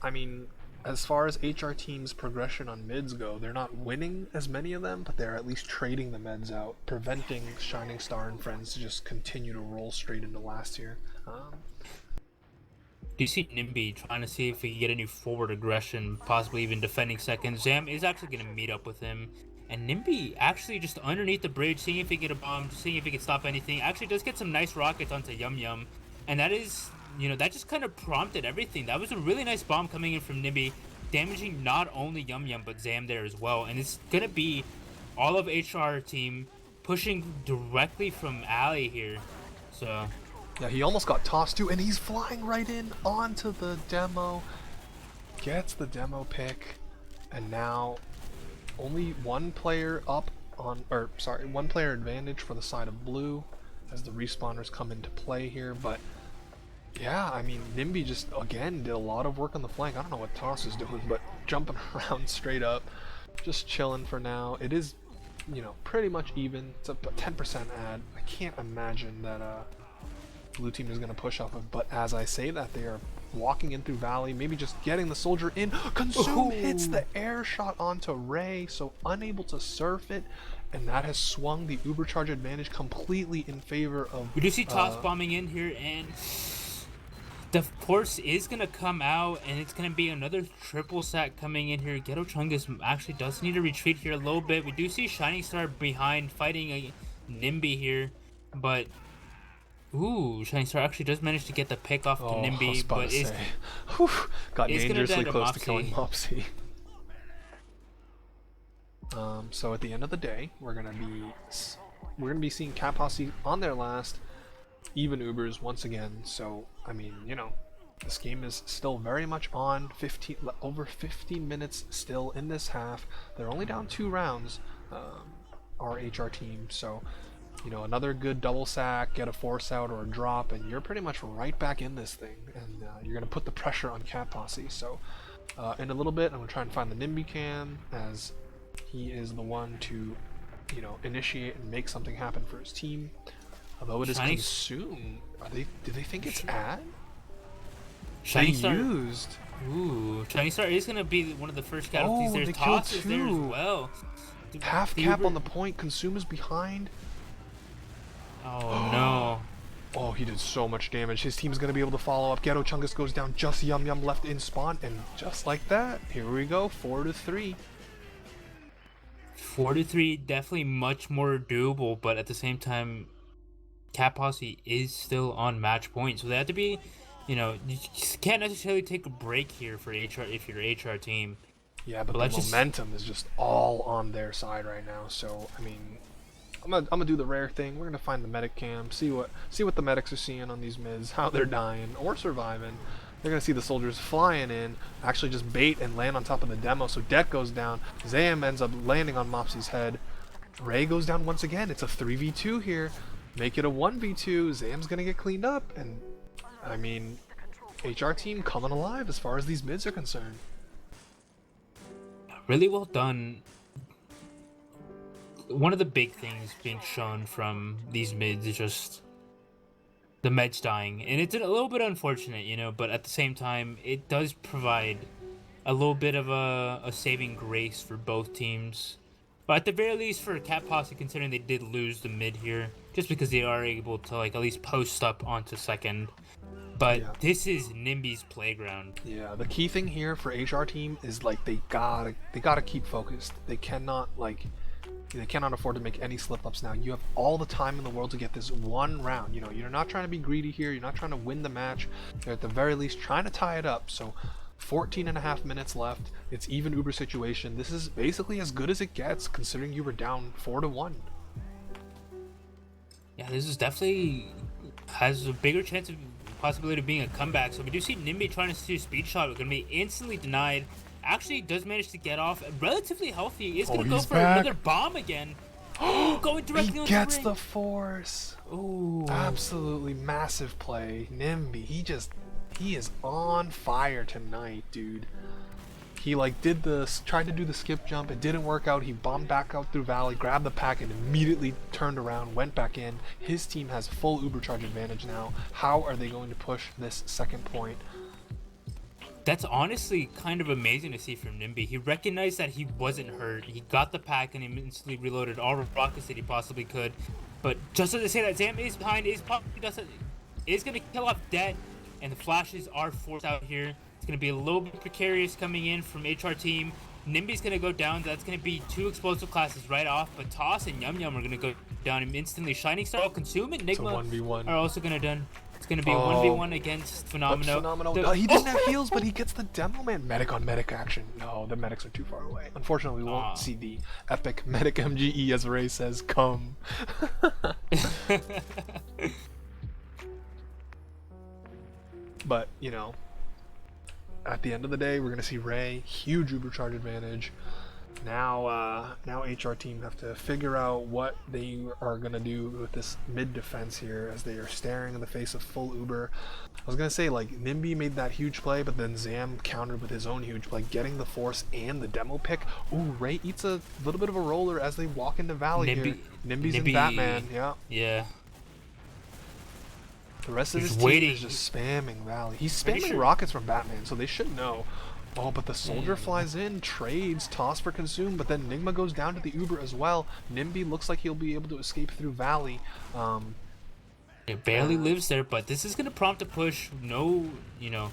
I mean, as far as HRTeam's progression on mids go, they're not winning as many of them, but they're at least trading the meds out, preventing Shining Star and friends to just continue to roll straight into last here. Do you see Nimby trying to see if he can get any forward aggression, possibly even defending second? Zam is actually going to meet up with him. And Nimby actually just underneath the bridge, seeing if he can get a bomb, seeing if he can stop anything. Actually does get some nice rockets onto Yum Yum. And that is, you know, that just kind of prompted everything. That was a really nice bomb coming in from Nimby, damaging not only Yum Yum, but Zam there as well. And it's going to be all of HRTeam pushing directly from Alley here. So yeah, he almost got tossed too, and he's flying right in onto the demo. Gets the demo pick, and now only one player up one player advantage for the side of blue as the respawners come into play here. But yeah, I mean, Nimby just again did a lot of work on the flank. I don't know what Toss is doing, but jumping around straight up, just chilling for now. It is, you know, pretty much even. It's a 10% ad. I can't imagine that blue team is going to push off of, but as I say that, they are walking in through Valley, maybe just getting the soldier in. Consume hits the air shot onto Ray, so unable to surf it, and that has swung the Ubercharge advantage completely in favor of... We do see Toss bombing in here, and the force is going to come out, and it's going to be another triple sack coming in here. Ghetto Chungus actually does need to retreat here a little bit. We do see Shining Star behind fighting a Nimby here, but ooh, Shining Star actually does manage to get the pick off to Nimby, but got dangerously close to killing Mopsy. So at the end of the day, we're gonna be seeing Cat Posse on their last even Ubers once again. So I mean, you know, this game is still very much on. Over 15 minutes still in this half. They're only down 2 rounds. Our HRTeam. So, you know, another good double sack, get a force out or a drop, and you're pretty much right back in this thing, and you're going to put the pressure on Cat Posse. So in a little bit, I'm going to try and find the Nimby cam, as he is the one to, you know, initiate and make something happen for his team. Although it is consumed. Do they think it's ad? Shining Star used. Ooh, Shining Star is going to be one of the first casualties. There's Toss is there as well. Half cap on the point, Consume is behind. Oh no. Oh, he did so much damage. His team's going to be able to follow up. Ghetto Chungus goes down, just Yum Yum left in spawn, and just like that, here we go, 4-3. 4-3, definitely much more doable, but at the same time, Cat Posse is still on match point, so they have to be, you know, you can't necessarily take a break here for HR if you're HRTeam. Yeah, but the momentum is just all on their side right now. So I mean, I'm gonna do the rare thing. We're gonna find the medic cam, see what the medics are seeing on these mids, how they're dying or surviving. They're gonna see the soldiers flying in, actually just bait and land on top of the demo. So Deck goes down. Zam ends up landing on Mopsy's head. Ray goes down once again. It's a 3v2 here. Make it a 1v2. Zam's gonna get cleaned up, and I mean, HRTeam coming alive as far as these mids are concerned. Really well done. One of the big things being shown from these mids is just the meds dying, and it's a little bit unfortunate, you know, but at the same time, it does provide a little bit of a saving grace for both teams. But at the very least for Cat Posse, considering they did lose the mid here, just because they are able to like at least post up onto second. But yeah, this is Nimby's playground. Yeah, the key thing here for HRTeam is like they gotta keep focused. They cannot afford to make any slip ups now. You have all the time in the world to get this one round. You know, you're not trying to be greedy here. You're not trying to win the match. You're at the very least trying to tie it up. So 14.5 minutes left. It's even Uber situation. This is basically as good as it gets considering you were down 4-1. Yeah, this is definitely has a bigger chance of possibility of being a comeback. So we do see Nimby trying to do a speed shot. We're going to be instantly denied. Actually does manage to get off. Relatively healthy. Is going to go for another bomb again. Oh, going directly on the ring. He gets the force. Ooh. Absolutely massive play. Nimby, he is on fire tonight, dude. He like tried to do the skip jump. It didn't work out. He bombed back out through Valley, grabbed the pack, and immediately turned around, went back in. His team has full Ubercharge advantage now. How are they going to push this second point? That's honestly kind of amazing to see from Nimby. He recognized that he wasn't hurt. He got the pack and instantly reloaded all rockets that he possibly could. But just as I say that, Zam is behind, is going to kill off Det, and the flashes are forced out here. It's going to be a little bit precarious coming in from HRTeam. Nimby's going to go down. That's going to be 2 explosive classes right off. But Toss and Yum Yum are going to go down instantly. Shining Star, Consume, and Enigma are also going to done. It's going to be a 1v1 against Phenomenal. He didn't have heals, but he gets the demo man. Medic on medic action. No, the medics are too far away. Unfortunately, we won't see the epic medic MGE, as Ray says, come. But, you know, at the end of the day, we're going to see Ray, huge Ubercharge advantage. Now HR team have to figure out what they are gonna do with this mid defense here as they are staring in the face of full Uber. I was gonna say like Nimby made that huge play, but then Zam countered with his own huge play, getting the force and the demo pick. Ooh, Ray eats a little bit of a roller as they walk into Valley here. Nimby's in Batman, yeah. Yeah. The rest of He's his team waiting. is just spamming Valley. He's Pretty spamming sure- rockets from Batman, so they should know. Oh, but the soldier flies in, trades, toss for consume, but then Nigma goes down to the Uber as well. Nimby looks like he'll be able to escape through Valley. It barely lives there, but this is going to prompt a push. No, you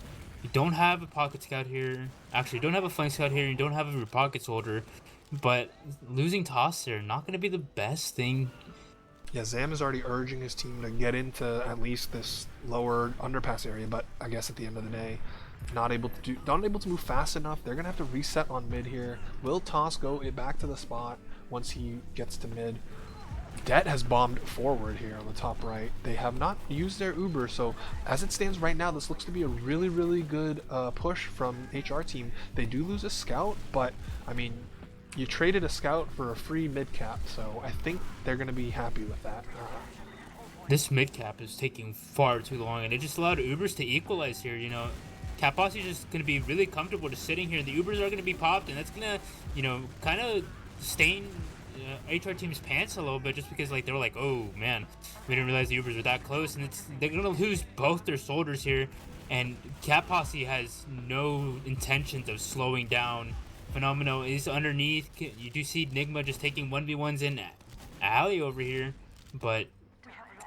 don't have a pocket scout here. Actually, you don't have a flank scout here. You don't have a pocket soldier. But losing toss there, not going to be the best thing. Yeah, Zam is already urging his team to get into at least this lower underpass area, but I guess at the end of the day, not able to move fast enough. They're gonna have to reset on mid here. Will Toss go back to the spot once he gets to mid? Det has bombed forward here on the top right. They have not used their Uber, so as it stands right now, this looks to be a really, really good push from HR team. They do lose a scout, but I mean, you traded a scout for a free mid cap, so I think they're gonna be happy with that. This mid cap is taking far too long, and it just allowed Ubers to equalize here. Cap Posse is just going to be really comfortable just sitting here. The Ubers are going to be popped, and that's going to, kind of stain HR team's pants a little bit, just because like they were like, oh man, we didn't realize the Ubers were that close, and they're going to lose both their soldiers here. And Cap Posse has no intentions of slowing down. Phenomenal is underneath. You do see Nigma just taking 1v1s in alley over here, but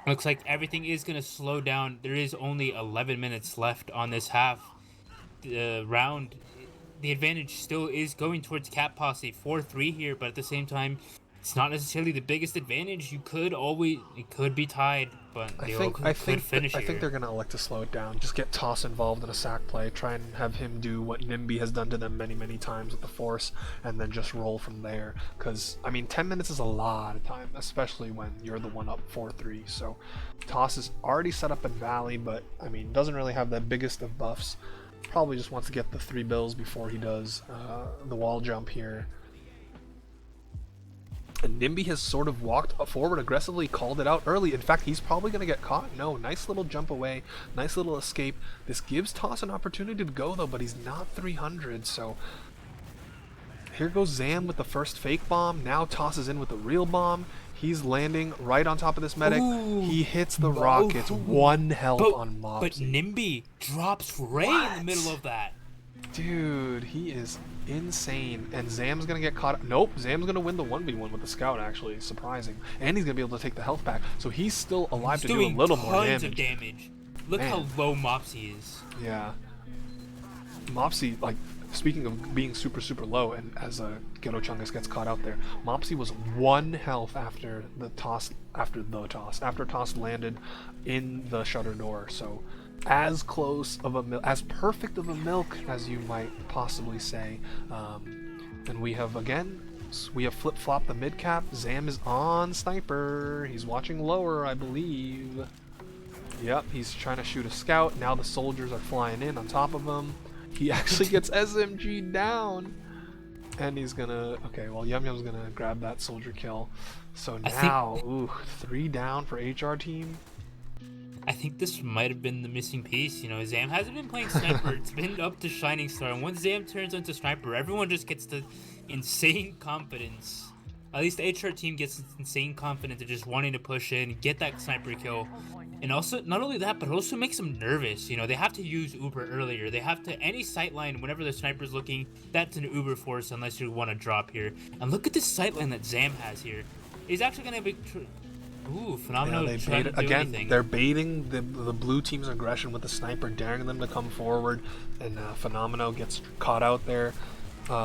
looks like everything is going to slow down. There is only 11 minutes left on this half. Round. The advantage still is going towards Cap Posse 4-3 here, but at the same time, it's not necessarily the biggest advantage. It could be tied, but I could finish think here. they're gonna elect to slow it down. Just get Toss involved in a sack play. Try and have him do what Nimby has done to them many, many times with the force, and then just roll from there. Because I mean, 10 minutes is a lot of time, especially when you're the one up 4-3. So Toss is already set up in Valley, but I mean, doesn't really have the biggest of buffs. Probably just wants to get the 3 bills before he does the wall jump here. And Nimby has sort of walked forward aggressively, called it out early. In fact, he's probably going to get caught. No, nice little jump away, nice little escape. This gives Toss an opportunity to go, though, but he's not 300, so... Here goes Zam with the first fake bomb. Now Toss is in with the real bomb. He's landing right on top of this medic. Ooh. He hits the rockets. 1 health on Mopsy. But Nimby drops Ray in the middle of that. Dude, he is insane. And Zam's gonna get caught. Nope, Zam's gonna win the 1v1 with the scout, actually. Surprising. And he's gonna be able to take the health back. So he's still alive to do a little more tons damage. of damage. Look Man. how low Mopsy is. Yeah. Mopsy, like, speaking of being super, super low, and as Ghetto Chungus gets caught out there, Mopsy was 1 health after Toss landed in the shutter door. So as close of as perfect of a milk as you might possibly say. And we have flip-flopped the mid cap. Zam is on sniper. He's watching lower, I believe. Yep, he's trying to shoot a scout. Now the soldiers are flying in on top of him. He actually gets SMG down. And he's gonna... Okay, well, Yum Yum's gonna grab that soldier kill. So now, ooh, 3 down for HR team. I think this might have been the missing piece. Zam hasn't been playing sniper. It's been up to Shining Star. And once Zam turns into sniper, everyone just gets the insane confidence. At least the HR team gets insane confidence of just wanting to push in, get that sniper kill. And also, not only that, but it also makes them nervous. They have to use Uber earlier. They have to, any sightline, whenever the sniper's looking, that's an Uber force unless you want to drop here. And look at this sightline that Zam has here. He's actually going to be... Ooh, Phenomenal. Yeah, they're baiting the blue team's aggression with the sniper, daring them to come forward, and Phenomenal gets caught out there.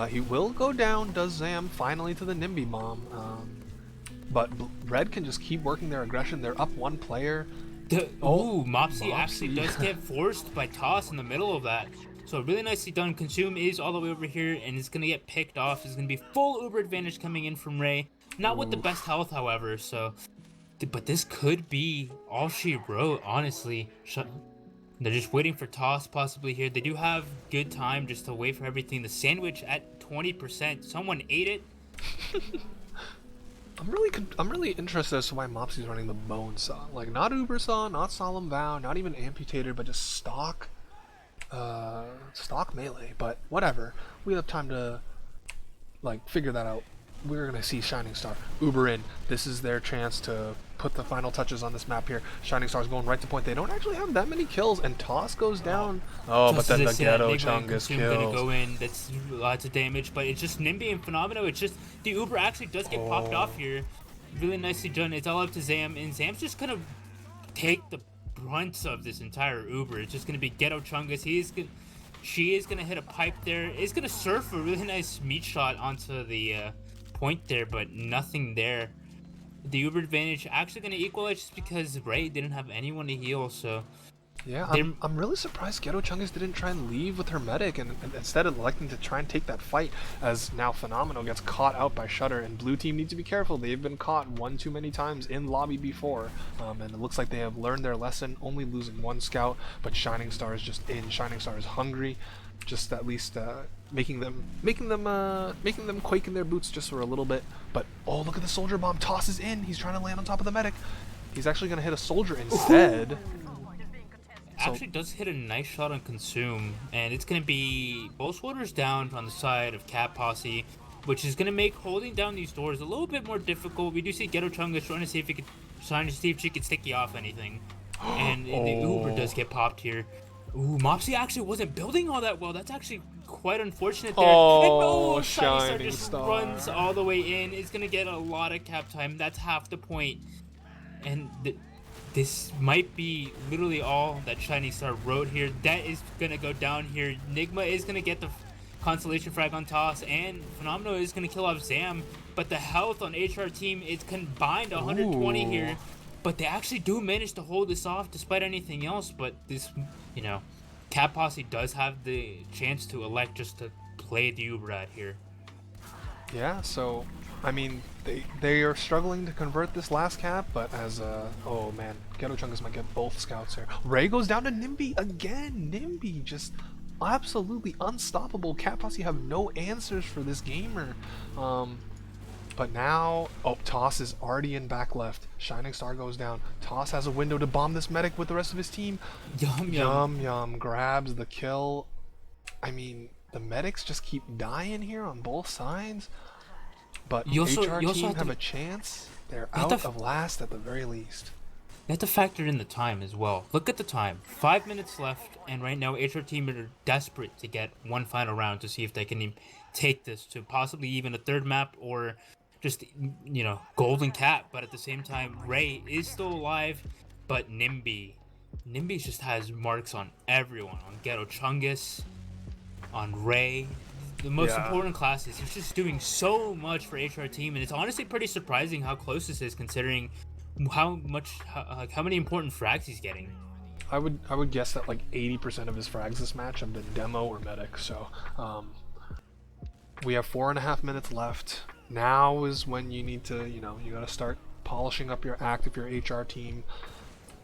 He will go down, does Zam, finally to the Nimby bomb. But Red can just keep working their aggression. They're up 1 player. Mopsy actually does get forced by Toss in the middle of that. So really nicely done. Consume is all the way over here, and it's going to get picked off. It's going to be full Uber advantage coming in from Ray. Not with the best health, however, so... But this could be all she wrote, honestly. They're just waiting for toss possibly here. They do have good time just to wait for everything. The sandwich at 20%. Someone ate it. I'm really interested as to why Mopsy's running the bone saw. Like, not Uber saw, not solemn vow, not even amputated, but just stock stock melee. But whatever. We have time to like figure that out. We're gonna see Shining Star Uber in. This is their chance to put the final touches on this map here. Shining Star's going right to point. They don't actually have that many kills, and Toss goes down. Oh, but then the Ghetto Chungus kills. Gonna go in. That's lots of damage, but it's just Nimby and Phenomenal. It's just the Uber actually does get popped off here. Really nicely done. It's all up to Zam, and Zam's just gonna take the brunt of this entire Uber. It's just gonna be Ghetto Chungus. She is gonna hit a pipe there. It's gonna surf a really nice meat shot onto the point there, but nothing there. The Uber advantage actually going to equalize just because Ray didn't have anyone to heal, so... Yeah, I'm really surprised Ghetto Chungus didn't try and leave with her medic and instead of electing to try and take that fight, as now Phenomenal gets caught out by Shutter, and blue team needs to be careful. They've been caught one too many times in lobby before, and it looks like they have learned their lesson, only losing one scout, but Shining Star is just in. Shining Star is hungry, just at least making them quake in their boots just for a little bit. But oh, look at the soldier bomb. Toss is in. He's trying to land on top of the medic. He's actually going to hit a soldier instead. Actually does hit a nice shot on Consume, and it's going to be both shoulders down on the side of Cat Posse, which is going to make holding down these doors a little bit more difficult. We do see Ghetto Chungus trying to see if she could sticky off anything, and the Uber does get popped here. Ooh, Mopsy actually wasn't building all that well. That's actually quite unfortunate there. Oh, and Shining just Star runs all the way in. It's going to get a lot of cap time. That's half the point. And this might be literally all that Shining Star wrote here. That is going to go down here. Nigma is going to get the consolation frag on Toss, and Phenomenal is going to kill off Zam. But the health on HRTeam is combined 120 here. But they actually do manage to hold this off despite anything else. But this, you know, Cat Posse does have the chance to elect just to play the Uber out here. Yeah, so, I mean, they are struggling to convert this last cap, but as, oh man, Ghetto Chungus might get both scouts here. Ray goes down to Nimby again. Nimby just absolutely unstoppable. Cat Posse have no answers for this gamer. But now, oh, Toss is already in back left. Shining Star goes down. Toss has a window to bomb this medic with the rest of his team. Yum grabs the kill. I mean, the medics just keep dying here on both sides. But HRTeam have a chance. They're out of last at the very least. You have to factor in the time as well. Look at the time. 5 minutes left, and right now HRTeam are desperate to get one final round to see if they can take this to possibly even a third map or just, you know, golden cap. But at the same time, Ray is still alive, but Nimby just has marks on everyone, on Ghetto Chungus, on Ray, the most important classes. He's just doing so much for HRTeam, and it's honestly pretty surprising how close this is considering how many important frags he's getting. I would guess that like 80% of his frags this match have been demo or medic. So we have 4.5 minutes left. Now is when you need to, you know, you got to start polishing up your act if you're HRTeam.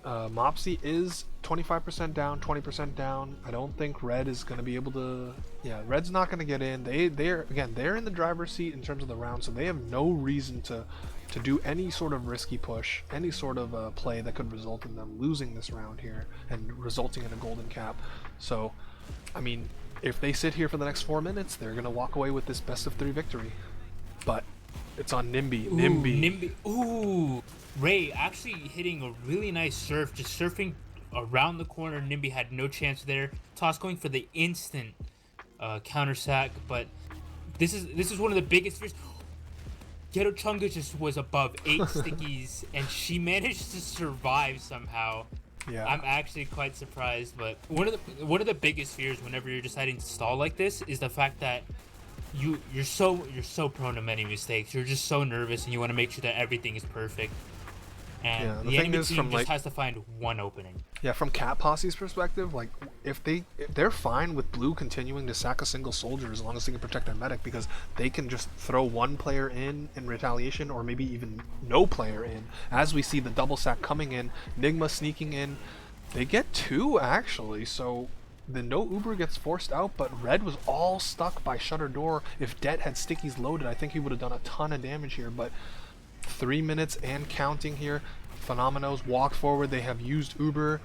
Mopsy is 25% down, 20% down. I don't think Red is going to be able to. Yeah, Red's not going to get in. They're in the driver's seat in terms of the round, so they have no reason to do any sort of risky push, any sort of play that could result in them losing this round here and resulting in a golden cap. So, I mean, if they sit here for the next 4 minutes, they're going to walk away with this best of 3 victory. But it's on Nimby. Ooh, Ray actually hitting a really nice surf, just surfing around the corner. Nimby had no chance there. Toss going for the instant counter sack, but this is one of the biggest fears. Ghetto Chungus just was above 8 stickies, and she managed to survive somehow. Yeah, I'm actually quite surprised. But one of the biggest fears whenever you're deciding to stall like this is the fact that you're so prone to many mistakes. You're just so nervous, and you want to make sure that everything is perfect. And the enemy team just has to find one opening. Yeah, from Cat Posse's perspective, like if they're fine with blue continuing to sack a single soldier as long as they can protect their medic, because they can just throw one player in retaliation, or maybe even no player in. As we see the double sack coming in, Nigma sneaking in, They get 2 actually, so the no Uber gets forced out, but Red was all stuck by Shutter Door. If Det had stickies loaded, I think he would have done a ton of damage here, but 3 minutes and counting here. Phenomenos walk forward, they have used Uber.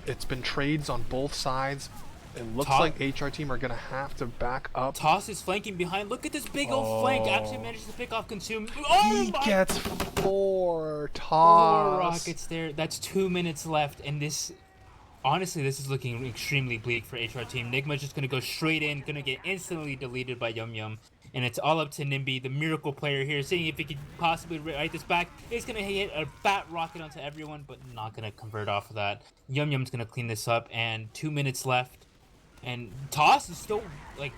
It's been trades on both sides. It looks like HRTeam are gonna have to back up. Toss is flanking behind. Look at this big old flank. Actually manages to pick off Consume. Oh He my! gets 4 Toss. 4 rockets there. That's 2 minutes left, and this... Honestly, this is looking extremely bleak for HRTeam. Nigma's just gonna go straight in, gonna get instantly deleted by Yum Yum. And it's all up to Nimby, the miracle player here, seeing if he could possibly write this back. He's gonna hit a fat rocket onto everyone, but not gonna convert off of that. Yum Yum's gonna clean this up, and 2 minutes left. And Toss is still, like,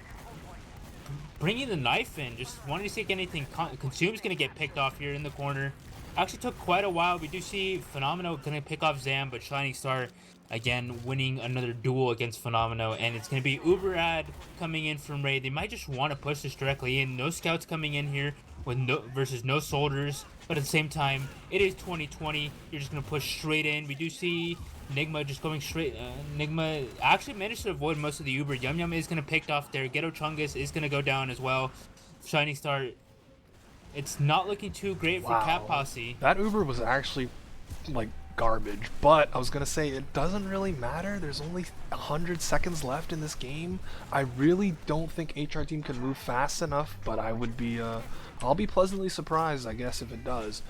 bringing the knife in, just wanting to see if anything. Consume's gonna get picked off here in the corner. Actually took quite a while. We do see Phenomenal gonna pick off Zam, but Shining Star again winning another duel against Phenomenal, and it's gonna be Uber Ad coming in from Ray. They might just want to push this directly in. No scouts coming in here with versus no soldiers, but at the same time, it is 2020. You're just gonna push straight in. We do see Nigma just going straight. Nigma actually managed to avoid most of the Uber. Yum Yum is gonna pick off there. Ghetto Chungus is gonna go down as well. Shining Star. It's not looking too great for Cat Posse. That Uber was actually like garbage, but I was gonna say it doesn't really matter. There's only 100 seconds left in this game. I really don't think HRTeam can move fast enough, but I would be I'll be pleasantly surprised, I guess, if it does.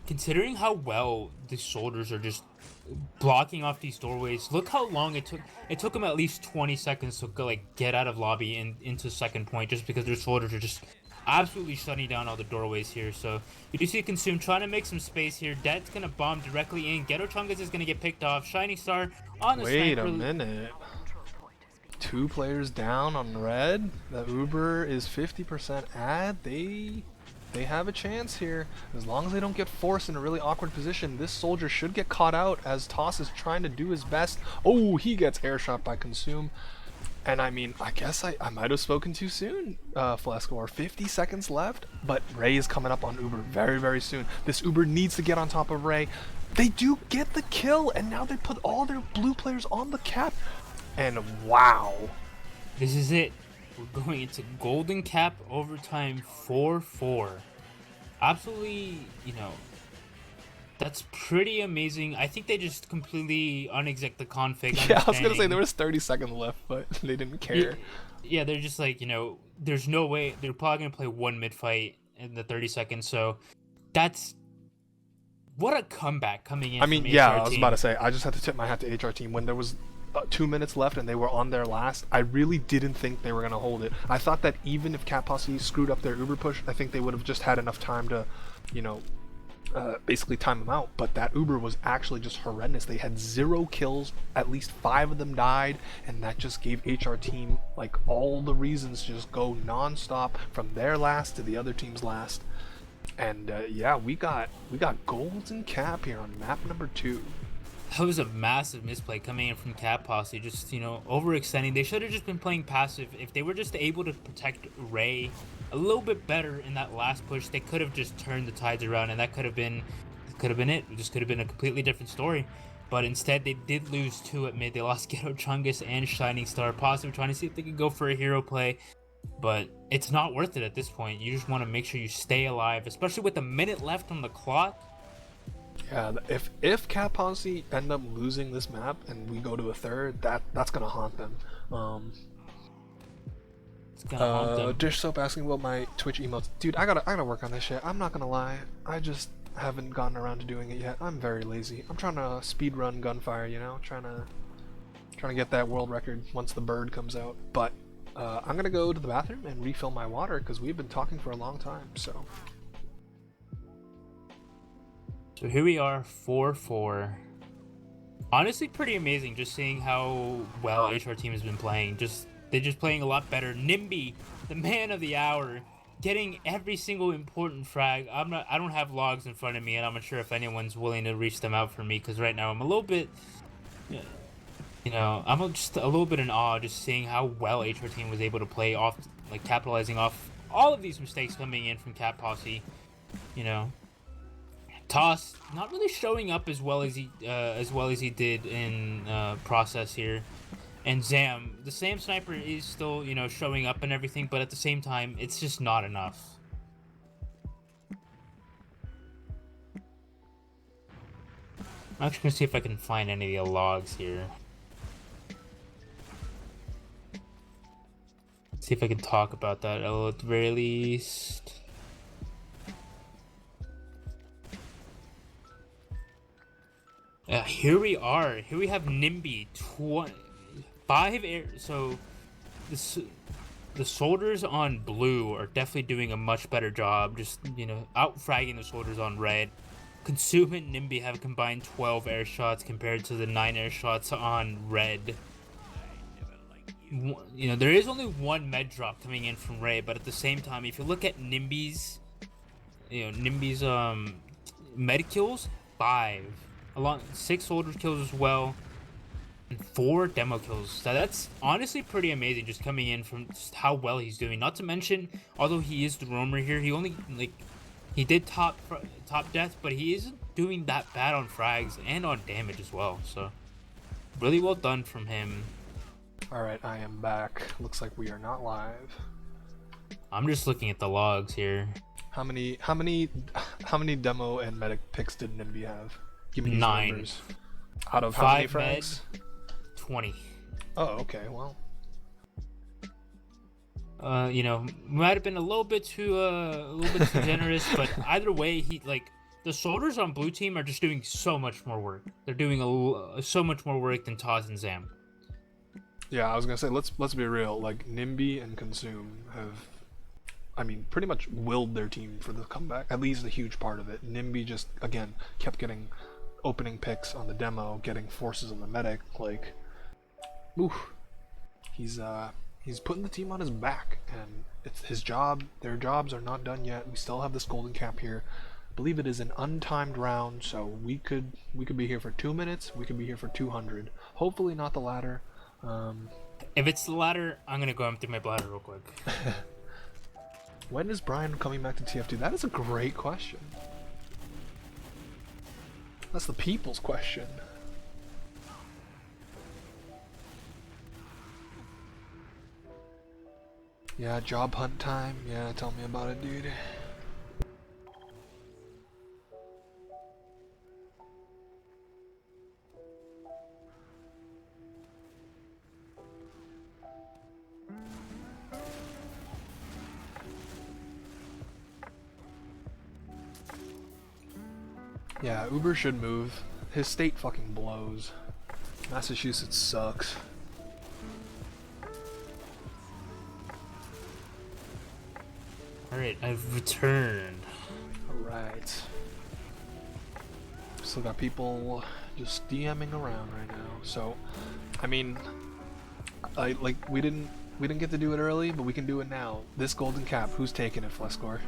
Considering how well the soldiers are just blocking off these doorways, look how long it took. It took them at least 20 seconds to go, like, get out of lobby and into second point, just because their soldiers are just absolutely shutting down all the doorways here. So you do see Consume trying to make some space here. Det's gonna bomb directly in. Ghetto Chungus is gonna get picked off. Shining Star on the Wait sniper. a minute. 2 players down on Red. The Uber is 50% ad. They have a chance here. As long as they don't get forced in a really awkward position, this soldier should get caught out as Toss is trying to do his best. Oh, he gets airshot by Consume. And I mean, I guess I might have spoken too soon, Flescore. 50 seconds left, but Ray is coming up on Uber very, very soon. This Uber needs to get on top of Ray. They do get the kill, and now they put all their blue players on the cap. And wow. This is it. We're going into Golden Cap overtime 4-4. Absolutely, you know, that's pretty amazing. I think they just completely unexec the config. Yeah, I was gonna say there was 30 seconds left, but they didn't care. Yeah, they're just like, you know, there's no way. They're probably gonna play one mid fight in the 30 seconds. So that's what a comeback coming in. I mean, from yeah, HRTeam. I was about to say, I just had to tip my hat to HRTeam. When there was 2 minutes left and they were on their last, I really didn't think they were gonna hold it. I thought that even if Cat Posse screwed up their Uber push, I think they would have just had enough time to, you know, basically time them out. But that Uber was actually just horrendous. They had 0 kills, at least 5 of them died, and that just gave HRTeam like all the reasons to just go non-stop from their last to the other team's last. And yeah, we got golden cap here on map number 2. That was a massive misplay coming in from Cat Posse, just, you know, overextending. They should have just been playing passive. If they were just able to protect Ray a little bit better in that last push, they could have just turned the tides around, and that could have been it. It just could have been a completely different story. But instead, they did lose 2 at mid. They lost Ghetto Chungus and Shining Star. Posse trying to see if they could go for a hero play, but it's not worth it at this point. You just want to make sure you stay alive, especially with a minute left on the clock. Yeah, if Cat Posse end up losing this map and we go to a third, that's gonna haunt them. It's gonna haunt them. Dish Soap asking about my Twitch emotes. Dude, I gotta work on this shit. I'm not gonna lie. I just haven't gotten around to doing it yet. I'm very lazy. I'm trying to speed run Gunfire, you know, trying to get that world record once the bird comes out. But I'm gonna go to the bathroom and refill my water because we've been talking for a long time. So here we are, 4-4. Honestly, pretty amazing just seeing how well HRTeam has been playing. They're just playing a lot better. Nimby, the man of the hour, getting every single important frag. I don't have logs in front of me, and I'm not sure if anyone's willing to reach them out for me, because right now I'm a little bit, you know, I'm just a little bit in awe just seeing how well HRTeam was able to play off, like capitalizing off all of these mistakes coming in from Cat Posse, you know. Toss not really showing up as well as he did in process here. And Zam, the Sam sniper is still, you know, showing up and everything, but at the same time, it's just not enough. I'm actually gonna see if I can find any of the logs here. See if I can talk about that at the very least. Here we are. Here we have Nimby. 5 air. So the soldiers on blue are definitely doing a much better job. Just, you know, out fragging the soldiers on red. Consume and Nimby have combined 12 air shots compared to the 9 air shots on red. You know, there is only 1 med drop coming in from Ray, but at the same time, if you look at Nimby's, med kills, 5, along 6 soldier kills as well, and 4 demo kills. So that's honestly pretty amazing, just coming in from just how well he's doing. Not to mention, although he is the roamer here, he only he did top death, but he isn't doing that bad on frags and on damage as well. So really well done from him. Alright, I am back. Looks like we are not live. I'm just looking at the logs here. How many demo and medic picks did Nimby have? Give me these 9. numbers. Out of how many 5 med, frags? 20. Oh, okay, well. You know, might have been a little bit too generous, but either way, the soldiers on blue team are just doing so much more work. They're doing so much more work than Taz and Zam. Yeah, I was gonna say, let's be real. Like, Nimby and Consume have, I mean, pretty much willed their team for the comeback. At least a huge part of it. Nimby just, again, kept getting opening picks on the demo, getting forces on the medic. Like, oof, he's putting the team on his back, and it's his job. Their jobs are not done yet. We still have this golden cap here. I believe it is an untimed round, so we could be here for 2 minutes. We could be here for 200. Hopefully not the latter. If it's the latter, I'm gonna go empty my bladder real quick. When is Brian coming back to TF2? That is a great question. That's the people's question. Yeah, job hunt time. Yeah, tell me about it, dude. Yeah, Uber should move. His state fucking blows. Massachusetts sucks. Alright, I've returned. Alright. Still got people just DMing around right now. So, I mean, we didn't get to do it early, but we can do it now. This golden cap, who's taking it, Flescore?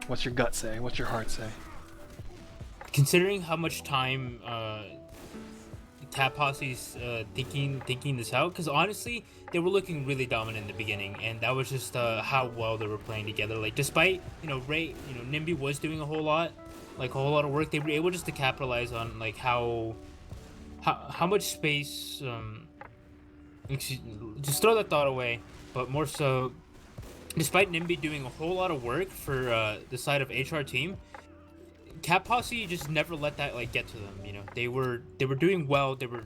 What's your gut say? What's your heart say? Considering how much time Cat Posse's thinking this out, because honestly, they were looking really dominant in the beginning, and that was just how well they were playing together. Like, despite, you know, Ray, you know, Nimby was doing a whole lot of work, they were able just to capitalize on like how much space. Just throw that thought away, but more so, despite Nimby doing a whole lot of work for the side of HRTeam, Cat Posse just never let that get to them. You know, they were doing well. They were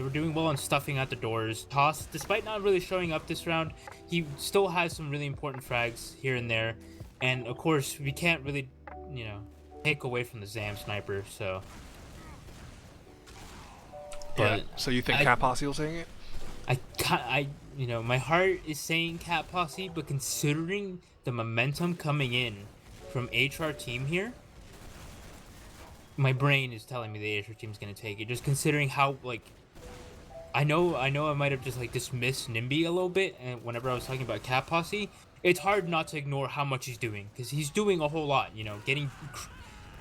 doing well on stuffing out the doors. Toss, despite not really showing up this round, he still has some really important frags here and there, and of course we can't really, you know, take away from the Zam sniper. So, Yeah. So you think Cat Posse will take it? You know, my heart is saying Cat Posse, but considering the momentum coming in from HRTeam here, my brain is telling me the HRTeam is gonna take it. Just considering how I know I might have just dismissed Nimby a little bit, and whenever I was talking about Cat Posse, it's hard not to ignore how much he's doing, because he's doing a whole lot. You know, getting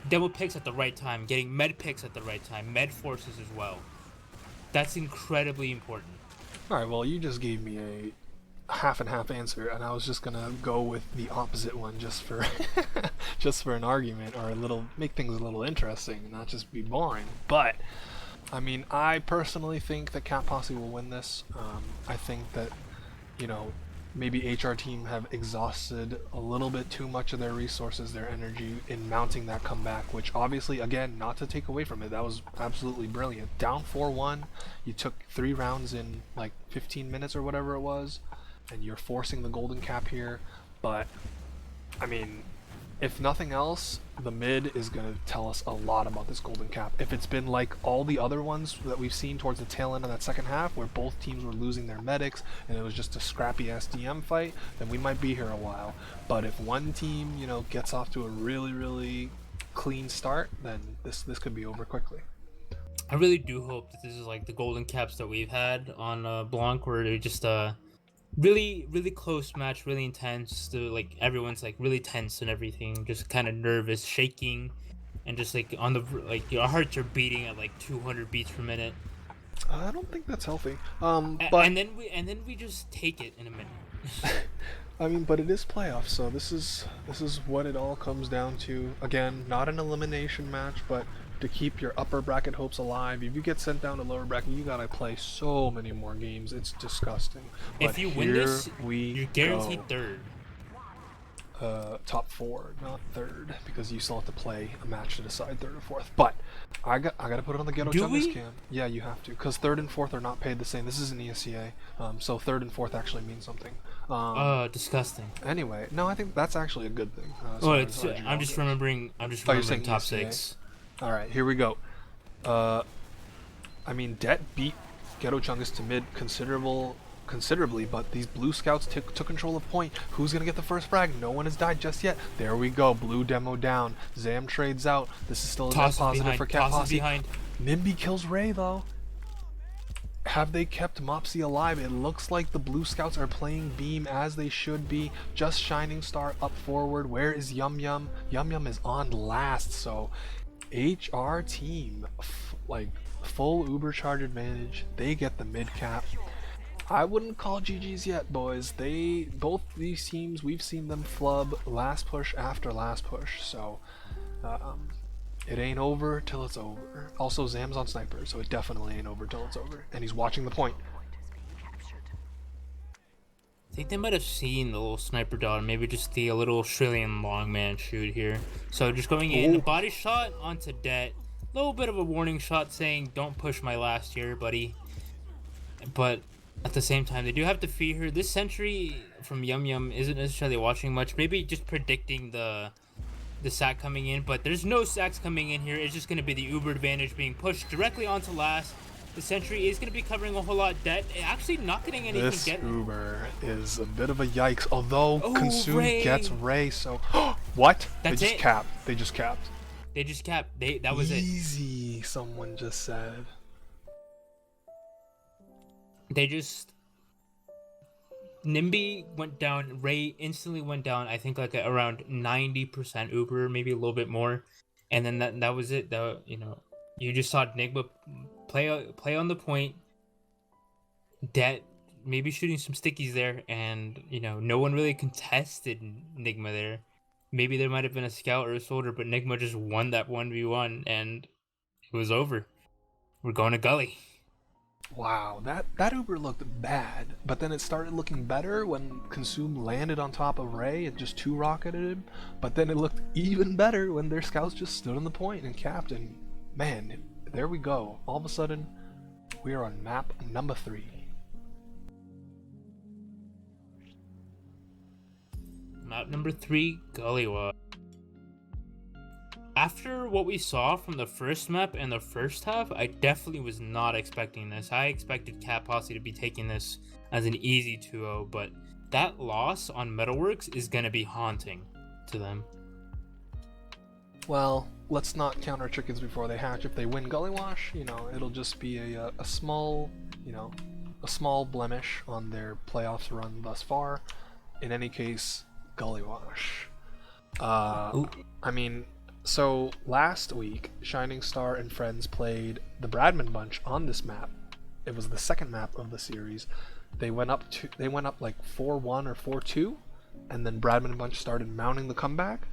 demo picks at the right time, getting med picks at the right time, med forces as well. That's incredibly important. All right. Well, you just gave me half and half answer, and I was just gonna go with the opposite one just for just for an argument, or a little make things a little interesting and not just be boring. But I mean, I personally think that Cat Posse will win this. I think that, you know, maybe HRTeam have exhausted a little bit too much of their resources, their energy in mounting that comeback, which obviously, again, not to take away from it, that was absolutely brilliant. Down 4-1, you took 3 rounds in like 15 minutes or whatever it was, and you're forcing the golden cap here. But I mean, if nothing else, the mid is going to tell us a lot about this golden cap. If it's been like all the other ones that we've seen towards the tail end of that second half, where both teams were losing their medics and it was just a scrappy SDM fight, then we might be here a while. But if one team, you know, gets off to a really clean start, then this could be over quickly. I really do hope that this is like the golden caps that we've had on Blanc, where they're just really close match, really intense. Like everyone's like really tense and everything, just kind of nervous, shaking, and just like on the like your hearts are beating at like 200 beats per minute. I don't think that's healthy. But and then we just take it in a minute. I mean, but it is playoffs, so this is what it all comes down to. Again, not an elimination match, but to keep your upper bracket hopes alive. If you get sent down to lower bracket, you gotta play so many more games. It's disgusting. But if you win this, you're guaranteed third. Top 4, not third, because you still have to play a match to decide third or fourth. But I gotta put it on the Ghetto Chungus cam. Yeah, you have to, because third and fourth are not paid the same. This is an ESCA, so third and fourth actually means something. Disgusting. Anyway, no, I think that's actually a good thing. I'm just remembering top ESCA? 6. All right, here we go. I mean, Det beat Ghetto Chungus to mid considerably, but these blue scouts took control of point. Who's gonna get the first frag? No one has died just yet. There we go. Blue demo down. Zam trades out. This is still a net positive for Cat Posse. Nimby kills Ray though. Have they kept Mopsy alive? It looks like the blue scouts are playing beam as they should be. Just Shining Star up forward. Where is Yum Yum? Yum Yum is on last, so HRTeam, like full Uber charge advantage. They get the mid cap. I wouldn't call GG's yet, boys. Both these teams, we've seen them flub last push after last push, so it ain't over till it's over. Also, Zam's on sniper, so it definitely ain't over till it's over, and he's watching the point. I think they might have seen the little sniper dot, maybe just the little Australian longman shoot here. So just going in, a body shot onto Det. A little bit of a warning shot saying, don't push my last year, buddy. But at the same time, they do have to feed her. This sentry from Yum Yum isn't necessarily watching much. Maybe just predicting the sack coming in. But there's no sacks coming in here. It's just going to be the Uber advantage being pushed directly onto last. The sentry is going to be covering a whole lot. Det actually not getting anything. This Uber is a bit of a yikes. Although Consume gets Ray, so what? That's they just it. capped. They just capped. They just capped. That was Easy, someone just said. They just Nimby went down. Ray instantly went down. I think like around 90% Uber, maybe a little bit more, and then that was it. That, you know, you just saw Nigma play on the point. Det maybe shooting some stickies there, and you know, no one really contested Nigma there. Maybe there might have been a scout or a soldier, but Nigma just won that 1v1, and it was over. We're going to Gully. Wow, that Uber looked bad, but then it started looking better when Consume landed on top of Ray and just 2-rocketed him, but then it looked even better when their scouts just stood on the point and capped, and man, there we go. All of a sudden, we are on map number 3. Map number 3, Gullywa. After what we saw from the first map and the first half, I definitely was not expecting this. I expected Cat Posse to be taking this as an easy 2-0, but that loss on Metalworks is going to be haunting to them. Well, let's not count our chickens before they hatch. If they win Gullywash, you know, it'll just be a small, you know, a small blemish on their playoffs run thus far. In any case, Gullywash. I mean, so last week, Shining Star and friends played the Bradman bunch on this map. It was the second map of the series. They went up like 4-1 or 4-2, and then Bradman and Bunch started mounting the comeback,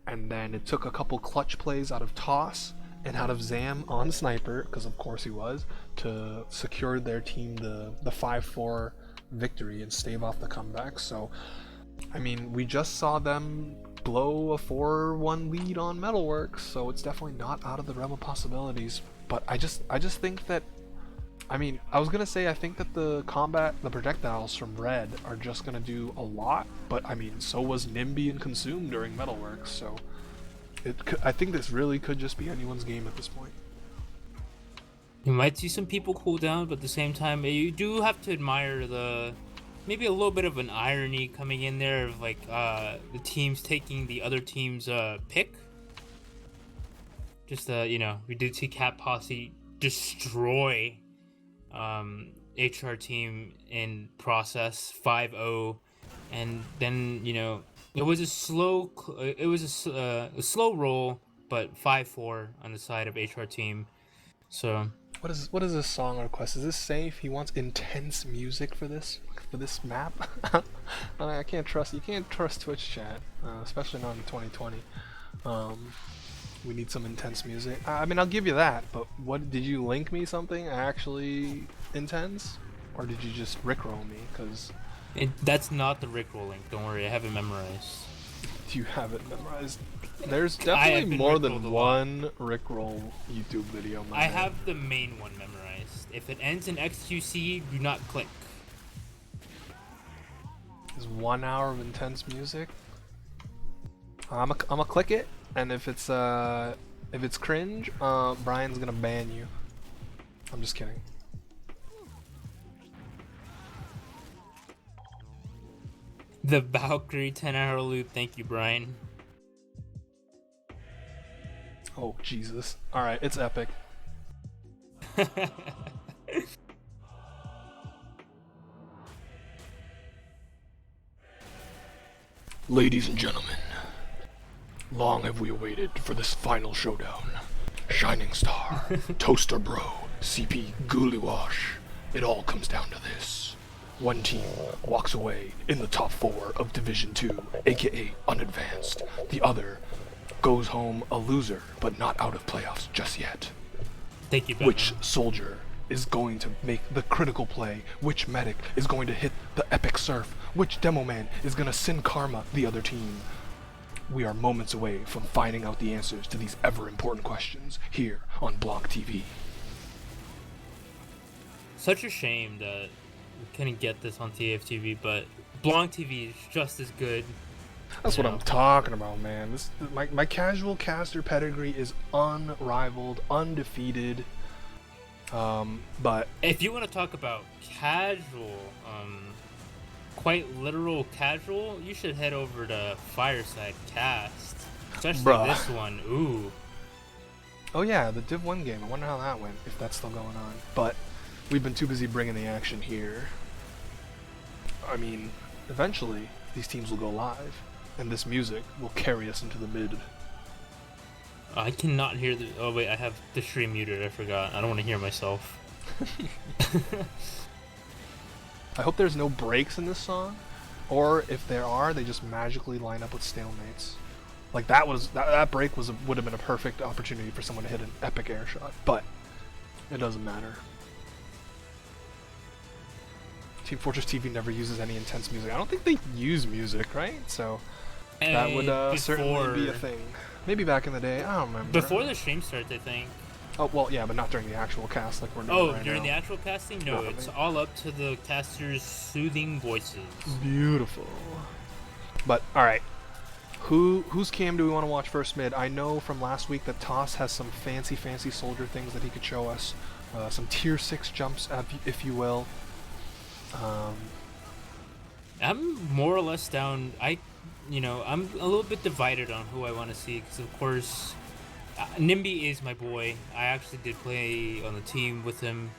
and then it took a couple clutch plays out of Toss and out of Zam on Sniper, because of course he was, to secure their team the 5-4 victory and stave off the comeback. So, I mean, we just saw them blow a 4-1 lead on Metalworks, so it's definitely not out of the realm of possibilities. But I just think that, I mean, I was gonna say I think that the projectiles from Red are just gonna do a lot, but I mean, so was Nimby and Consume during Metalworks, so I think this really could just be anyone's game at this point. You might see some people cool down, but at the same time, you do have to admire maybe a little bit of an irony coming in there of like the teams taking the other team's pick. Just we did see Cat Posse destroy HRTeam in process 5-0, and then it was a slow roll, but 5-4 on the side of HRTeam. So what is this song request? Is this safe? He wants intense music for this map. I can't trust, you can't trust Twitch chat, especially not in 2020. We need some intense music. I mean, I'll give you that, but what did you link me something actually intense, or did you just rickroll me? Because that's not the rickroll link. Don't worry, I have it memorized. Do you have it memorized? There's definitely more than one rickroll YouTube video. I have the main one memorized. If it ends in XQC, do not click. Is 1 hour of intense music. I'm a click it. And if it's cringe, Brian's gonna ban you. I'm just kidding. The Valkyrie 10-hour loop. Thank you, Brian. Oh Jesus! All right, it's epic. Ladies and gentlemen. Long have we waited for this final showdown. Shining Star, Toaster Bro, CP Goollywash. It all comes down to this. One team walks away in the top 4 of Division 2, aka unadvanced. The other goes home a loser, but not out of playoffs just yet. Thank you, Batman. Which soldier is going to make the critical play? Which medic is going to hit the epic surf? Which demo man is going to send karma the other team? We are moments away from finding out the answers to these ever-important questions here on BLANCTV. Such a shame that we couldn't get this on TFTV, but BLANCTV is just as good. That's what I'm talking about, man. My casual caster pedigree is unrivaled, undefeated. But if you want to talk about casual, quite literal casual, you should head over to Fireside Cast, especially this one. Ooh. Oh yeah, the Div.2 game. I wonder how that went, if that's still going on. But we've been too busy bringing the action here. I mean, eventually these teams will go live, and this music will carry us into the mid. I cannot hear the. Oh wait, I have the stream muted. I forgot. I don't want to hear myself. I hope there's no breaks in this song, or if there are, they just magically line up with stalemates. Like that break would have been a perfect opportunity for someone to hit an epic air shot, but it doesn't matter. Team Fortress TV never uses any intense music. I don't think they use music, right? So that would certainly be a thing. Maybe back in the day, I don't remember. Before the stream starts, I think. Oh, well, yeah, but not during the actual cast like we're doing right now. Oh, during the actual casting? No, it's all up to the casters' soothing voices. Beautiful. But, alright. Whose cam do we want to watch first mid? I know from last week that Toss has some fancy soldier things that he could show us. Some tier 6 jumps, if you will. I'm more or less down. I'm a little bit divided on who I want to see, because of course Nimby is my boy. I actually did play on the team with him,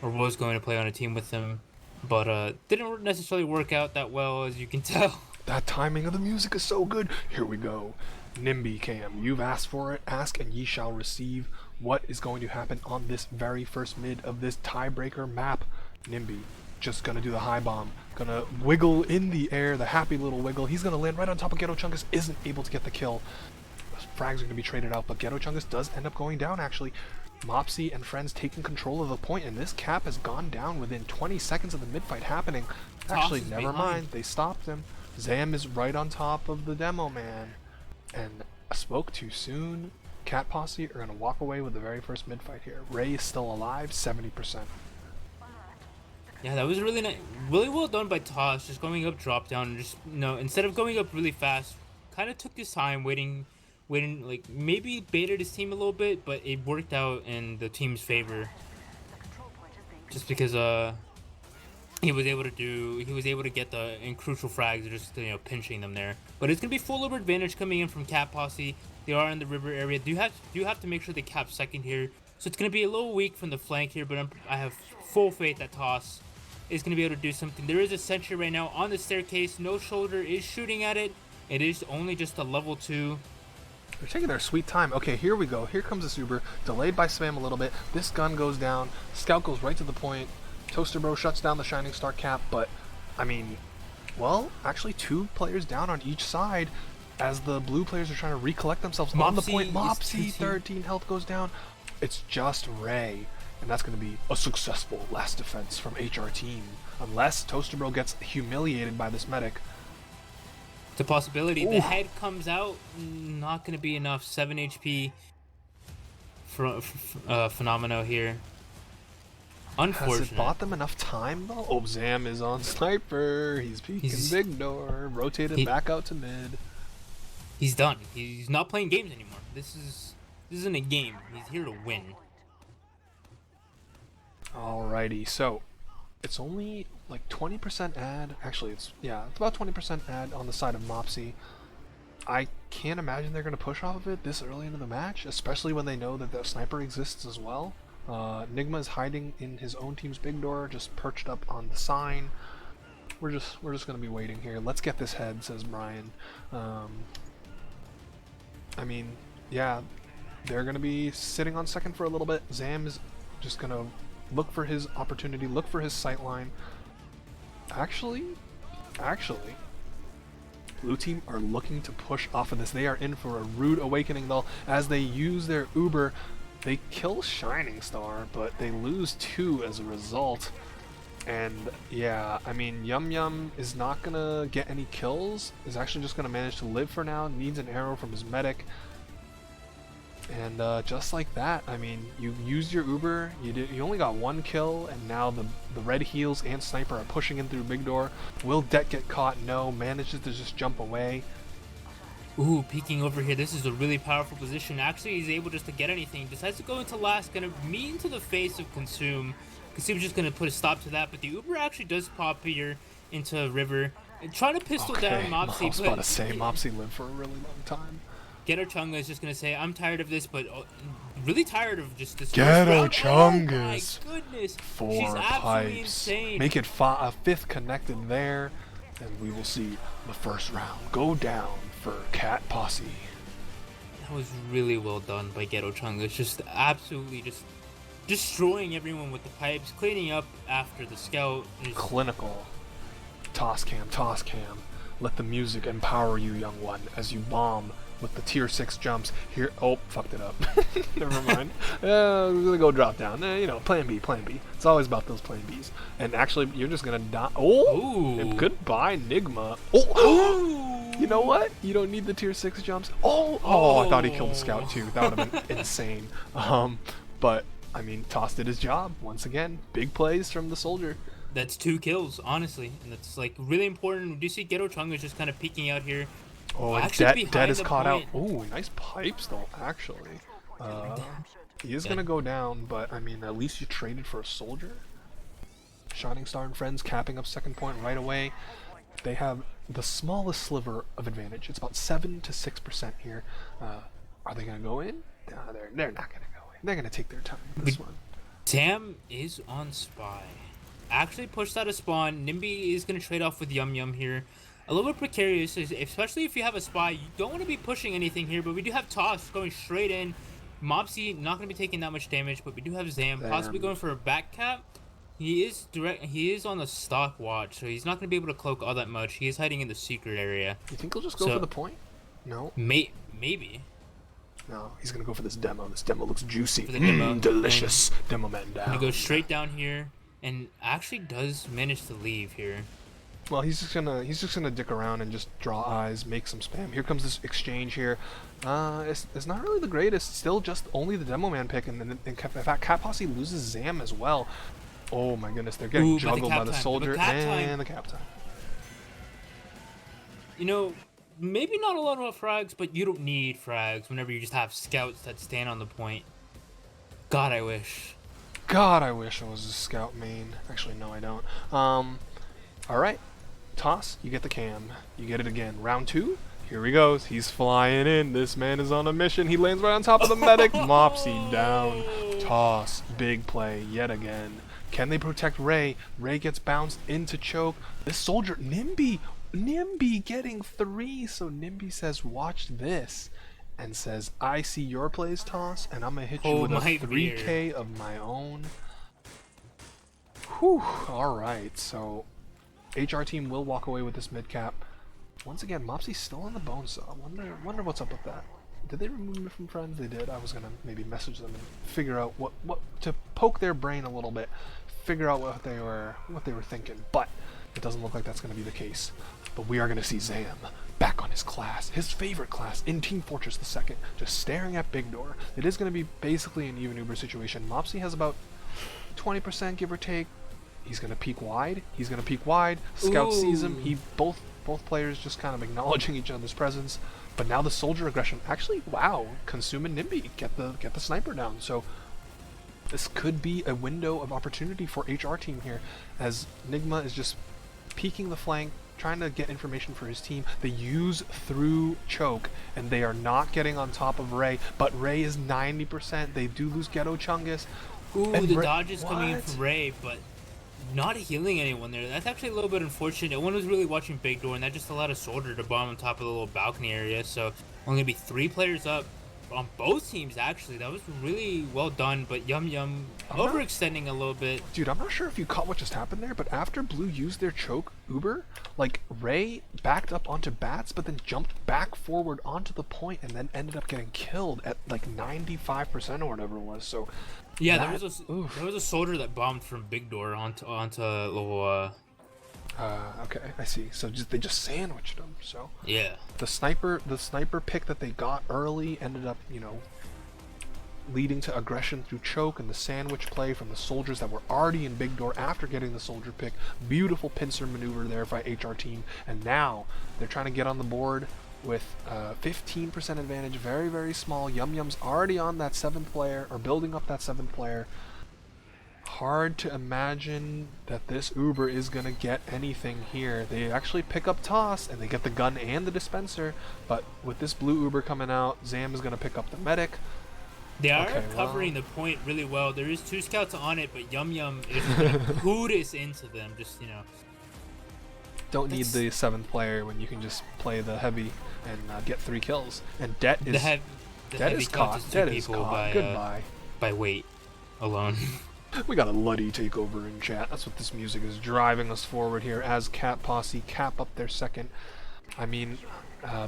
or was going to play on a team with him, but didn't necessarily work out that well, as you can tell. That timing of the music is so good. Here we go. Nimby cam, you've asked for it. Ask and ye shall receive. What is going to happen on this very first mid of this tiebreaker map? Nimby, just gonna do the high bomb. Gonna wiggle in the air, the happy little wiggle. He's gonna land right on top of Ghetto Chungus, isn't able to get the kill. Frags are gonna be traded out, but Ghetto Chungus does end up going down actually. Mopsy and friends taking control of the point, and this cap has gone down within 20 seconds of the mid-fight happening. Actually, never mind, they stopped him. Zam is right on top of the demo man. And spoke too soon. Cat Posse are gonna walk away with the very first mid-fight here. Ray is still alive, 70%. Yeah, that was really nice, really well done by Toss, just going up drop down, and just, you know, instead of going up really fast, kind of took his time waiting, like maybe baited his team a little bit, but it worked out in the team's favor. Just because he was able to get the crucial frags, just, you know, pinching them there. But it's gonna be full over advantage coming in from Cat Posse. They are in the river area. Do have to make sure they cap second here. So it's gonna be a little weak from the flank here, but I have full faith that Toss is going to be able to do something. There is a sentry right now on the staircase. No shoulder is shooting at it. It is only just a level 2. They're taking their sweet time. Okay, here we go. Here comes this Uber. Delayed by spam a little bit. This gun goes down. Scout goes right to the point. Toaster Bro shuts down the Shining Star cap, but, I mean, well, actually 2 players down on each side as the blue players are trying to recollect themselves on the point. Mopsy, 13 health goes down. It's just Ray. And that's going to be a successful last defense from HRTeam. Unless Toaster Bro gets humiliated by this medic. It's a possibility. Ooh. The head comes out. Not going to be enough. 7 HP for Phenomeno here. Unfortunate. Has it bought them enough time though? Oh, Zam is on Sniper. He's peeking big door. Rotated back out to mid. He's done. He's not playing games anymore. This isn't a game. He's here to win. Alrighty, so it's only like 20% ad. Actually, it's about 20% ad on the side of Mopsy. I can't imagine they're going to push off of it this early into the match, especially when they know that the sniper exists as well. Nigma is hiding in his own team's big door, just perched up on the sign. We're just going to be waiting here. Let's get this head, says Brian. I mean, yeah, they're going to be sitting on second for a little bit. Zam is just going to look for his opportunity, look for his sight line. Actually, blue team are looking to push off of this. They are in for a rude awakening though, as they use their Uber. They kill Shining Star, but they lose 2 as a result. And yeah, I mean, Yum Yum is not gonna get any kills, is actually just gonna manage to live for now, needs an arrow from his medic. And just like that, I mean, you used your Uber, you only got 1 kill, and now the red heels and sniper are pushing in through big door. Will Det get caught? No. Manages to just jump away. Ooh, peeking over here. This is a really powerful position. Actually, he's able just to get anything. Decides to go into last, gonna meet into the face of Consume. Consume's just gonna put a stop to that, but the Uber actually does pop here into River. And trying to pistol down Mopsy. I was about to say, Mopsy lived for a really long time. Ghetto Chunga is just gonna say, I'm tired of this, but really tired of just this. Ghetto Chungus. Oh my goodness. 4 She's absolutely pipes. insane. Make it a 5th connected there, and we will see the first round go down for Cat Posse. That was really well done by Ghetto Chungus. Just absolutely just destroying everyone with the pipes, cleaning up after the scout. Clinical. Toss cam. Let the music empower you, young one, as you bomb with the tier 6 jumps here. Oh, fucked it up. Never mind. We're gonna go drop down. You know, plan B. It's always about those plan Bs. And actually, you're just gonna die. Oh, and goodbye, Nigma. Oh, you know what? You don't need the tier 6 jumps. Oh, I thought he killed the scout too. That would have been insane. But I mean, Toss did his job once again. Big plays from the soldier. That's 2 kills, honestly, and that's like really important. Do you see Ghetto Chungus just kind of peeking out here? Oh, and Dead is caught out. Oh, nice pipes though, actually. He is gonna go down, but I mean, at least you traded for a soldier. Shining Star and friends capping up second point right away. They have the smallest sliver of advantage. It's about 7 to 6% here. Are they gonna go in? No, they're not gonna go in. They're gonna take their time with this one. Tam is on Spy. Actually pushed out a spawn. Nimby is gonna trade off with Yum Yum here. A little bit precarious, especially if you have a Spy. You don't want to be pushing anything here, but we do have Toss going straight in. Mopsy not going to be taking that much damage, but we do have Zam possibly going for a back cap. He is direct. He is on the stock watch, so he's not going to be able to cloak all that much. He is hiding in the secret area. You think he'll just go for So the point? No. maybe No, he's gonna go for this demo. This demo looks juicy. for the demo. Delicious. Demo man And he down. goes straight down here, and actually does manage to leave here. Well, he's just gonna dick around and just draw eyes, make some spam. Here comes this exchange here. It's not really the greatest. Still just only the demo man pick, and then in fact, Cat Posse loses Zam as well. Oh my goodness, they're getting Ooh, but the juggled cap by the time, soldier the cap and time. the cap time. You know, maybe not a lot of frags, but you don't need frags whenever you just have scouts that stand on the point. God, I wish. God, I wish I was a scout main. Actually, no, I don't. All right, toss. You get the cam. You get it again. Round 2. Here he goes. He's flying in. This man is on a mission. He lands right on top of the medic. Mopsy down. Toss. Big play yet again. Can they protect Ray? Ray gets bounced into choke. This soldier, Nimby getting 3. So Nimby says, watch this. And says, I see your plays, Toss, and I'm going to hit you Oh with a my 3K beard. of my own. Whew. Alright, so HRTeam will walk away with this mid cap. Once again, Mopsy's still on the bone, so I wonder what's up with that. Did they remove me from friends? They did. I was gonna maybe message them and figure out what to poke their brain a little bit, figure out what they were thinking. But it doesn't look like that's gonna be the case. But we are gonna see Zam back on his class, his favorite class in Team Fortress 2, just staring at Big Door. It is gonna be basically an even Uber situation. Mopsy has about 20% give or take. He's gonna peek wide. He's gonna peek wide. Scout sees him. He both players just kind of acknowledging each other's presence. But now the soldier aggression. Actually, wow, Consume and Nimby get the sniper down. So this could be a window of opportunity for HRTeam here, as Nigma is just peeking the flank, trying to get information for his team. They use through choke, and they are not getting on top of Ray. But Ray is 90%. They do lose Ghetto Chungus. Ooh, And the dodge is coming in what? from Ray, but not healing anyone there. That's actually a little bit unfortunate. No one was really watching Big Door, and that just allowed a soldier to bomb on top of the little balcony area. So only gonna be 3 players up on both teams. Actually, that was really well done. But Yum Yum overextending a little bit. Dude, I'm not sure if you caught what just happened there, but after Blue used their choke Uber, like Ray backed up onto Bats, but then jumped back forward onto the point and then ended up getting killed at like 95% or whatever it was. So Yeah, that, there was a soldier that bombed from Big Door onto little okay, I see. So they just sandwiched them. So yeah. the sniper pick that they got early ended up, leading to aggression through choke, and the sandwich play from the soldiers that were already in Big Door after getting the soldier pick. Beautiful pincer maneuver there by HRTeam, and now they're trying to get on the board with 15% advantage. Very, very small. Yum Yum's already on that 7th player, or building up that 7th player. Hard to imagine that this Uber is gonna get anything here. They actually pick up Toss, and they get the gun and the dispenser, but with this blue Uber coming out, Zam is gonna pick up the medic. They are Okay, covering the point really well. There is 2 scouts on it, but Yum Yum is gonna hoot us into them. Just Don't need the 7th player when you can just play the heavy and get 3 kills. And Det is the Det heavy is counts caught. as 2 Det is people caught. Goodbye. by weight alone. We got a Luddy takeover in chat. That's what this music is driving us forward here as Cat Posse cap up their 2nd. I mean,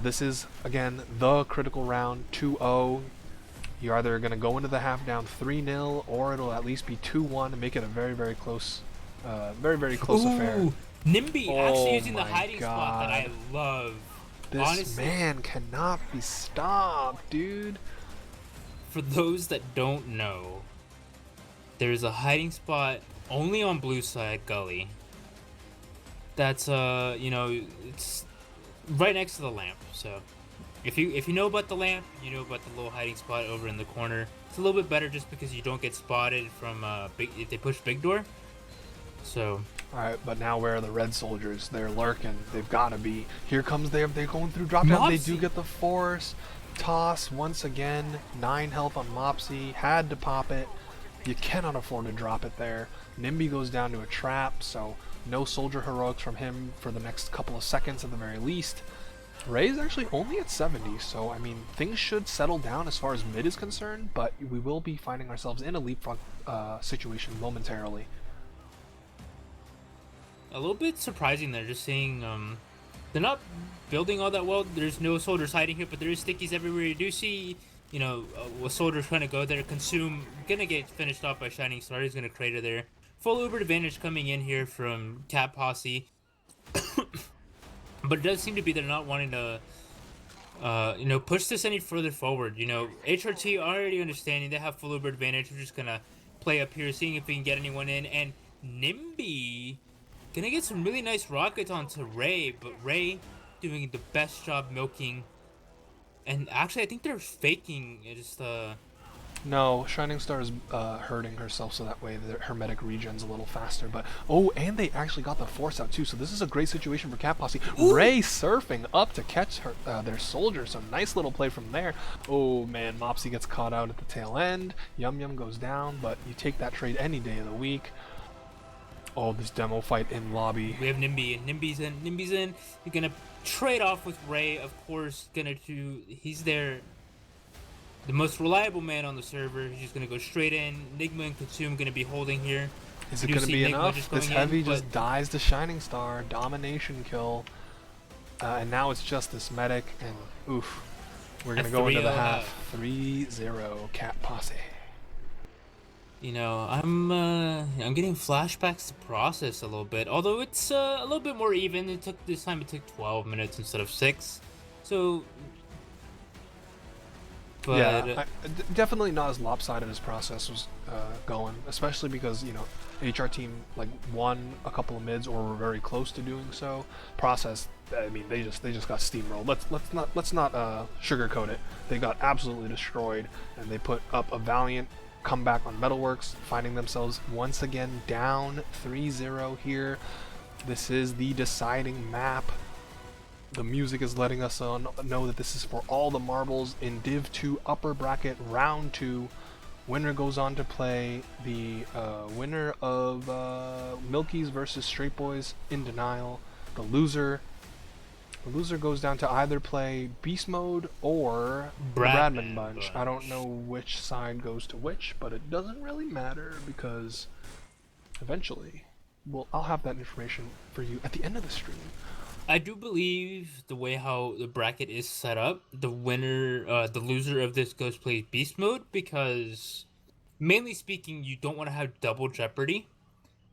this is, again, the critical round, 2-0. You're either going to go into the half down 3-0, or it'll at least be 2-1 and make it a very, very close, very close affair. Nimby Oh actually using the my hiding spot that I love. This Honestly, man cannot be stopped, dude. for those that don't know, there's a hiding spot only on blue side gully. That's it's right next to the lamp. So if you know about the lamp, you know about the little hiding spot over in the corner. It's a little bit better just because you don't get spotted from if they push Big Door. So Alright, but now where are the red soldiers? They're lurking. They've got to be. Here comes they're going through drop down. They do get the force. Toss once again. 9 health on Mopsy. Had to pop it. You cannot afford to drop it there. Nimby goes down to a trap, so no soldier heroics from him for the next couple of seconds at the very least. Ray is actually only at 70, so I mean, things should settle down as far as mid is concerned, but we will be finding ourselves in a leapfrog situation momentarily. a little bit surprising there. Just seeing they're not building all that well. There's no soldiers hiding here, but there is stickies everywhere. You do see, you know, a soldier trying to go there. Consume gonna get finished off by Shining Star. He's gonna crater there. Full Uber advantage coming in here from Cat Posse, but it does seem to be they're not wanting to you know, push this any further forward. You know, HRT already understanding they have full Uber advantage. We're just gonna play up here, seeing if we can get anyone in. And Nimby gonna get some really nice rockets onto Ray, but Ray doing the best job milking. And actually, I think they're faking just No, Shining Star is hurting herself so that way her medic regen's a little faster. But oh, and they actually got the force out too, so this is a great situation for Cat Posse. Ooh. Ray surfing up to catch her their soldier, so nice little play from there. Oh man, Mopsy gets caught out at the tail end. Yum Yum goes down, but you take that trade any day of the week. Oh, this demo fight in lobby. We have Nimby, and Nimby's in. Nimby's in. You're gonna trade off with Ray, of course. He's there. The most reliable man on the server. He's just gonna go straight in. Nigma and Consume gonna be holding here. Is it gonna be enough? This heavy just dies to Shining Star. Domination kill. And now it's just this medic, and oof. We're gonna go into the half. 3-0 Cat Posse. You know, I'm getting flashbacks to Process a little bit. Although it's a little bit more even. This time it took 12 minutes instead of 6. So but yeah, definitely not as lopsided as Process was going, especially because, you know, HRTeam like won a couple of mids or were very close to doing so. Process, I mean, they just got steamrolled. Let's not sugarcoat it. They got absolutely destroyed, and they put up a valiant comeback on Metalworks, finding themselves once again down 3-0 here. This is the deciding map. The music is letting us know that this is for all the marbles in Div.2 upper bracket round 2. Winner goes on to play the winner of Milkies versus Straight Boys in Denial. The loser goes down to either play Beast Mode or Bradman Bunch. I don't know which side goes to which, but it doesn't really matter because eventually, I'll have that information for you at the end of the stream. I do believe the way how the bracket is set up, the loser of this goes play Beast Mode, because mainly speaking, you don't want to have double jeopardy,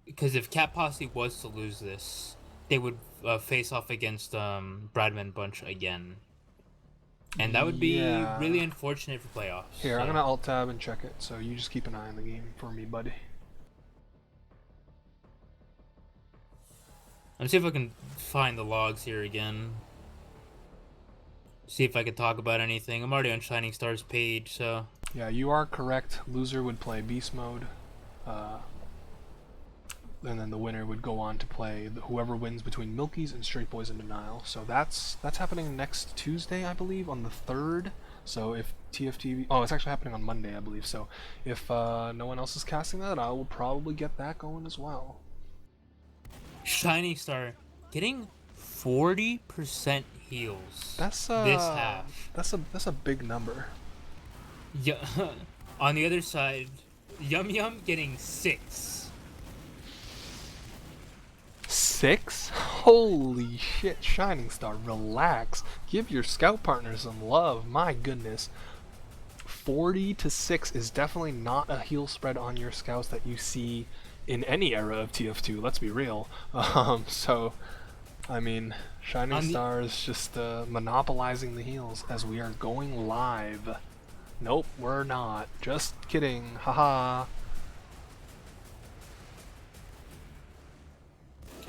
because if Cat Posse was to lose this, they would face off against Bradman Bunch again, and that would be really unfortunate for playoffs. Here, I'm gonna alt tab and check it, so you just keep an eye on the game for me, buddy. Let's see if I can find the logs here again. See if I can talk about anything. I'm already on Shining Star's page, so... Yeah, you are correct. Loser would play Beast Mode. And then the winner would go on to play whoever wins between Milkies and Straight Boys in Denial. So that's happening next Tuesday, I believe, on the 3rd. So if TFTV... Oh, it's actually happening on Monday, I believe. So if no one else is casting that, I will probably get that going as well. Shining Star getting 40% heals. That's this half. That's a big number. Yeah. On the other side, Yum Yum getting 6. 6? Holy shit, Shining Star, relax. Give your scout partner some love. My goodness. 40-6 is definitely not a heal spread on your scouts that you see in any era of TF2, let's be real. So, I mean, Shining Star is just monopolizing the heals as we are going live. Nope, we're not. Just kidding. Haha.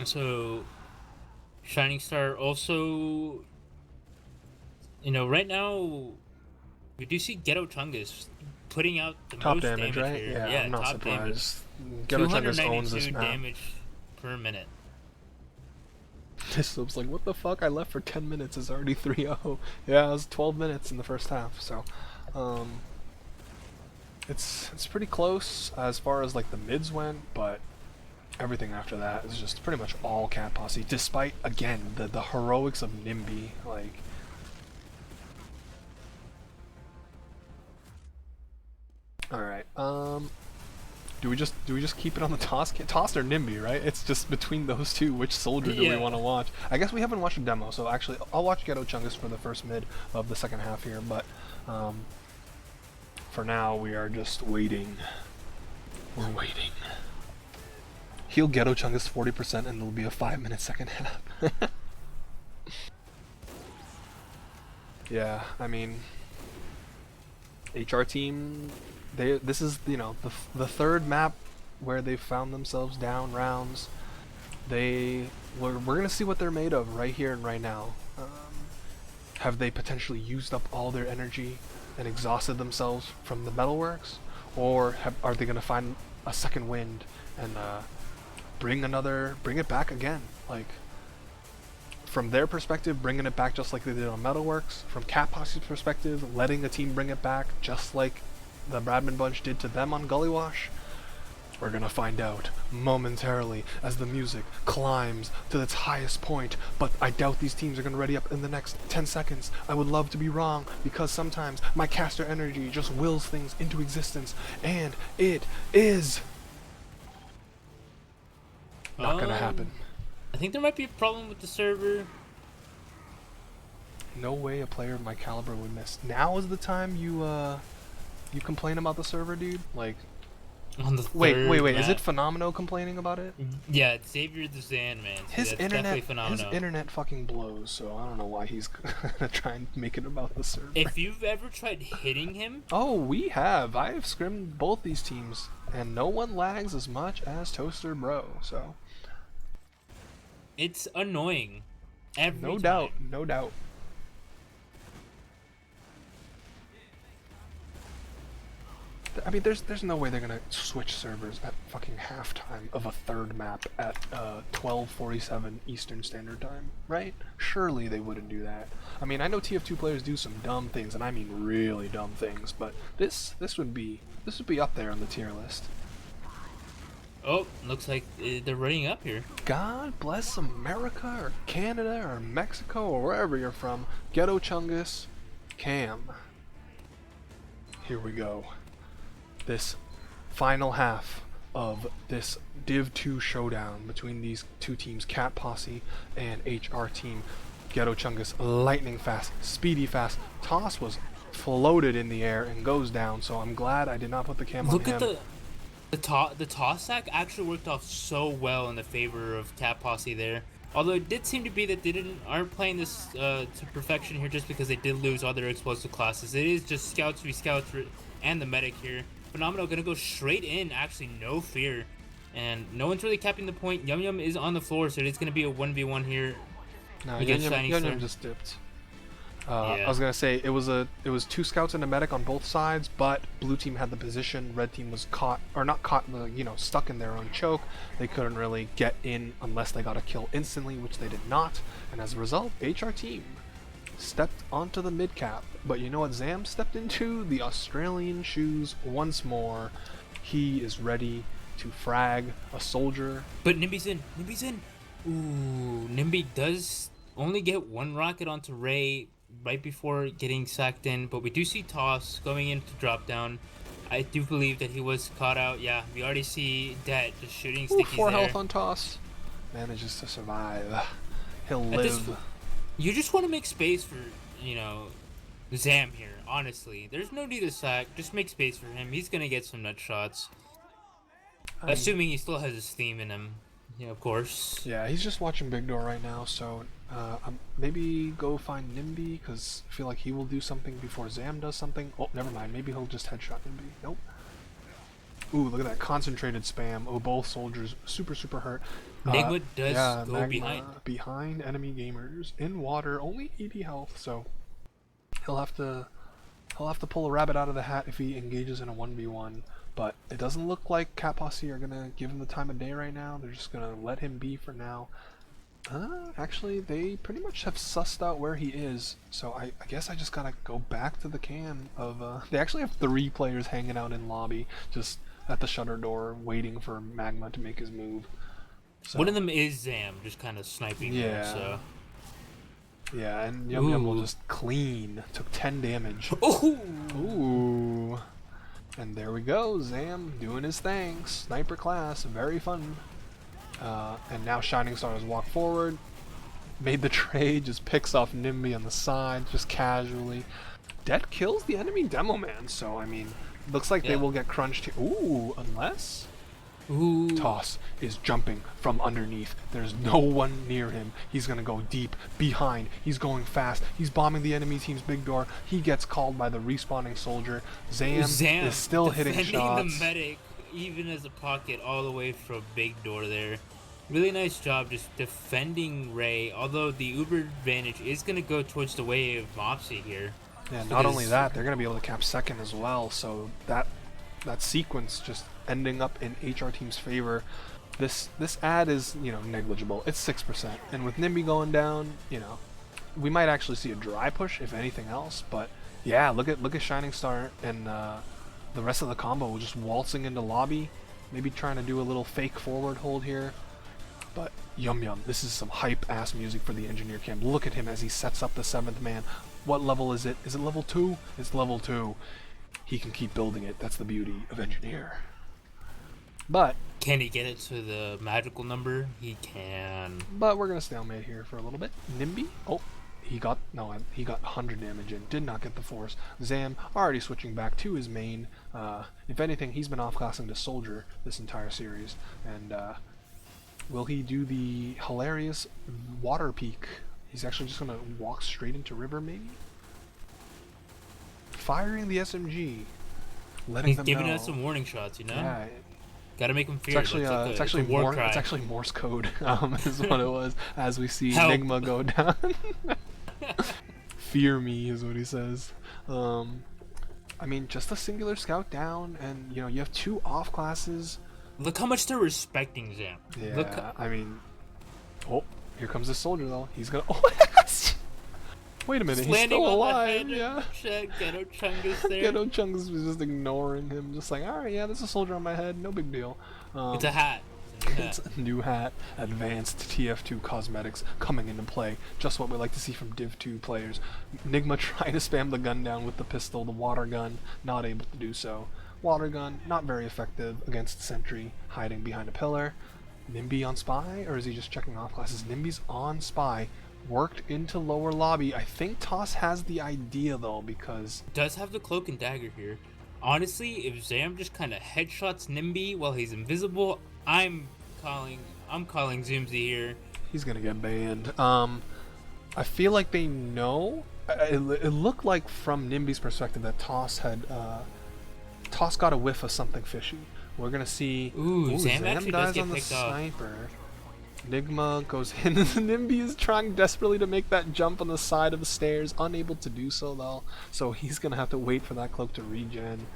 So, Shining Star also, you know, right now, we do see Ghetto Chungus putting out the top most damage, right? here. Yeah, I'm not top surprised. Ghetto Chungus owns this map. damage per minute. This looks like, what the fuck? I left for 10 minutes. It's already 3-0. Yeah, it was 12 minutes in the first half. So, it's pretty close as far as like the mids went, but everything after that is just pretty much all Cat Posse. Despite again the heroics of Nimby, like. All right. Do we just keep it on the toss? Toss or Nimby, right? It's just between those two. Which soldier do we want to watch? I guess we haven't watched a demo, so actually I'll watch Ghetto Chungus for the first mid of the second half here. But for now, we are just waiting. We're waiting. He'll Ghetto Chungus 40%, and it'll be a 5-minute second half. Yeah, I mean, HRTeam. This is, you know, the third map where they found themselves down rounds. We're gonna see what they're made of right here and right now. Have they potentially used up all their energy and exhausted themselves from the metalworks, or are they gonna find a second wind and bring it back again? Like, from their perspective, bringing it back just like they did on Metalworks. From Cat Posse's perspective, letting a team bring it back just like the Bradman Bunch did to them on Gully Wash. We're gonna find out momentarily as the music climbs to its highest point, but I doubt these teams are gonna ready up in the next 10 seconds. I would love to be wrong, because sometimes my caster energy just wills things into existence, and it is not gonna happen. I think there might be a problem with the server. No way a player of my caliber would miss. Now is the time you complain about the server, dude? Like, On the wait, map. is it Phenomenal complaining about it? Yeah, it's Xavier the Zan, man. So His internet fucking blows, so I don't know why he's gonna try and make it about the server. If you've ever tried hitting him, oh, we have. I have scrimmed both these teams, and no one lags as much as Toaster Bro. So it's annoying. Every no time. doubt, no doubt. I mean, there's no way they're gonna switch servers at fucking halftime of a third map at 12:47 Eastern Standard Time, right? Surely they wouldn't do that. I mean, I know TF2 players do some dumb things, and I mean really dumb things, but this would be up there on the tier list. Oh, looks like they're running up here. God bless America or Canada or Mexico or wherever you're from. Ghetto Chungus, Cam. Here we go. This final half of this Div.2 showdown between these two teams, Cat Posse and HRTeam. Ghetto Chungus, lightning fast, speedy fast. Toss was floated in the air and goes down, so I'm glad I did not put the cam on him. Look at the toss sack actually worked off so well in the favor of Cat Posse there. Although it did seem to be that they aren't playing this to perfection here just because they did lose all their explosive classes. It is just scouts v scouts and the medic here. Phenomenal gonna go straight in, actually no fear, and no one's really capping the point. Yum Yum is on the floor, so it's gonna be a 1v1 here. No, Yum Yum just dipped. Yeah. I was gonna say it was two scouts and a medic on both sides, but blue team had the position. Red team was caught, or not caught, stuck in their own choke. They couldn't really get in unless they got a kill instantly, which they did not. And as a result, HRTeam stepped onto the mid cap. But you know what Zam stepped into? The Australian shoes once more. He is ready to frag a soldier. But Nimby's in. Nimby's in. Ooh, Nimby does only get one rocket onto Ray right before getting sacked in, but we do see Toss going into drop down. I do believe that he was caught out. Yeah, we already see Dat just shooting stickies 4 there. health on Toss. Manages to survive. He'll live. You just want to make space for, Zam here, honestly. There's no need to sack. Just make space for him. He's going to get some nut shots. Assuming he still has his steam in him. Yeah, of course. Yeah, he's just watching Big Door right now, so maybe go find Nimby, because I feel like he will do something before Zam does something. Oh, never mind. Maybe he'll just headshot Nimby. Nope. Ooh, look at that concentrated spam. Oh, both soldiers super hurt. Nigma does go Magma behind enemy gamers in water, only 80 health, so he'll have to pull a rabbit out of the hat if he engages in a 1v1. But it doesn't look like Cat Posse are gonna give him the time of day right now. They're just gonna let him be for now. Actually, they pretty much have sussed out where he is, so I guess I just gotta go back to the cam of they actually have 3 players hanging out in lobby, just at the shutter door, waiting for Magma to make his move. So, one of them is Zam, just kind of sniping. Yeah. So. Yeah, and Yum Yum will just clean. Took 10 damage. Ooh. Ooh. And there we go, Zam doing his thing. Sniper class, very fun. And now Shining Star has walked forward, made the trade, just picks off Nimby on the side, just casually. Det kills the enemy Demo Man, so I mean, looks like they will get crunched here. Ooh, unless... Ooh. Toss is jumping from underneath. There's no one near him. He's gonna go deep behind. He's going fast. He's bombing the enemy team's big door. He gets called by the respawning soldier. Zam is still hitting shots. The medic, even as a pocket, all the way from big door there. Really nice job just defending Ray. Although the Uber advantage is gonna go towards the way of Mopsy here. Yeah, not only that, they're gonna be able to cap second as well. So that sequence just ending up in HRTeam's favor. This ad is, you know, negligible. It's 6%, and with Nimby going down, you know, we might actually see a dry push if anything else. But yeah, look at Shining Star and the rest of the combo just waltzing into lobby, maybe trying to do a little fake forward hold here. But yum yum, this is some hype ass music for the engineer camp. Look at him as he sets up the 7th man. What level is it? Is it level 2? It's level 2. He can keep building it. That's the beauty of engineer. But can he get it to the magical number? He can. But we're gonna stalemate here for a little bit. Nimby. Oh, he got 100 damage in. Did not get the force. Zam already switching back to his main. If anything, he's been off-classing to soldier this entire series. And will he do the hilarious water peak? He's actually just gonna walk straight into river, maybe. Firing the SMG, letting them know. He's giving us some warning shots, you know. Yeah. Gotta make him fear. It's actually Morse code, is what it was. As we see Help. Enigma go down. Fear me is what he says. I mean, just a singular scout down, and you know you have 2 off classes. Look how much they're respecting Zam. Yeah, I mean, oh, here comes the soldier though. He's gonna. Oh, wait a minute, he's still alive. Yeah. Ghetto Chungus there. Ghetto Chungus was just ignoring him, just like, all right, yeah, there's a soldier on my head, no big deal. It's a hat. It's a new hat. Advanced TF2 cosmetics coming into play. Just what we like to see from Div.2 players. Nigma trying to spam the gun down with the pistol, the water gun, not able to do so. Water gun, not very effective against Sentry, hiding behind a pillar. Nimby on spy, or is he just checking off classes? Nimby's on spy. Worked into lower lobby. I think Toss has the idea though, because does have the cloak and dagger here. Honestly, if Zam just kind of headshots Nimby while he's invisible, I'm calling Zoomsy here. He's gonna get banned. I feel like they know. It looked like from Nimby's perspective that Toss got a whiff of something fishy. We're gonna see. Ooh, Zam dies on the sniper. Nigma goes in, and Nimby is trying desperately to make that jump on the side of the stairs, unable to do so though. So he's gonna have to wait for that cloak to regen.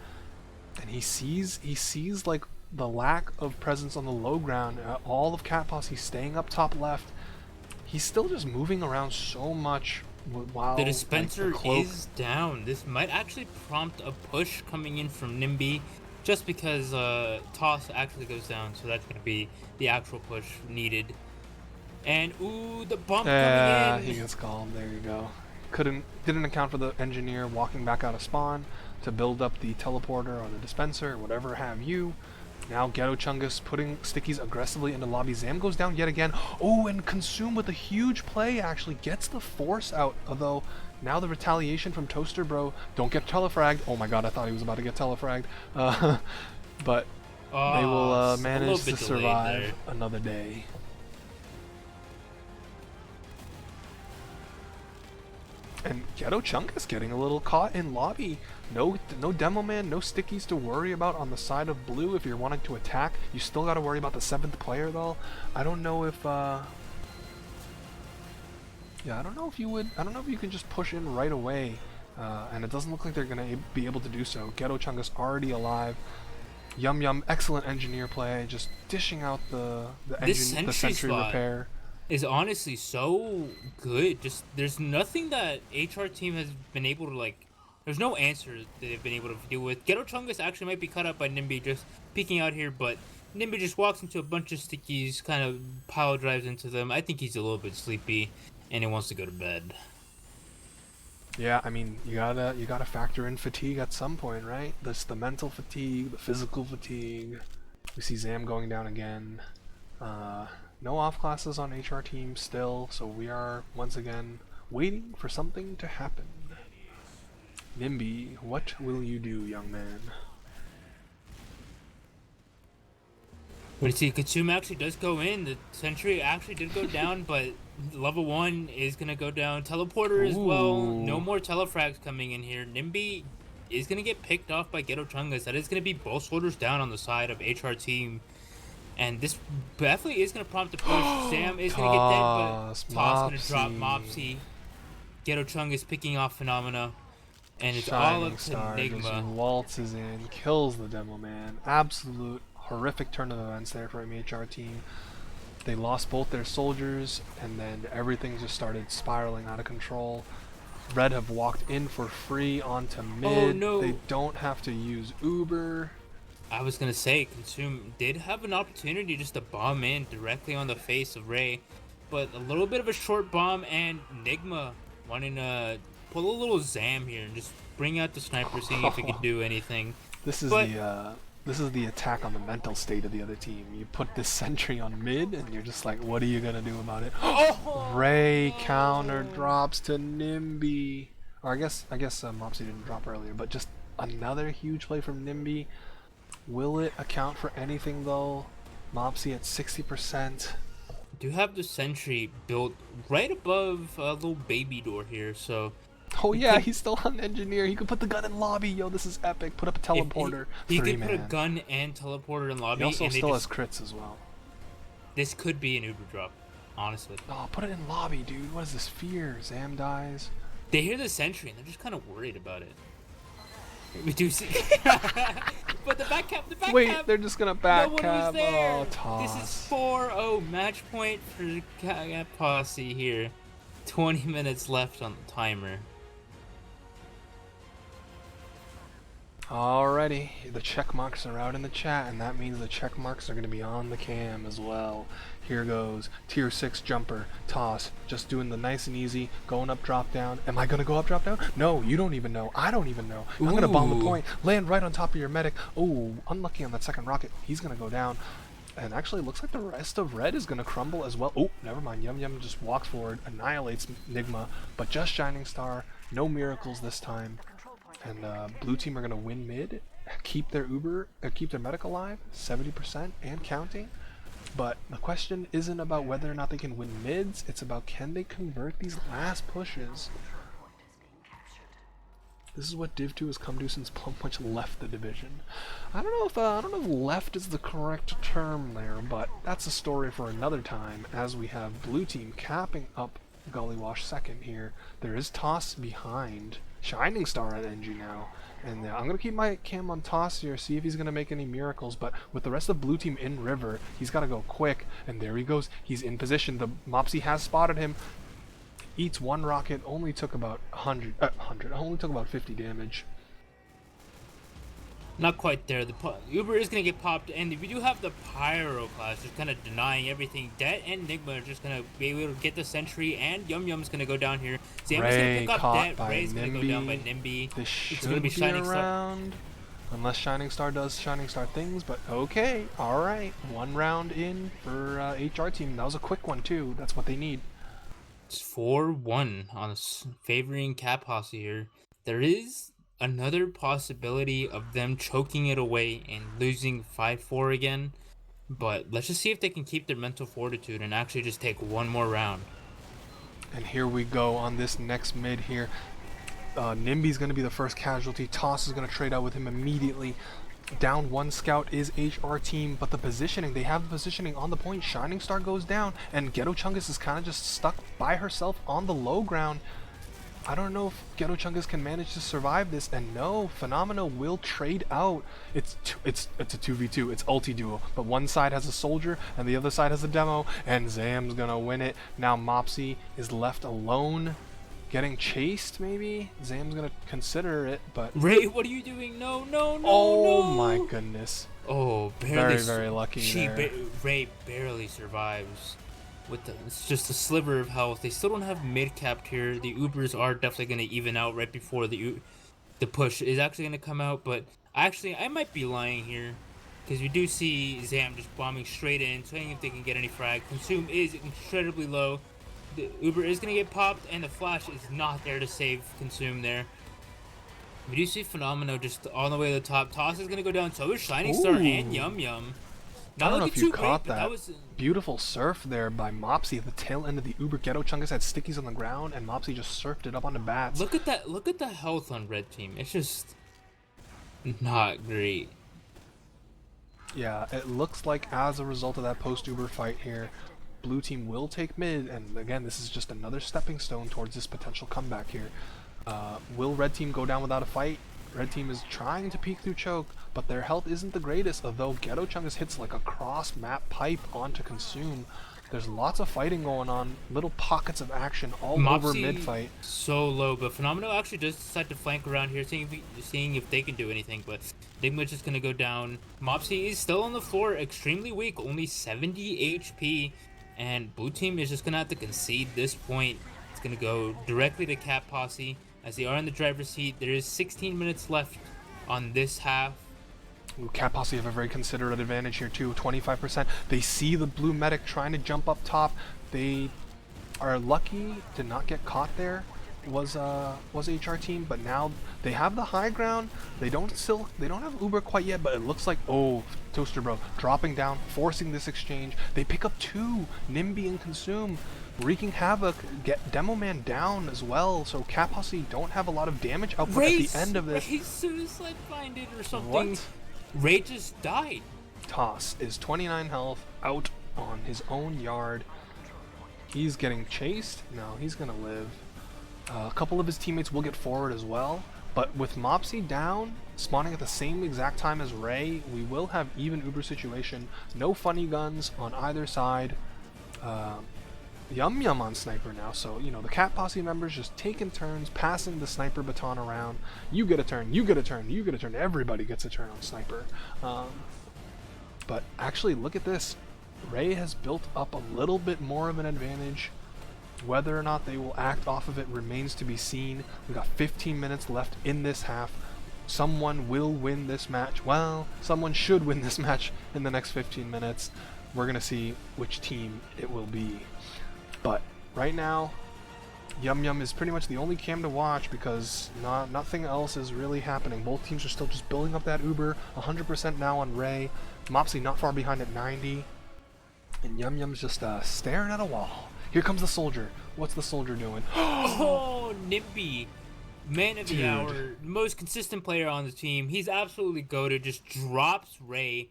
And he sees like the lack of presence on the low ground. All of Cat Posse staying up top left. He's still just moving around so much while the dispenser like, the cloak is down. This might actually prompt a push coming in from Nimby. Just because Toss actually goes down, so that's going to be the actual push needed. And ooh, the bump coming in. He gets called. There you go. Didn't account for the engineer walking back out of spawn to build up the teleporter or the dispenser or whatever have you. Now Ghetto Chungus putting stickies aggressively into lobby. Zam goes down yet again. Oh, and Consume with a huge play actually gets the force out, although now the retaliation from Toaster Bro. Don't get telefragged. Oh my god, I thought he was about to get telefragged. But they will manage to survive another day. And Ghetto Chungus getting a little caught in lobby. No Demo Man, no stickies to worry about on the side of blue if you're wanting to attack. You still got to worry about the 7th player though. I don't know if I don't know if you can just push in right away. And it doesn't look like they're going to be able to do so. Ghetto Chungus already alive. Yum Yum, excellent engineer play, just dishing out the sentry repair. Is honestly so good. Just there's nothing that HRTeam has been able to like. There's no answer that they've been able to deal with. Ghetto Chungus actually might be caught up by Nimby just peeking out here, but Nimby just walks into a bunch of stickies, kind of pile drives into them. I think he's a little bit sleepy, and he wants to go to bed. Yeah, I mean, you gotta factor in fatigue at some point, right? There's the mental fatigue, the physical fatigue. We see Zam going down again. Uh, no off classes on HRTeam still, so we are once again waiting for something to happen. Nimby, what will you do, young man? But you see, Katsuma actually does go in. The sentry actually did go down, but level 1 is gonna go down. Teleporter as well. No Ooh. more telefrags coming in here. Nimby is gonna get picked off by Ghetto Chungus. That is gonna be both shoulders down on the side of HRTeam. And this definitely is gonna prompt a push. Sam is gonna get dead, but Toss gonna drop Mopsy. Ghetto Chungus picking off Phenomena. And it's all Shining up to Star just Enigma. waltzes in, kills the Demo Man. Absolute horrific turn of events there for HRTeam. They lost both their soldiers, and then everything just started spiraling out of control. Red have walked in for free onto mid. Oh, no. They don't have to use Uber. I was gonna say, Consume did have an opportunity just to bomb in directly on the face of Ray, but a little bit of a short bomb, and Enigma wanting to pull a little Zam here and just bring out the sniper, seeing if he could do anything. This is the attack on the mental state of the other team. You put this sentry on mid, and you're just like, what are you gonna do about it? Ray counter drops to Nimby. Or I guess Mopsy didn't drop earlier, but just another huge play from Nimby. Will it account for anything though? Mopsy at 60%. Do have the sentry built right above a little baby door here, so Oh yeah, he's still on engineer. He could put the gun in lobby. Yo, this is epic. Put up a teleporter. He could put a gun and teleporter in lobby. He also and still has crits as well. This could be an Uber drop, honestly. Oh, put it in lobby, dude. What is this fear? Zam dies. They hear the sentry and they're just kind of worried about it. We do see, but the back cap. Wait, they're just gonna back no one cap. was there. Oh, toss. This is 4-0 match point for Posse here. 20 minutes left on the timer. Alrighty, the check marks are out in the chat, and that means the check marks are going to be on the cam as well. Here goes, tier 6 jumper, toss, just doing the nice and easy, going up, drop down. Am I going to go up, drop down? No, you don't even know. I don't even know. I'm going to bomb the point, land right on top of your medic. Oh, unlucky on that second rocket. He's going to go down. And actually, it looks like the rest of Red is going to crumble as well. Oh, never mind. Yum Yum just walks forward, annihilates Enigma, but just Shining Star. No miracles this time. And blue team are going to win mid, keep their keep their medic alive, 70% and counting. But the question isn't about whether or not they can win mids, it's about can they convert these last pushes. This is what Div.2 has come to since Plum Punch left the division. I don't know if left is the correct term there, but that's a story for another time. As we have blue team capping up Gullywash second here, there is Toss behind Shining Star at NG now, and I'm gonna keep my cam on Toss here, see if he's gonna make any miracles. But with the rest of blue team in river, he's got to go quick. And there he goes. He's in position. The Mopsy has spotted him. Eats one rocket. Only took about 100. Only took about 50 damage. Not quite there. The Uber is going to get popped, and if you do have the Pyro class, just kind of denying everything, Det and Enigma are just going to be able to get the Sentry, and Yum Yum's going to go down here. Zam is going to pick up Det, Ray's going to go down by Nimby. This it's going to be Shining Star. Unless Shining Star does Shining Star things, but okay, alright. One round in for HRTeam. That was a quick one too, that's what they need. It's 4-1 on favoring Cat Posse here. There is another possibility of them choking it away and losing 5-4 again, but let's just see if they can keep their mental fortitude and actually just take one more round. And here we go on this next mid here. Nimby's going to be the first casualty. Toss is going to trade out with him immediately. Down one scout is HRTeam, but the positioning, they have the positioning on the point. Shining Star goes down, and Ghetto Chungus is kind of just stuck by herself on the low ground. I don't know if Ghetto Chungus can manage to survive this, and no, Phenomena will trade out. It's a 2v2, it's ulti duo, but one side has a soldier and the other side has a demo, and Zam's gonna win it. Now Mopsy is left alone, getting chased maybe? Zam's gonna consider it, but... Ray, what are you doing? No, Oh my goodness. Oh, barely. Very lucky there. Ray barely survives. with it's just a sliver of health. They still don't have mid capped here. The Ubers are definitely going to even out right before the push is actually going to come out. But actually, I might be lying here because we do see Zam just bombing straight in, seeing if they can get any frag. Consume is incredibly low. The Uber is going to get popped, and the flash is not there to save Consume there. We do see Phenomeno just on the way to the top. Toss is going to go down. So is Shining Star and Ooh. Yum Yum. I Not don't know looking if you too great, caught but that that was beautiful surf there by Mopsy at the tail end of the Uber. Ghetto Chungus had stickies on the ground, and Mopsy just surfed it up onto bats. look at that. Look at the health on red team. It's just not great. Yeah, it looks like as a result of that post-Uber fight here, blue team will take mid, and again, this is just another stepping stone towards this potential comeback here. Will red team go down without a fight? Red team is trying to peek through choke, but their health isn't the greatest, although Ghetto Chungus hits like a cross-map pipe onto Consume. There's lots of fighting going on, little pockets of action all over mid-fight. So low, but Phenomenal actually does decide to flank around here, seeing if they can do anything, but Enigma's just gonna go down. Mopsy is still on the floor, extremely weak, only 70 HP, and blue team is just gonna have to concede this point. It's gonna go directly to Cat Posse, as they are in the driver's seat. There is 16 minutes left on this half. Ooh, Cat Posse have a very considerate advantage here too, 25%. They see the blue medic trying to jump up top. They are lucky to not get caught there. Was HRTeam, but now they have the high ground. They don't have Uber quite yet, but it looks like, oh, Toaster Bro dropping down, forcing this exchange. They pick up two, Nimby and Consume, wreaking havoc, get Demo Man down as well, so Cat Posse don't have a lot of damage output at the end of this. Ray suicide minded or something. What? Ray just died. Toss is 29 health out on his own yard. He's getting chased. No, he's gonna live. A couple of his teammates will get forward as well, but with Mopsy down, spawning at the same exact time as Ray, we will have even Uber situation. No funny guns on either side. Yum Yum on sniper now, so you know the Cat Posse members just taking turns passing the sniper baton around. You get a turn, you get a turn, you get a turn. Everybody gets a turn on sniper. But actually, look at this. Ray has built up a little bit more of an advantage. Whether or not they will act off of it remains to be seen. We got 15 minutes left in this half. Someone will win this match. Well, someone should win this match in the next 15 minutes. We're gonna see which team it will be. But right now, Yum Yum is pretty much the only cam to watch because nothing else is really happening. Both teams are still just building up that Uber. 100% now on Ray. Mopsy not far behind at 90. And Yum Yum's just staring at a wall. Here comes the soldier. What's the soldier doing? Oh, Nimby. Man of the Dude. hour. Most consistent player on the team. He's absolutely goated. Just drops Ray.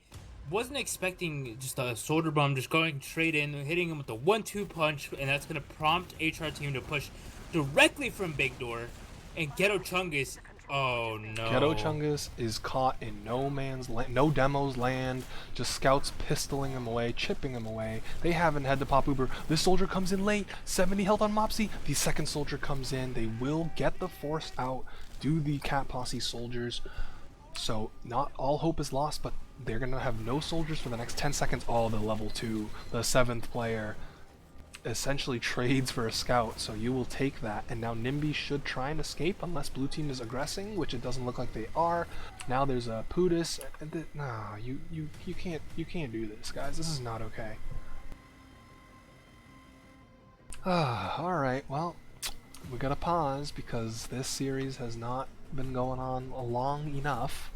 Wasn't expecting just a soldier bomb just going straight in, hitting him with the 1-2 punch, and that's going to prompt HRTeam to push directly from Big Door. And Ghetto Chungus, oh no. Ghetto Chungus is caught in no man's land, no demo's land, just scouts pistoling him away, chipping him away. They haven't had to pop Uber. This soldier comes in late, 70 health on Mopsy. The second soldier comes in. They will get the force out, do the Cat Posse soldiers. So not all hope is lost, but they're going to have no soldiers for the next 10 seconds. Oh, the level 2, the 7th player, essentially trades for a scout, so you will take that. And now Nimby should try and escape unless blue team is aggressing, which it doesn't look like they are. Now there's a Pudis. Nah, you can't do this, guys. This is not okay. Alright, well, we gotta pause because this series has not been going on long enough.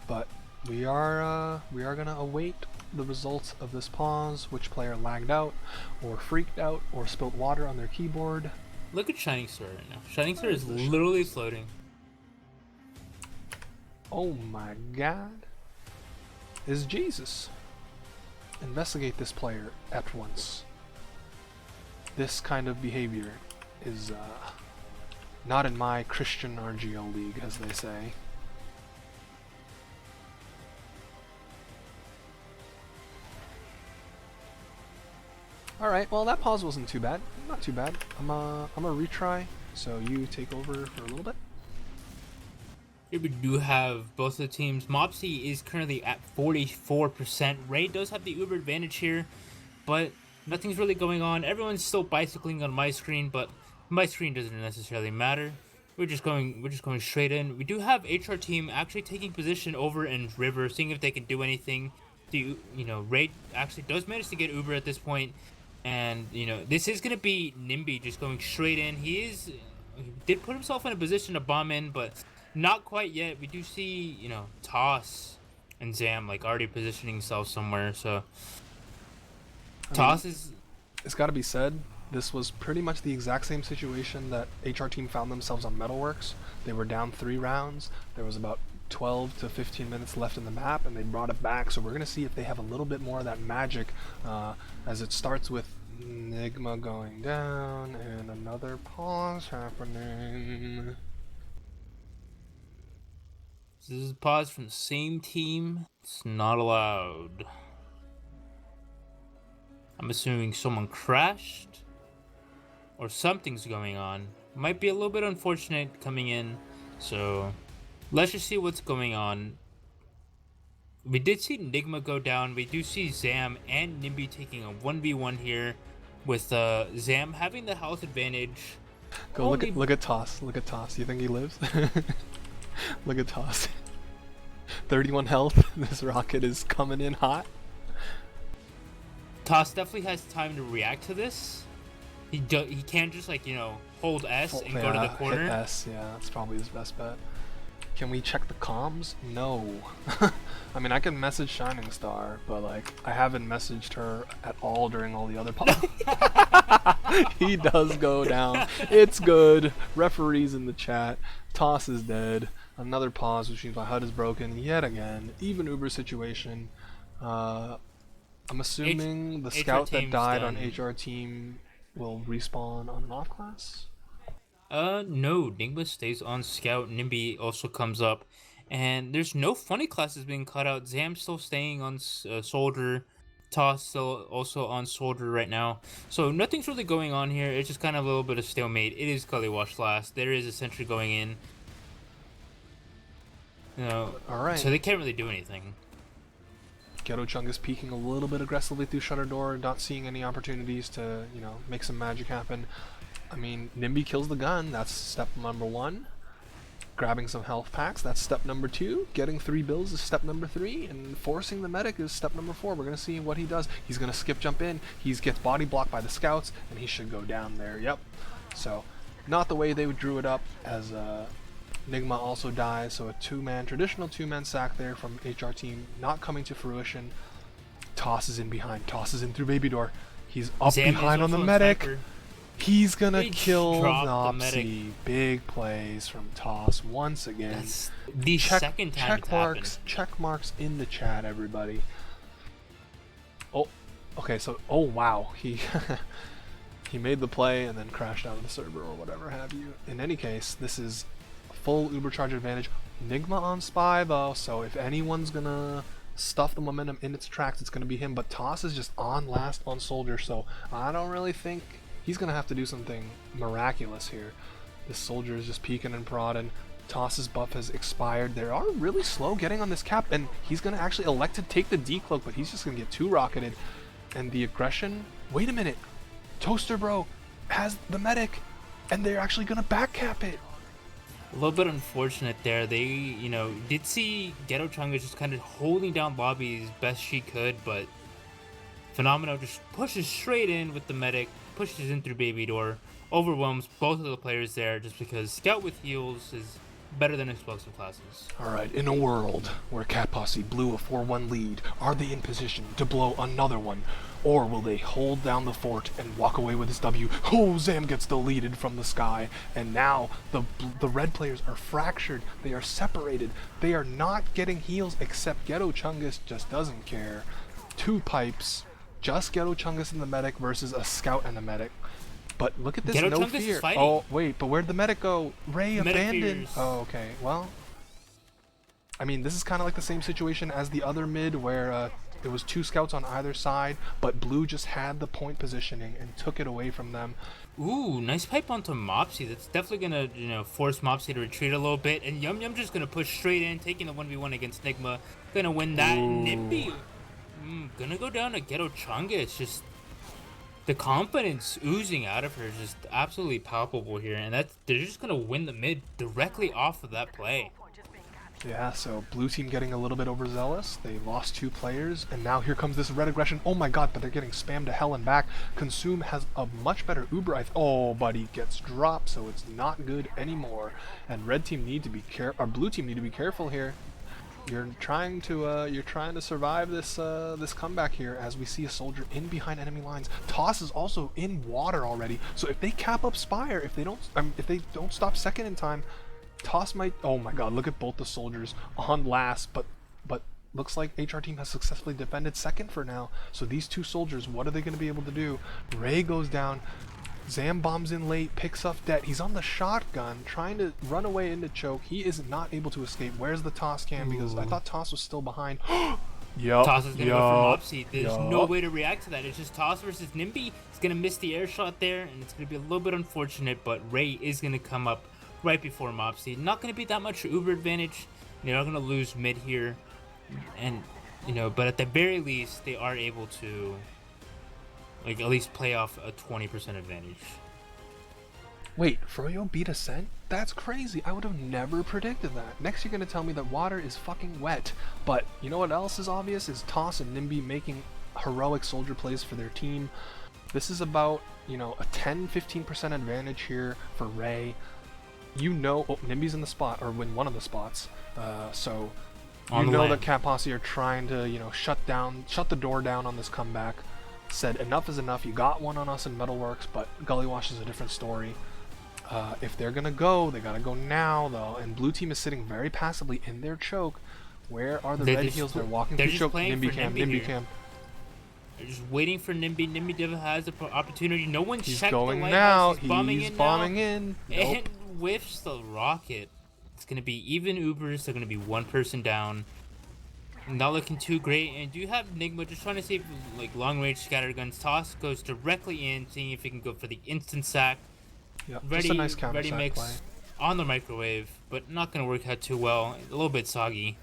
But we are gonna await the results of this pause. Which player lagged out, or freaked out, or spilt water on their keyboard? Look at Shining Star right now. Shining Star is literally floating. Oh my God! Is Jesus? Investigate this player at once. This kind of behavior is not in my Christian RGL league, as they say. Alright, well that pause wasn't too bad. Not too bad. I'm a retry, so you take over for a little bit. Here we do have both of the teams. Mopsy is currently at 44%. Ray does have the Uber advantage here, but nothing's really going on. Everyone's still bicycling on my screen, but my screen doesn't necessarily matter. We're just going straight in. We do have HRTeam actually taking position over in River, seeing if they can do anything. Ray actually does manage to get Uber at this point, and this is gonna be Nimby just going straight in. He did put himself in a position to bomb in, but not quite yet. We do see, Toss and Zam like already positioning themselves somewhere. So Toss is. It's got to be said, this was pretty much the exact same situation that HRTeam found themselves on Metalworks. They were down 3 rounds. There was about 12 to 15 minutes left in the map, and they brought it back. So we're going to see if they have a little bit more of that magic, as it starts with Enigma going down and another pause happening. This is a pause from the same team. It's not allowed. I'm assuming someone crashed or something's going on. Might be a little bit unfortunate coming in. So let's just see what's going on. We did see Enigma go down. We do see Zam and Nimby taking a 1v1 here, with Zam having the health advantage. Go look at Toss. Look at Toss. You think he lives? Look at Toss. 31 health. This rocket is coming in hot. Toss definitely has time to react to this. He can't just hold S and go to the corner. Hit S, yeah, that's probably his best bet. Can we check the comms? No. I mean, I can message Shining Star, but I haven't messaged her at all during all the other He does go down. It's good. Referees in the chat. Toss is dead. Another pause, which means my HUD is broken yet again. Even Uber situation. I'm assuming the scout that died on HRTeam will respawn on an off class? No. Enigma stays on scout. Nimby also comes up. And there's no funny classes being cut out. Zam still staying on soldier. Toss still also on soldier right now. So nothing's really going on here. It's just kind of a little bit of stalemate. It is Gully Wash last. There is a sentry going in. Alright. So they can't really do anything. Ghetto Chung is peeking a little bit aggressively through Shutter Door, not seeing any opportunities to, make some magic happen. I mean, Nimby kills the gun, that's step number 1. Grabbing some health packs, that's step number 2. Getting 3 bills is step number 3. And forcing the medic is step number 4. We're going to see what he does. He's going to skip jump in, he gets body blocked by the scouts, and he should go down there, yep. So, not the way they drew it up, as Enigma also dies, so a traditional two-man sack there from HRTeam, not coming to fruition. Toss is in behind. Toss is in through baby door. He's up behind on the medic. He's gonna kill Nopsy. Big plays from Toss once again. That's the second time it's happened. Check marks in the chat, everybody. Oh, okay. So, oh wow, he he made the play and then crashed out of the server or whatever have you. In any case, this is full Uber charge advantage. Enigma on Spy though, so if anyone's gonna stuff the momentum in its tracks, it's gonna be him. But Toss is just on last on Soldier, so I don't really think he's gonna have to do something miraculous here. This Soldier is just peeking and prodding. Toss's buff has expired. They are really slow getting on this cap, and he's gonna actually elect to take the decloak, but he's just gonna get 2 rocketed. And the aggression. Wait a minute, Toaster Bro has the medic, and they're actually gonna back cap it. A little bit unfortunate there. They, did see Ghetto Chunga just kind of holding down Lobby as best she could, but Phenomenal just pushes straight in with the medic, pushes in through baby door, overwhelms both of the players there just because Scout with heals is better than explosive classes. Alright, in a world where Cat Posse blew a 4-1 lead, are they in position to blow another one? Or will they hold down the fort and walk away with this W? Oh, Zam gets deleted from the sky, and now the red players are fractured. They are separated. They are not getting heals, except Ghetto Chungus just doesn't care. 2 pipes, just Ghetto Chungus and the medic versus a scout and a medic. But look at this, Ghetto no Chungus fear. is fighting. Oh, wait, but where'd the medic go? Ray abandoned. Fears. Oh, okay, well, I mean, this is kind of like the same situation as the other mid where it was 2 scouts on either side, but blue just had the point positioning and took it away from them. Ooh, nice pipe onto Mopsy. That's definitely gonna, force Mopsy to retreat a little bit. And Yum Yum just gonna push straight in, taking the 1v1 against Nigma. Gonna win that. Ooh. Nimby, gonna go down to Ghetto Chunga. It's just the confidence oozing out of her is just absolutely palpable here. And they're just gonna win the mid directly off of that play. Yeah, so blue team getting a little bit overzealous. They lost 2 players, and now here comes this red aggression. Oh my god, but they're getting spammed to hell and back. Consume has a much better Uber. Oh, but he gets dropped, so it's not good anymore. And red team need to be or blue team need to be careful here. You're trying to survive this this comeback here, as we see a soldier in behind enemy lines. Toss is also in water already, so if they cap up Spire, if they don't stop second in time, Toss might. Oh my god, look at both the soldiers on last, but looks like HRTeam has successfully defended second for now. So these 2 soldiers, what are they going to be able to do? Ray goes down. Zam bombs in late, picks up Det. He's on the shotgun, trying to run away into choke. He is not able to escape. Where's the Toss cam? Because I thought Toss was still behind. Yup. Toss is gonna go for Mopsy. There's no way to react to that. It's just Toss versus Nimby. He's gonna miss the air shot there, and it's gonna be a little bit unfortunate, but Ray is gonna come up right before Mopsy. Not going to be that much Uber advantage. They're not going to lose mid here. And, but at the very least, they are able to, like, at least play off a 20% advantage. Wait, Froyo beat Ascent? That's crazy. I would have never predicted that. Next you're going to tell me that water is fucking wet. But you know what else is obvious? Is Toss and Nimby making heroic soldier plays for their team. This is about, a 10-15% advantage here for Ray. Nimby's in the spot, or in one of the spots, so you know that Cat Posse are trying to, shut the door down on this comeback. Said enough is enough. You got one on us in Metalworks, but Gullywash is a different story. If they're gonna go, they gotta go now, though. And blue team is sitting very passively in their choke. Where are the red heels? They're walking through choke. Nimby cam. They're just waiting for Nimby. Nimby Div has the opportunity. No one checked the lighthouse. He's going now. He's bombing in. Nope. And whiffs the rocket. It's gonna be even Ubers. They're gonna be 1 person down. Not looking too great. And do you have Nigma just trying to save like long range scatterguns? Toss goes directly in, seeing if he can go for the instant sack. Yep, just a nice counter ready sack mix play. On the microwave, but not gonna work out too well. A little bit soggy.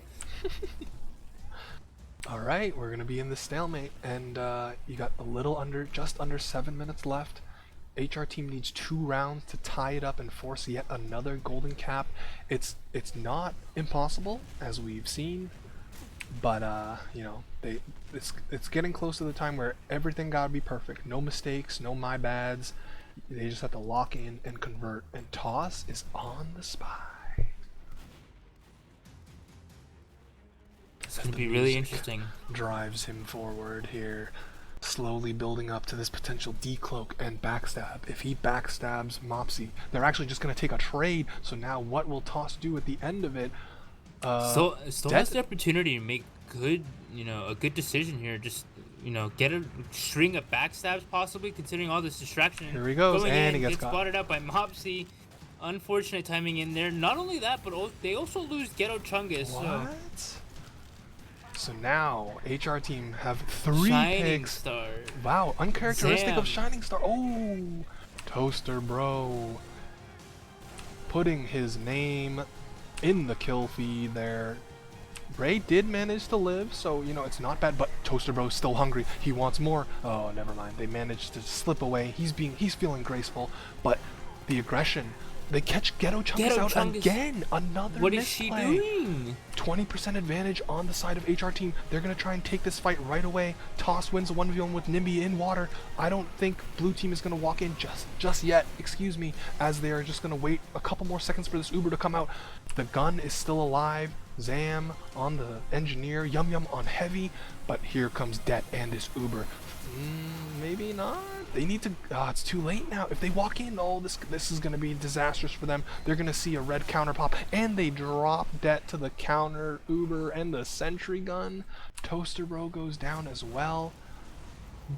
All right, we're gonna be in the stalemate, and you got just under 7 minutes left. HRTeam needs 2 rounds to tie it up and force yet another golden cap. It's not impossible, as we've seen, but it's getting close to the time where everything gotta be perfect. No mistakes, no my bads. They just have to lock in and convert. And Toss is on the spy. It's gonna be really interesting. Drives him forward here, slowly building up to this potential decloak and backstab. If he backstabs Mopsy, they're actually just gonna take a trade. So now what will Toss do at the end of it? Still has the opportunity to make a good decision here. Just get a string of backstabs possibly, considering all this distraction. Here he goes, and he gets spotted out by Mopsy. Unfortunate timing in there. Not only that, but they also lose Ghetto Chungus. What? So now HRTeam have 3 Shining picks. Star. Wow, uncharacteristic Zam. of Shining Star. Oh, Toaster Bro putting his name in the kill feed there. Ray did manage to live, so it's not bad, but Toaster Bro's still hungry. He wants more. Oh, never mind. They managed to slip away. He's feeling graceful, but the aggression. They catch Ghetto Chungus out again. Another What is she doing? 20% advantage on the side of HRTeam. They're gonna try and take this fight right away. Toss wins a 1v1 with Nimby in water. I don't think blue team is gonna walk in just yet, excuse me, as they are just gonna wait a couple more seconds for this Uber to come out. The gun is still alive. Zam on the engineer, Yum Yum on heavy, but here comes Det and this Uber. Maybe not. They need to. It's too late now. If they walk in, this is gonna be disastrous for them. They're gonna see a red counter pop, and they drop Det to the counter Uber and the sentry gun. Toaster Bro goes down as well.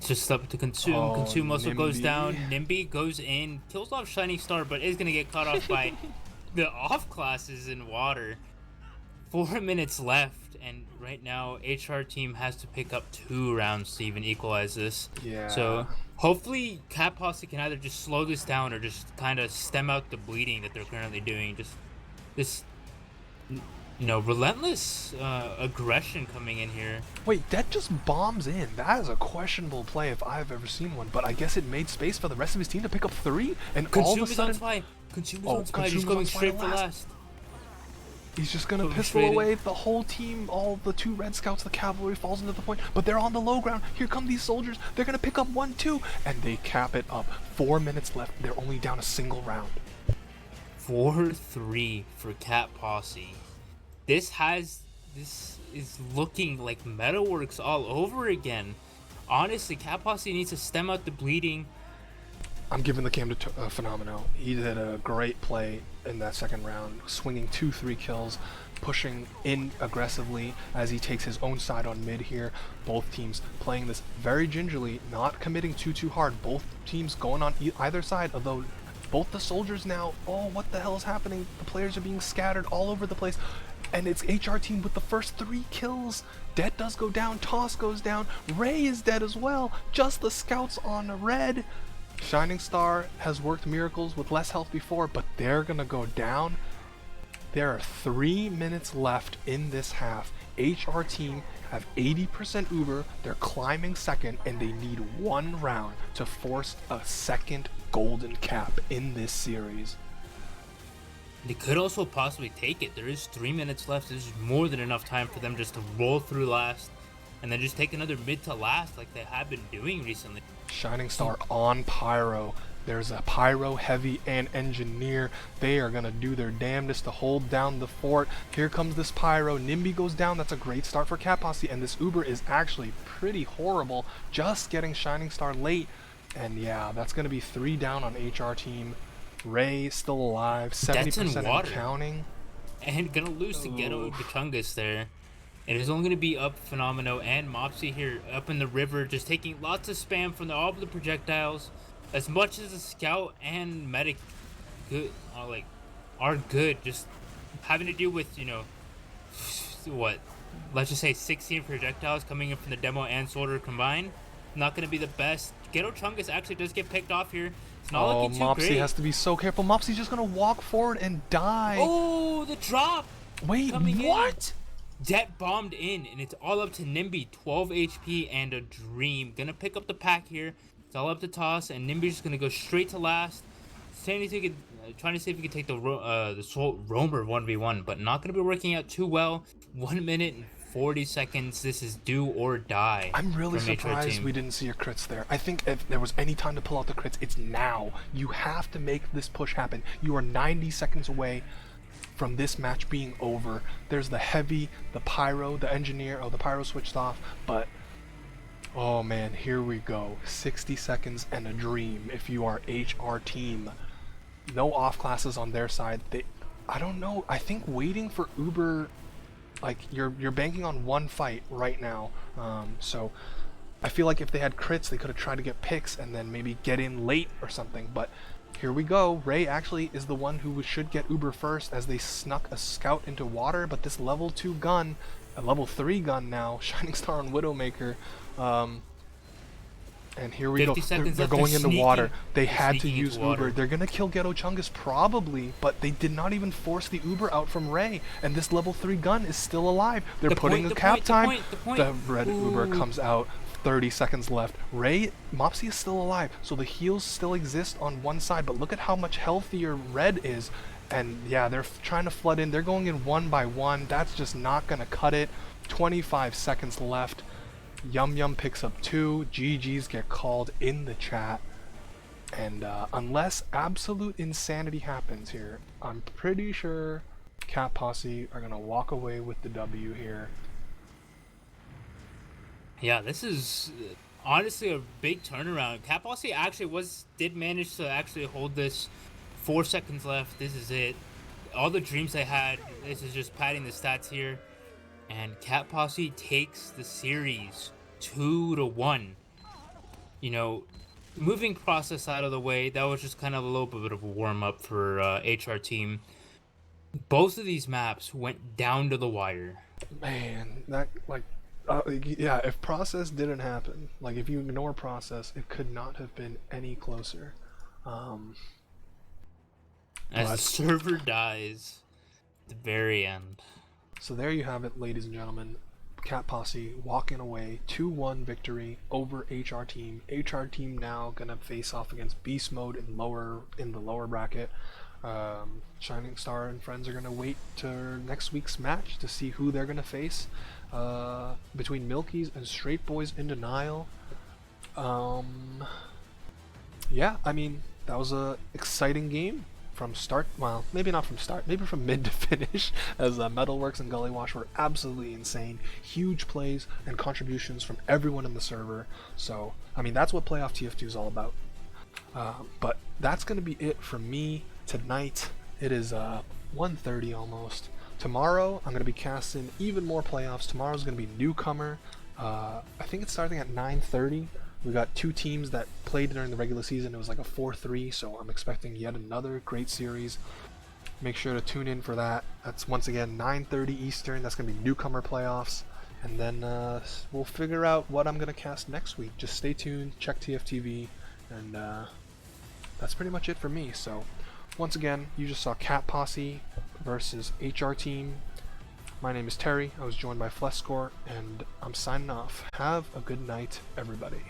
Just up to Consume. Consume also goes down. Nimby goes in, kills off Shining Star, but is gonna get caught off by the off classes in water. 4 minutes left, and right now HR team has to pick up 2 rounds to even equalize this. Yeah. So hopefully Cat Posse can either just slow this down or just kind of stem out the bleeding that they're currently doing. Just this, relentless aggression coming in here. Wait, that just bombs in. That is a questionable play if I've ever seen one, but I guess it made space for the rest of his team to pick up 3, and all of a Consumer's sudden... on spy. Consumer's Oh, on spy. He's Consumer's going on spy straight to for last. He's just gonna Going pistol straight in. away the whole team. All the 2 red scouts, the cavalry falls into the point, but they're on the low ground. Here come these soldiers. They're gonna pick up 1, 2, and they cap it up. 4 minutes left. They're only down a single round. 4-3 for Cat Posse. This is looking like Metalworks all over again. Honestly, Cat Posse needs to stem out the bleeding. I'm giving the cam to Phenomenal. He did a great play in that second round, swinging 2-3 kills, pushing in aggressively as he takes his own side on mid here. Both teams playing this very gingerly, not committing too hard. Both teams going on either side, although both the soldiers now, oh, what the hell is happening? The players are being scattered all over the place. And it's HRTeam with the first 3 kills. Det does go down, Toss goes down, Ray is dead as well. Just the scouts on red. Shining Star has worked miracles with less health before, but they're gonna go down. There are 3 minutes left in this half. HRTeam have 80% Uber, they're climbing second, and they need 1 round to force a second golden cap in this series. They could also possibly take it. There is 3 minutes left. This is more than enough time for them just to roll through last and then just take another mid to last like they have been doing recently. Shining Star on Pyro. There's a Pyro, Heavy, and Engineer. They are going to do their damnedest to hold down the fort. Here comes this Pyro. Nimby goes down. That's a great start for Cat Posse. And this Uber is actually pretty horrible. Just getting Shining Star late. And yeah, that's going to be 3 down on HRTeam. Ray still alive. 70% and counting. And going to lose to Ghetto Chungus there. It is only going to be up Phenomeno and Mopsy here up in the river, just taking lots of spam from all of the projectiles. As much as the scout and medic are good, just having to deal with, what, let's just say 16 projectiles coming in from the demo and soldier combined. Not going to be the best. Ghetto Chungus actually does get picked off here. It's not looking too Mopsy great. has to be so careful. Mopsy's just going to walk forward and die. Oh, the drop! Wait, what? Det bombed in, and it's all up to Nimby, 12 HP and a dream. Gonna pick up the pack here. It's all up to Toss, and Nimby's just gonna go straight to last. Trying to see if he can take the Soul Roamer 1v1, but not gonna be working out too well. 1 minute and 40 seconds. This is do or die. I'm really surprised we didn't see your crits there. I think if there was any time to pull out the crits, it's now. You have to make this push happen. You are 90 seconds away from this match being over. There's the Heavy, the Pyro, the Engineer. Oh, the Pyro switched off, but oh man, here we go. 60 seconds and a dream if you are HRTeam. No off classes on their side. I don't know. I think waiting for Uber, like you're banking on 1 fight right now. So I feel like if they had crits, they could have tried to get picks and then maybe get in late or something, but here we go. Ray actually is the one who should get Uber first as they snuck a scout into water, but this level 2 gun, a level 3 gun now, Shining Star on Widowmaker, and here we go. They're going into water. They had to use Uber. They're going to kill Ghetto Chungus probably, but they did not even force the Uber out from Ray, and this level 3 gun is still alive. They're putting a cap time. The red Uber comes out. 30 seconds left. Mopsy is still alive, so the heals still exist on one side, but look at how much healthier red is. And yeah, they're trying to flood in. They're going in 1 by 1. That's just not gonna cut it. 25 seconds left. Yum Yum picks up 2. GG's get called in the chat. And unless absolute insanity happens here, I'm pretty sure Cat Posse are gonna walk away with the W here. Yeah, this is honestly a big turnaround. Cat Posse actually did manage to actually hold this. 4 seconds left. This is it. All the dreams I had. This is just padding the stats here. And Cat Posse takes the series 2-1. Moving process out of the way. That was just kind of a little bit of a warm up for HRTeam. Both of these maps went down to the wire. Man, that like, yeah. If process didn't happen, like if you ignore process, it could not have been any closer. Um, As the but server dies at the very end. so there you have it, ladies and gentlemen. Cat Posse walking away 2-1 victory over HRTeam. HRTeam now gonna face off against Beast Mode in the lower bracket. Shining Star and friends are gonna wait to next week's match to see who they're gonna face between Milkies and Straight Boys in Denial. Yeah, I mean that was a exciting game from start. Well, maybe not from start, maybe from mid to finish, as Metalworks and Gully Wash were absolutely insane. Huge plays and contributions from everyone in the server. So, I mean, that's what Playoff TF2 is all about. But that's going to be it from me tonight. It is 1:30 almost. Tomorrow, I'm going to be casting even more playoffs. Tomorrow's going to be Newcomer. I think it's starting at 9:30. We got two teams that played during the regular season. It was like a 4-3, so I'm expecting yet another great series. Make sure to tune in for that. That's once again 9:30 Eastern. That's going to be Newcomer playoffs. And then we'll figure out what I'm going to cast next week. Just stay tuned, check TFTV, and that's pretty much it for me. So once again, you just saw Cat Posse versus HRTeam. My name is Terry. I was joined by Flescore, and I'm signing off. Have a good night, everybody.